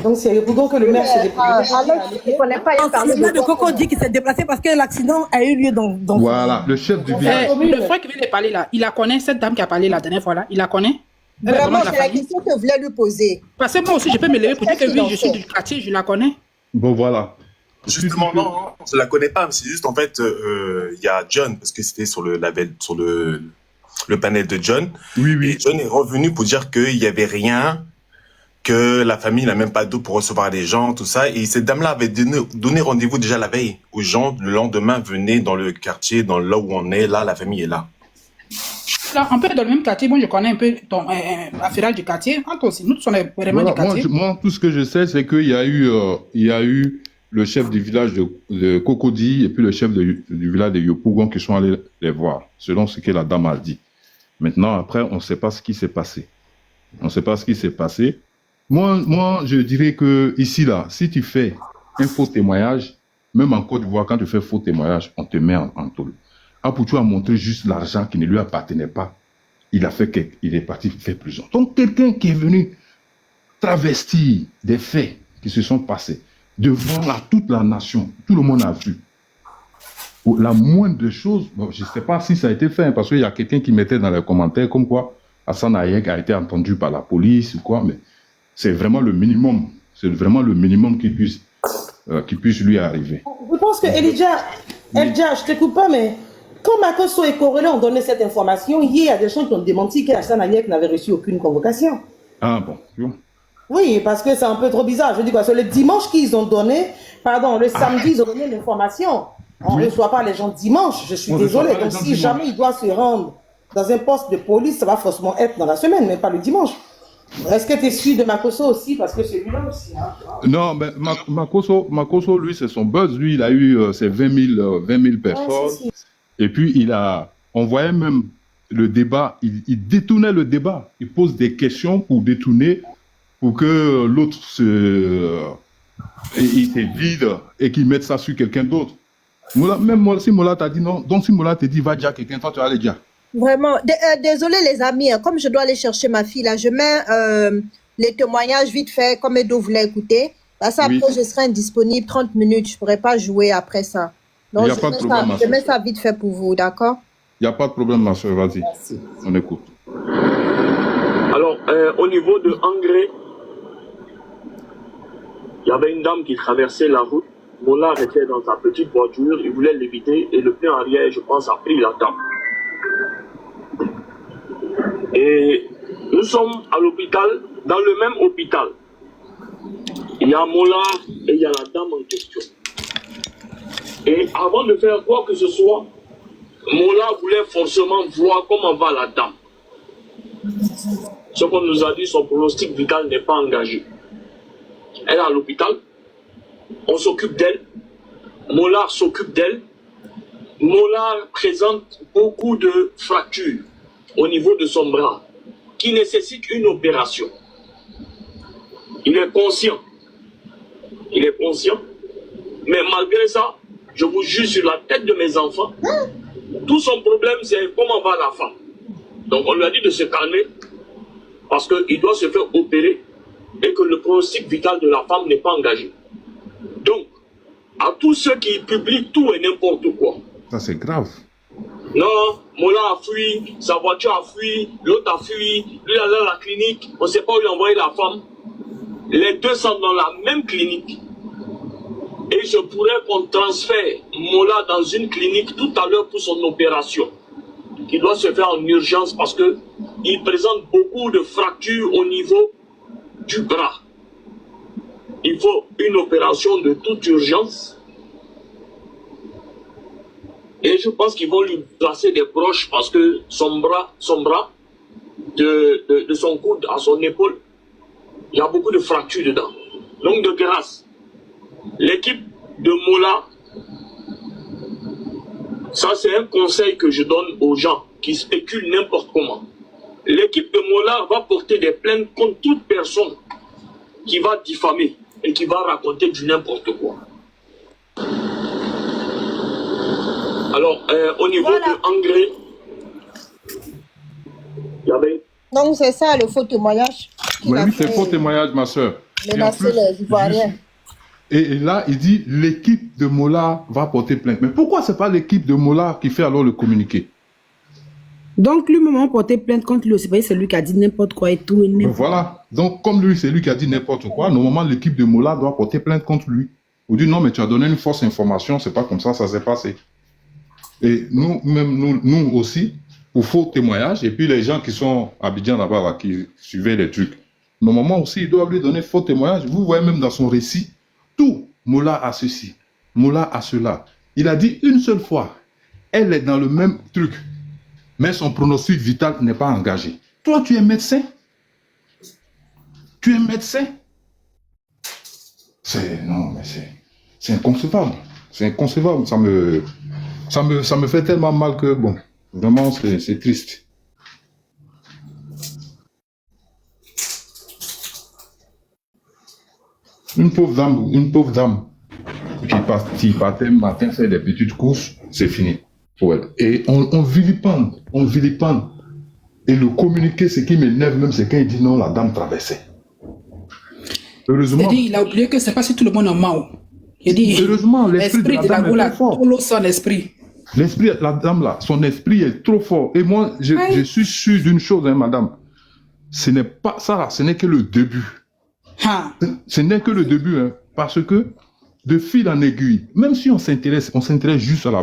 Donc c'est à Yopougon que le maire s'est déplacé. Je ne connais pas. Il y a de Cocody qui s'est déplacé parce que l'accident a eu lieu dans voilà, le chef du village. Le frère qui vient de parler là, il la connaît, cette dame qui a parlé la dernière fois là, il la connaît? Vraiment, c'est la question que je voulais lui poser. Parce que moi aussi, je peux me lever pour dire que oui, je suis du quartier, je la connais. Bon, voilà. Justement, non, je la connais pas, mais c'est juste en fait, il y a John, parce que c'était sur le label, sur le le panel de John. Oui, oui. Et John est revenu pour dire qu'il n'y avait rien, que la famille n'a même pas d'eau pour recevoir les gens, tout ça. Et cette dame-là avait donné rendez-vous déjà la veille aux gens. Le lendemain, venez dans le quartier, dans là où on est, là, la famille est là. Là, un peu dans le même quartier, moi je connais un peu ton affaire du quartier. Toi aussi, nous sommes vraiment Voilà, du quartier. moi, tout ce que je sais, c'est qu'il y a eu le chef du village de Cocody et puis le chef du village de Yopougon qui sont allés les voir, selon ce que la dame a dit. Maintenant, après, on ne sait pas ce qui s'est passé. On ne sait pas ce qui s'est passé. Moi, je dirais que ici, là, si tu fais un faux témoignage, même en Côte d'Ivoire, quand tu fais faux témoignage, on te met en tôle. Apoutou a montré juste l'argent qui ne lui appartenait pas. Il est parti faire prison. Donc, quelqu'un qui est venu travestir des faits qui se sont passés devant toute la nation, tout le monde a vu. La moindre des choses, bon, je ne sais pas si ça a été fait, parce qu'il y a quelqu'un qui mettait dans les commentaires comme quoi Assane Hayek a été entendu par la police ou quoi, mais c'est vraiment le minimum. C'est vraiment le minimum qui puisse lui arriver. Je pense que Elijah, je te coupe pas, mais quand Makosso et Corrélé ont donné cette information, hier, il y a des gens qui ont démenti qu'Assane Hayek n'avait reçu aucune convocation. Ah bon. Oui, parce que c'est un peu trop bizarre. Je dis quoi, c'est le dimanche qu'ils ont donné, le samedi, ils ont donné l'information. On ne reçoit pas les gens dimanche, je suis désolé. Donc si jamais il doit se rendre dans un poste de police, ça va forcément être dans la semaine, mais pas le dimanche. Est-ce que tu es celui de Makosso aussi? Parce que celui-là aussi. Hein. Non, mais Makosso, lui, c'est son buzz. Lui, il a eu ses 20 000 personnes. Si. Et puis, on voyait même le débat. Il détournait le débat. Il pose des questions pour détourner, pour que l'autre il se vide et qu'il mette ça sur quelqu'un d'autre. Même si Mola t'a dit non, donc si Mola t'a dit va dire quelqu'un, toi tu vas aller dire. Vraiment, désolé les amis, hein, comme je dois aller chercher ma fille là, je mets les témoignages vite fait, comme Edo voulait écouter. Parce que après, je serai indisponible 30 minutes, je ne pourrai pas jouer après ça. Donc, je mets ça vite fait pour vous, d'accord? Il n'y a pas de problème, ma soeur, vas-y. Merci. On écoute. Alors, au niveau de Angré, il y avait une dame qui traversait la route. Mola était dans sa petite voiture, il voulait l'éviter et le pneu arrière, je pense, a pris la dame. Et nous sommes à l'hôpital, dans le même hôpital. Il y a Mola et il y a la dame en question. Et avant de faire quoi que ce soit, Mola voulait forcément voir comment va la dame. Ce qu'on nous a dit, son pronostic vital n'est pas engagé. Elle est à l'hôpital. On s'occupe d'elle. Mola s'occupe d'elle. Mola présente beaucoup de fractures au niveau de son bras qui nécessitent une opération. Il est conscient. Il est conscient. Mais malgré ça, je vous jure sur la tête de mes enfants, tout son problème c'est comment va la femme. Donc on lui a dit de se calmer parce qu'il doit se faire opérer et que le pronostic vital de la femme n'est pas engagé. Donc, à tous ceux qui publient tout et n'importe quoi. Ça, c'est grave. Non, Mola a fui, sa voiture a fui, l'autre a fui, lui est allé à la clinique, on ne sait pas où il a envoyé la femme. Les deux sont dans la même clinique. Et je pourrais qu'on transfère Mola dans une clinique tout à l'heure pour son opération, qui doit se faire en urgence parce qu'il présente beaucoup de fractures au niveau du bras. Il faut une opération de toute urgence. Et je pense qu'ils vont lui placer des broches parce que son bras de son coude à son épaule, il y a beaucoup de fractures dedans. Donc de grâce, l'équipe de Mola, ça c'est un conseil que je donne aux gens qui spéculent n'importe comment. L'équipe de Mola va porter des plaintes contre toute personne qui va diffamer et qui va raconter du n'importe quoi. Alors, au niveau de Angré, il y avait... Donc, c'est ça le faux témoignage. Oui, c'est faux témoignage, ma soeur. Menacer les Ivoiriens. Et là, il dit, l'équipe de Mola va porter plainte. Mais pourquoi c'est pas l'équipe de Mola qui fait alors le communiqué? Donc, lui-même a porté plainte contre lui aussi. C'est lui qui a dit n'importe quoi et tout. Et voilà. Donc, comme lui, c'est lui qui a dit n'importe quoi, normalement, l'équipe de Mola doit porter plainte contre lui. On dit non, mais tu as donné une fausse information, c'est pas comme ça s'est passé. Et nous aussi, pour faux témoignage, et puis les gens qui sont à Abidjan là-bas, là, qui suivaient les trucs, normalement aussi, ils doivent lui donner faux témoignage. Vous voyez même dans son récit, tout, Mola a ceci, Mola a cela. Il a dit une seule fois, elle est dans le même truc, mais son pronostic vital n'est pas engagé. Toi, tu es médecin? Tu es médecin? Non, mais c'est inconcevable. C'est inconcevable. Ça me fait tellement mal que, bon, vraiment, c'est triste. Une pauvre dame qui partait matin faire des petites courses, c'est fini pour elle. Et on vilipende. Et le communiqué, ce qui m'énerve même, c'est quand il dit non, la dame traversait. Heureusement. C'est-à-dire, il a oublié que c'est pas si tout le monde en Mao. Il dit, heureusement, l'esprit de la Goula, est trop fort. tout l'eau son esprit. L'esprit, la dame là, son esprit est trop fort. Et moi, je suis sûr d'une chose, hein, madame. Ce n'est pas ça, là, ce n'est que le début. Ce n'est que le début, hein, parce que de fil en aiguille, même si on s'intéresse juste à la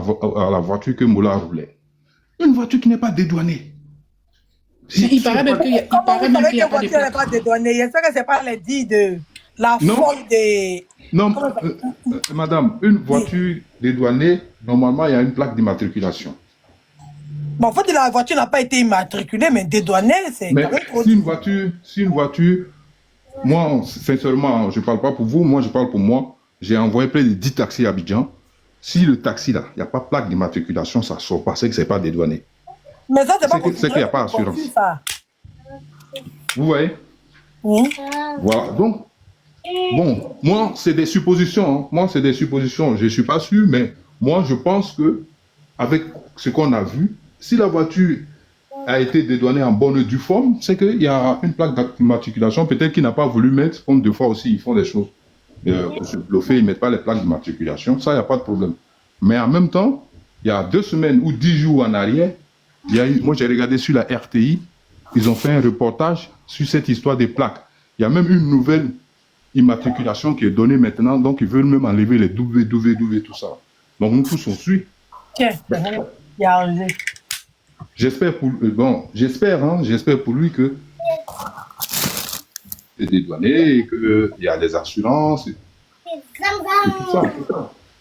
voiture que Mola roulait. Une voiture qui n'est pas dédouanée. Il paraît même qu'il n'y a pas de plaque. Pas dédouanée. J'espère que ce n'est pas les dits de la folle des... Non, madame, une voiture dédouanée, normalement, il y a une plaque d'immatriculation. Bon, en fait, la voiture n'a pas été immatriculée, mais dédouanée, c'est... Mais si une voiture, moi, sincèrement, je ne parle pas pour vous, moi, je parle pour moi. J'ai envoyé près de 10 taxis à Abidjan. Si le taxi, là, il n'y a pas de plaque d'immatriculation, ça ne sort pas, c'est que ce n'est pas dédouané. Mais ça, c'est pas c'est qu'il n'y a pas d'assurance. Vous voyez? Oui. Voilà, donc, bon, moi, c'est des suppositions. Hein. Moi, c'est des suppositions. Je ne suis pas sûr, mais moi, je pense que, avec ce qu'on a vu, si la voiture a été dédouanée en bonne et due forme, c'est qu'il y a une plaque d'immatriculation, peut-être qu'il n'a pas voulu mettre, comme deux fois aussi, ils font des choses. Pour se bluffer, ils ne mettent pas les plaques d'immatriculation, ça, il n'y a pas de problème. Mais en même temps, il y a 2 semaines ou 10 jours en arrière, moi, j'ai regardé sur la RTI, ils ont fait un reportage sur cette histoire des plaques. Il y a même une nouvelle immatriculation qui est donnée maintenant, donc ils veulent même enlever les W, tout ça. Donc nous tous on suit. Tiens, il y a enlevé. J'espère pour lui que c'est dédouané, qu'il y a des assurances, et tout ça.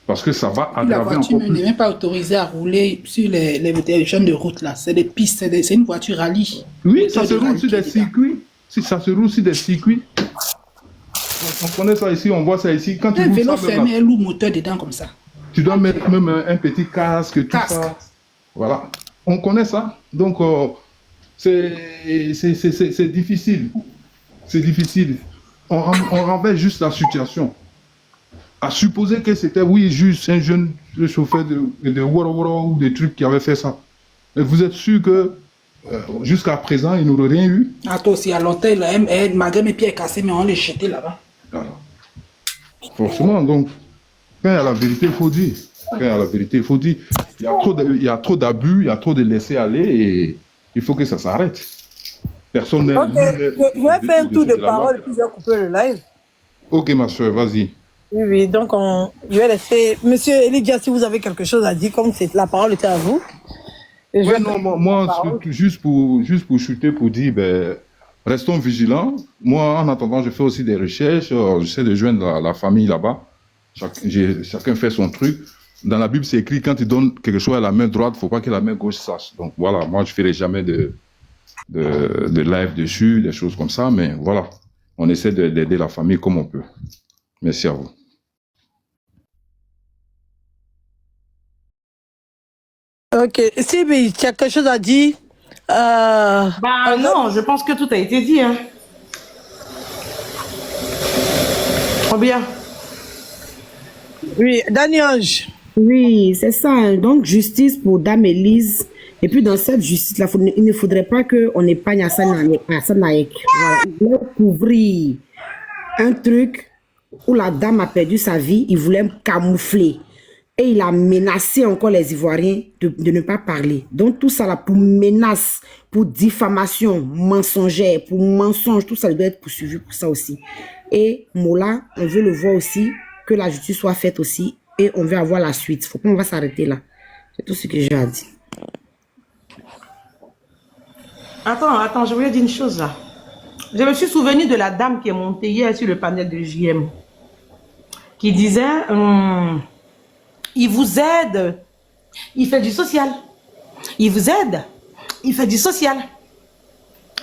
Parce que ça va aggraver encore plus. La voiture n'est même pas autorisée à rouler sur les chaînes de route là. C'est des pistes, c'est une voiture rallye. Oui, ça se roule sur des circuits. Si ça se roule sur des circuits. On connaît ça ici, on voit ça ici. Quand tu un roules vélo ça, fermé, un lourd moteur dedans comme ça. Tu dois mettre même un petit casque, tout ça. Voilà. On connaît ça. Donc, c'est difficile. C'est difficile. On renverse juste la situation. À supposer que c'était, oui, juste un jeune chauffeur de Woro ou des trucs qui avait fait ça. Et vous êtes sûr que jusqu'à présent, il n'aurait rien eu? Ah, toi aussi, à l'hôtel, malgré mes pieds cassés, mais on les jetait là-bas. Voilà. Forcément, donc, quand il y a la vérité, il faut dire. Quand il y a la vérité, il faut dire. Il y a trop d'abus, il y a trop de laisser aller et il faut que ça s'arrête. Personne n'est... Ok, je vais faire un tour de parole et puis je vais couper le live. Ok, ma soeur, vas-y. Oui, donc je vais laisser... Monsieur Elijah, si vous avez quelque chose à dire, comme la parole était à vous. Ouais, non, moi juste pour chuter, pour dire, restons vigilants. Moi, en attendant, je fais aussi des recherches. J'essaie de joindre la famille là-bas. Chacun fait son truc. Dans la Bible, c'est écrit, quand tu donnes quelque chose à la main droite, il ne faut pas que la main gauche sache. Donc voilà, moi, je ne ferai jamais de live dessus, des choses comme ça. Mais voilà, on essaie d'aider la famille comme on peut. Merci à vous. Ok, si mais tu as quelque chose à dire. Non, je pense que tout a été dit. Hein. Trop bien. Oui, Daniel. Oui, c'est ça. Donc, justice pour Dame Elise. Et puis, dans cette justice-là, il ne faudrait pas qu'on épargne Assane Naek. Voilà. Il voulait couvrir un truc où la dame a perdu sa vie. Il voulait camoufler. Et il a menacé encore les Ivoiriens de ne pas parler. Donc, tout ça là, pour menace, pour diffamation, mensongère, pour mensonge, tout ça doit être poursuivi pour ça aussi. Et Mola, on veut le voir aussi, que la justice soit faite aussi, et on veut avoir la suite. Faut qu'on va s'arrêter là. C'est tout ce que j'ai à dire. Attends, je voulais dire une chose là. Je me suis souvenu de la dame qui est montée hier sur le panel de JM, qui disait, il vous aide, il fait du social. Il vous aide, il fait du social.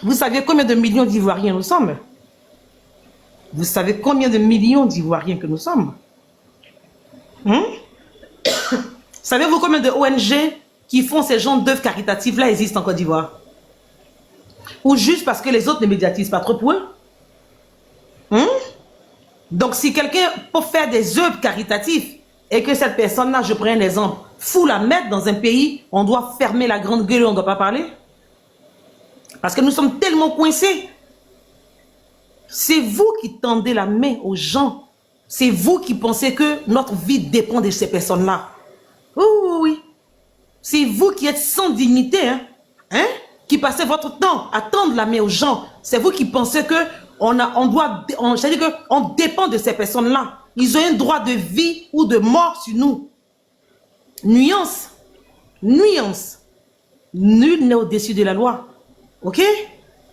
Vous savez combien de millions d'Ivoiriens nous sommes? Vous savez combien de millions d'Ivoiriens que nous sommes? Savez-vous combien de ONG qui font ces genres d'œuvres caritatives-là existent en Côte d'Ivoire? Ou juste parce que les autres ne médiatisent pas trop pour eux? Donc si quelqu'un peut faire des œuvres caritatives et que cette personne-là, je prends un exemple, fout la mettre dans un pays, on doit fermer la grande gueule et on ne doit pas parler? Parce que nous sommes tellement coincés. C'est vous qui tendez la main aux gens. C'est vous qui pensez que notre vie dépend de ces personnes-là. Oui, oui, oui. C'est vous qui êtes sans dignité, qui passez votre temps à tendre la main aux gens. C'est vous qui pensez que c'est-à-dire qu'on dépend de ces personnes-là. Ils ont un droit de vie ou de mort sur nous. Nuance. Nuance. Nul n'est au-dessus de la loi. Ok?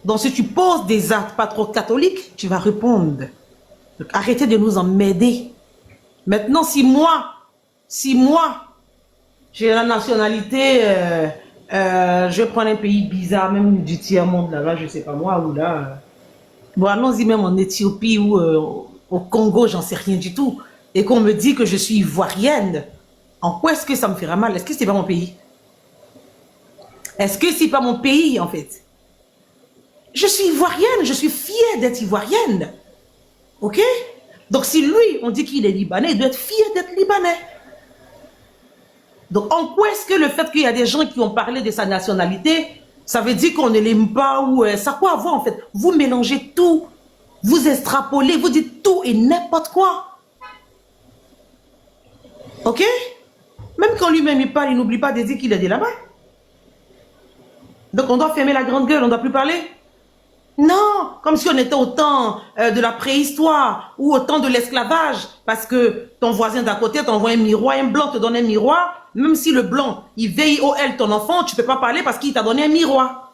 Donc si tu poses des actes pas trop catholiques, tu vas répondre. Donc arrêtez de nous emmerder. Maintenant, si moi, j'ai la nationalité, je vais prendre un pays bizarre, même du tiers-monde là-bas, je sais pas moi, ou là. Bon, allons-y même en Éthiopie ou au Congo, j'en sais rien du tout. Et qu'on me dit que je suis ivoirienne. En quoi est-ce que ça me fera mal? Est-ce que c'est pas mon pays? Est-ce que c'est pas mon pays en fait? Je suis ivoirienne, je suis fière d'être ivoirienne. Ok? Donc si lui, on dit qu'il est libanais, il doit être fier d'être libanais. Donc en quoi est-ce que le fait qu'il y a des gens qui ont parlé de sa nationalité, ça veut dire qu'on ne l'aime pas ou ça a quoi à voir en fait? Vous mélangez tout, vous extrapolez, vous dites tout et n'importe quoi. Ok? Même quand lui-même il parle, il n'oublie pas de dire qu'il est de là-bas. Donc on doit fermer la grande gueule, on ne doit plus parler. Non, comme si on était au temps de la préhistoire ou au temps de l'esclavage, parce que ton voisin d'à côté t'envoie un miroir, un blanc te donne un miroir, même si le blanc, il veille au L ton enfant, tu ne peux pas parler parce qu'il t'a donné un miroir.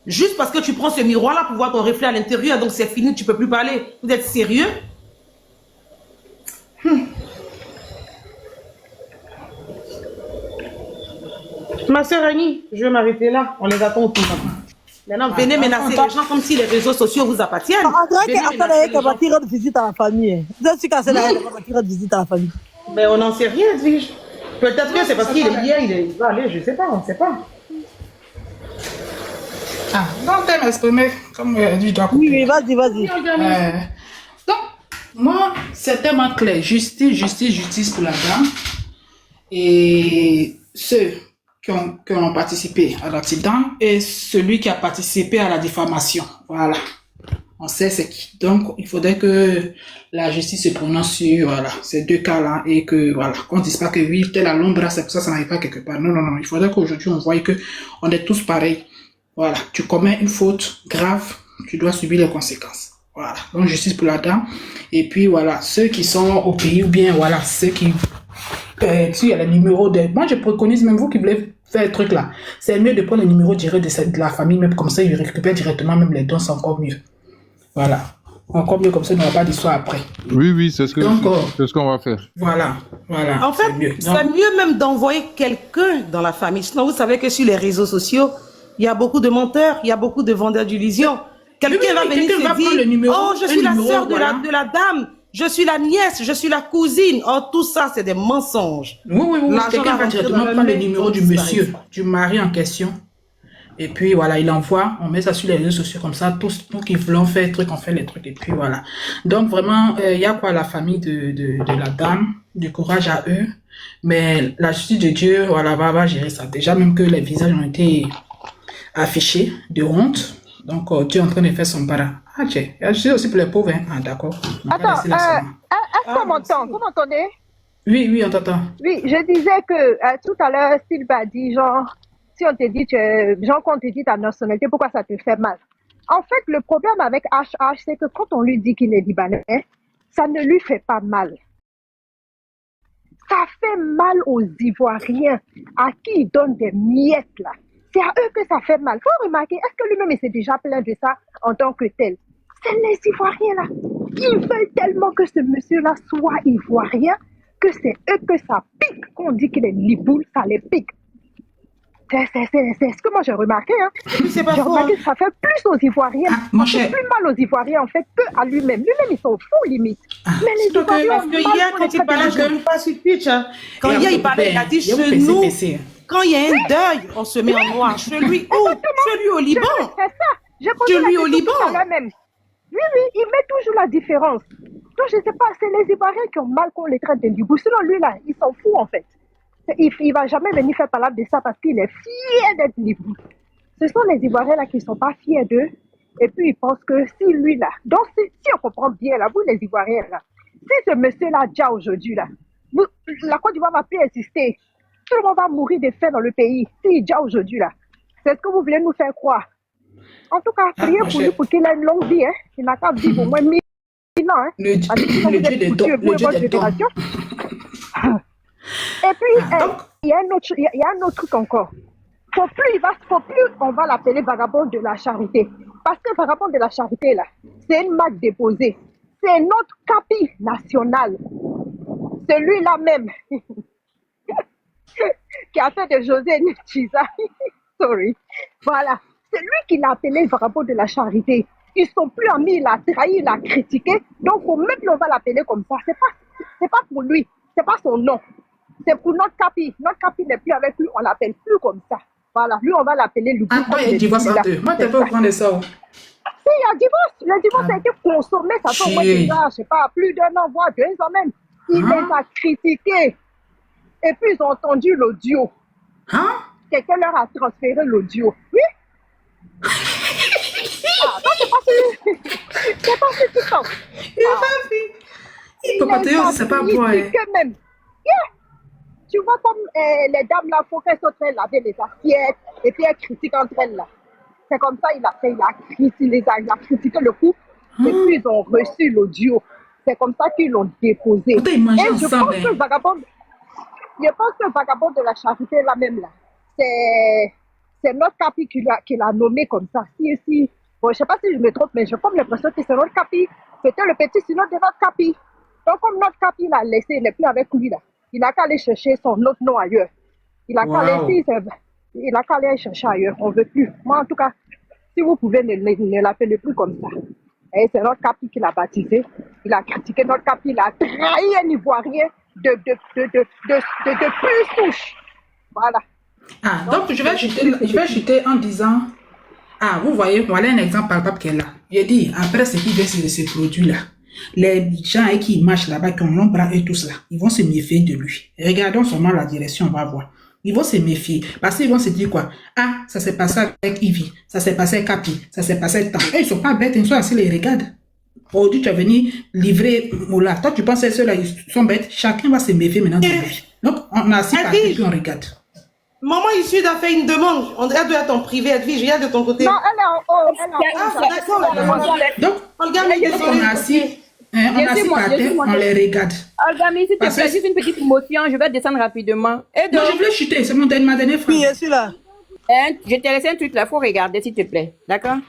Juste parce que tu prends ce miroir-là pour voir ton reflet à l'intérieur, donc c'est fini, tu ne peux plus parler. Vous êtes sérieux? Ma sœur Annie, je vais m'arrêter là, on les attend tout le temps. Maintenant, venez menacer les gens comme si les réseaux sociaux vous appartiennent. On dirait qu'Assanaïek va tirer de visite à la famille. Vous êtes sûr qu'Assanaïek va tirer de visite à la famille? Mais on n'en sait rien, dis-je. Peut-être que c'est parce qu'il est hier, il va aller, je ne sais pas, on ne sait pas. Ah, donc t'aimes exprimer comme du doigt. Oui, vas-y. Donc, moi, c'est tellement clair. Justice pour la dame. Et ceux qui ont participé à l'accident et celui qui a participé à la diffamation. Voilà. On sait c'est qui. Donc, il faudrait que la justice se prononce sur ces deux cas-là et que, qu'on ne dise pas que oui, tel à l'ombre, c'est pour ça n'arrive pas quelque part. Non. Il faudrait qu'aujourd'hui, on voie que on est tous pareils. Voilà. Tu commets une faute grave, tu dois subir les conséquences. Voilà. Donc, justice pour la dame. Et puis, ceux qui sont au pays ou bien, ceux qui s'il y a les numéros moi je préconise même vous qui voulez faire le truc là, c'est mieux de prendre le numéro direct de la famille, même comme ça ils récupèrent directement même les dons, c'est encore mieux. Voilà, encore mieux, comme ça il n'y aura pas d'histoire après. Oui, c'est ce qu'on va faire. Voilà. En fait, c'est mieux même d'envoyer quelqu'un dans la famille. Sinon, vous savez que sur les réseaux sociaux, il y a beaucoup de menteurs, il y a beaucoup de vendeurs d'illusions. Quelqu'un va venir se dire, oh, je suis la sœur de la dame. Je suis la nièce, je suis la cousine. Oh, tout ça, c'est des mensonges. Oui. Quelqu'un va directement prendre le numéro du monsieur, du mari en question. Et puis, il envoie, on met ça sur les réseaux sociaux comme ça. Tous qui veulent faire les trucs, on fait les trucs. Et puis, voilà. Donc, vraiment, il y a la famille de la dame, du courage à eux. Mais la justice de Dieu, va gérer ça. Déjà, même que les visages ont été affichés de honte. Donc, Dieu est en train de faire son para. Ah, tiens, je suis aussi pour les pauvres. Ah, d'accord. Attends, est-ce qu'on m'entend? Vous m'entendez? Oui, on t'entend. Oui, je disais que tout à l'heure, Sylvain a dit, genre, si on te dit, qu'on te dit ta nationalité, pourquoi ça te fait mal? En fait, le problème avec HH, c'est que quand on lui dit qu'il est libanais, ça ne lui fait pas mal. Ça fait mal aux Ivoiriens à qui ils donnent des miettes, là. C'est à eux que ça fait mal. Faut remarquer, est-ce que lui-même il s'est déjà plaint de ça en tant que tel? C'est les Ivoiriens là. Ils veulent tellement que ce monsieur-là soit Ivoirien que c'est eux que ça pique. Quand on dit qu'il est liboule, ça les pique. C'est ce que moi j'ai remarqué. Hein. C'est pas J'ai faux. remarqué que ça fait plus aux Ivoiriens. mon Ça fait cher. plus mal aux Ivoiriens en fait qu'à lui-même. Lui-même, ils s'en fout limite. Mais les Surtout que- Ivoiriens parce ont que mal hier, pour quand les il parlait traiter de- de- Pas sur Twitch. Hein. Quand Et hier, après, il parlait, il a dit il y a chez vous nous, PC. quand il y a un deuil, on se met en noir. Chez lui où? Chez lui au Liban. C'est ça. J'ai posé Chez la lui au question tout à Liban. l'heure même. Oui, il met toujours la différence. Donc, je ne sais pas, c'est les Ivoiriens qui ont mal qu'on les traite de libou. Sinon, lui, là, il s'en fout, en fait. Il ne va jamais venir faire parler de ça parce qu'il est fier d'être libou. Ce sont les Ivoiriens, là, qui ne sont pas fiers d'eux. Et puis, ils pensent que si lui, là... Donc, si on comprend bien, là, vous, les Ivoiriens, là, si ce monsieur-là, déjà aujourd'hui, là, la Côte d'Ivoire ne va plus exister. Tout le monde va mourir de faim dans le pays. Si déjà aujourd'hui, là, c'est ce que vous voulez nous faire croire. En tout cas, priez pour lui pour qu'il ait une longue vie. Hein. Il n'a qu'à vivre au moins 1000 ans. Hein. Le Parce que sinon, Dieu vous êtes des foutus, dons, vous le et Dieu votre des dons. génération. Et puis, il y a un autre truc encore. Faut plus on va l'appeler vagabond de la charité. Parce que vagabond de la charité, là, c'est une marque déposée. C'est notre capi national. Celui-là même qui a fait de José Nchiza. Sorry. Voilà. C'est lui qui l'a appelé vagabond de la charité. Ils sont plus amis, il a trahi, il a critiqué. Donc, faut même qu'on va l'appeler comme ça. C'est pas pour lui. C'est pas son nom. C'est pour notre capi. Notre capi n'est plus avec lui, on l'appelle plus comme ça. Voilà. Lui, on va l'appeler Loubou. Ah, il y a divorce entre eux. Moi, t'es pas au courant de ça. Si, il y a divorce. Le divorce a été consommé, ça fait au moins déjà, je sais pas, plus d'un an, voire 2 ans même. Il les a critiqués. Et puis, ils ont entendu l'audio. Quelqu'un leur a transféré l'audio. Oui? Non, c'est pas celui. C'est pas celui qui sort. Papa Théo, c'est pas bon. Même. Yeah. Tu vois comme les dames là, faut qu'elles sont très laver les assiettes et puis elles critiquent entre elles là. C'est comme ça il a fait, il a critiqué le couple et puis ils ont reçu l'audio. C'est comme ça qu'ils l'ont déposé. Et je pense que vagabond de la charité là même là, c'est notre capi qui l'a nommé comme ça. Bon, je sais pas si je me trompe, mais j'ai comme l'impression que c'est notre capi. C'était le petit sinon de notre capi. Donc comme notre capi l'a laissé, il n'est plus avec lui là. Il n'a qu'à aller chercher son autre nom ailleurs. Il n'a qu'à aller chercher ailleurs. On ne veut plus. Moi, en tout cas, si vous pouvez, ne l'appelez plus comme ça. Et c'est notre capi qui l'a baptisé. Il a critiqué notre capi. Il a trahi un Ivoirien de plus souche. Voilà. Ah, donc je vais chuter en disant, ah, vous voyez, voilà un exemple palpable qu'elle a. J'ai dit, après ce qui vient de ces produits-là, les gens qui marchent là-bas, qui ont long bras et tout cela, ils vont se méfier de lui. Regardons seulement la direction, on va voir. Ils vont se méfier. Parce qu'ils vont se dire quoi? Ah, ça s'est passé avec Ivy, ça s'est passé avec Capi, ça s'est passé avec Tam. Ils sont pas bêtes, ils sont assis, ils les regardent. Aujourd'hui, tu es venu livrer Moula. Toi, tu penses que ceux-là, ils sont bêtes. Chacun va se méfier maintenant de lui. Donc, on a assis par et puis on regarde. Maman issue a fait une demande. On doit être en privé. Edwige, regarde de ton côté. Non, elle est en haut. Donc, on a assis. On a assis par terre, on les regarde. Olgami, s'il te plaît, juste une petite motion, je vais descendre rapidement. Et donc, non, je voulais chuter, c'est ma dernière phrase. Oui, je suis là. Je t'ai laissé un truc là, il faut regarder, s'il te plaît. D'accord?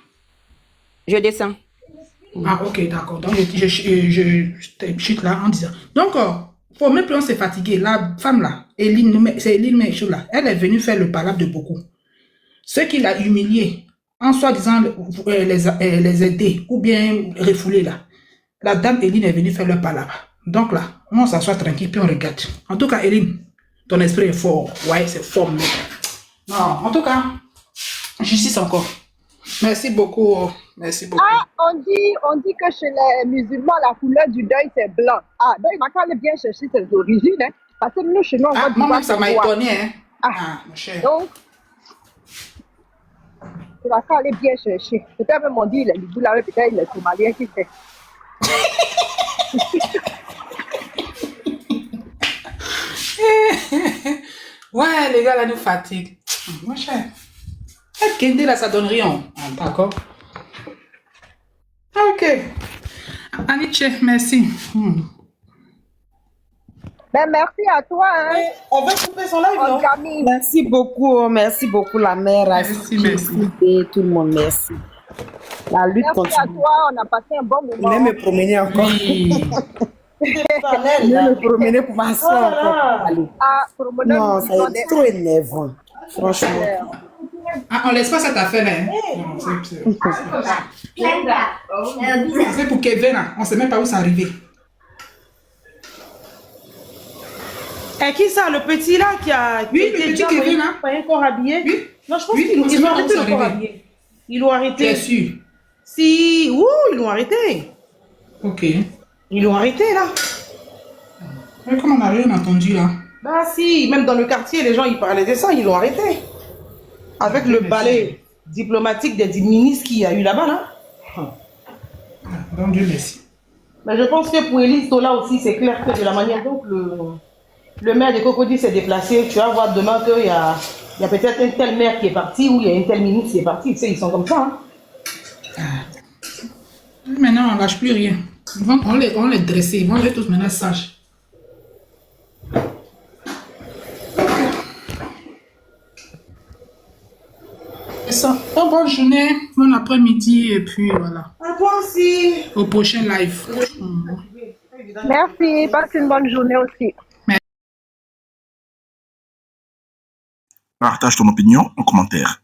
Je descends. Ah, ok, d'accord. Donc, je chute là en disant. Donc, pour même plus on s'est fatigué, la femme là, c'est Eline Méchou là, elle est venue faire le palabre de beaucoup. Ceux qui l'a humilié, en soi-disant les aider ou bien refouler là. La dame Eline est venue faire le palabre. Donc là, on s'assoit tranquille puis on regarde. En tout cas, Eline, ton esprit est fort. Ouais, c'est fort. Mais... Non, en tout cas, justice encore. Merci beaucoup. Merci beaucoup. Ah, on dit que chez les musulmans, la couleur du deuil, c'est blanc. Ah, donc il m'a quand même bien cherché ses origines. Hein, parce que nous, chez nous, on va dire. Moi, ça m'a étonné. Hein. Ah, mon cher. Donc, il va quand même bien chercher. Peut-être même on dit, il est Liboula, peut-être il est Somalien qui fait. Ouais, les gars, là, nous fatiguent. Mon cher. Kendi, là, ça donne rien. Ah, d'accord. Ok. Aniche, merci. Ben, merci à toi. Hein. On va couper son live, non? Merci beaucoup la mère, Merci. et tout le monde, merci. La lutte Merci continue. à toi, on a passé un bon moment. Je vais me promener encore. Je vais me promener pour m'asseoir encore. Allez. Ah, promenade. Non, c'est trop énervant. Franchement. Ah, on laisse pas cette affaire-là. Hein? Non, c'est pour Kevin, là. On sait même pas où c'est arrivé. Et qui ça, le petit là qui a Oui, le petit déjà Kevin, hein? pas encore habillé? Oui. Non, je pense Oui, on sait qu'ils pas l'ont où arrêté c'est le corps arrivé. habillé. Ils l'ont arrêté. T'es sûr? Si, ils l'ont arrêté. Ok. Ils l'ont arrêté là. Mais comme on n'a rien entendu là. Bah si, même dans le quartier, les gens ils parlaient de ça, ils l'ont arrêté. Avec le balai diplomatique des ministres qu'il y a eu là-bas là. Bon Dieu merci. Mais je pense que pour Élise Tola aussi, c'est clair que de la manière dont le maire de Cocody s'est déplacé, tu vas voir demain qu'il y a peut-être un tel maire qui est parti ou il y a un tel ministre qui est parti. Tu sais, ils sont comme ça. Hein. Maintenant, on lâche plus rien. On les dresser, ils vont être tous maintenant sages. Et ça, bonne journée, bon après-midi et puis voilà. À toi aussi. Au prochain live. Merci, passe une bonne journée aussi. Partage ton opinion en commentaire.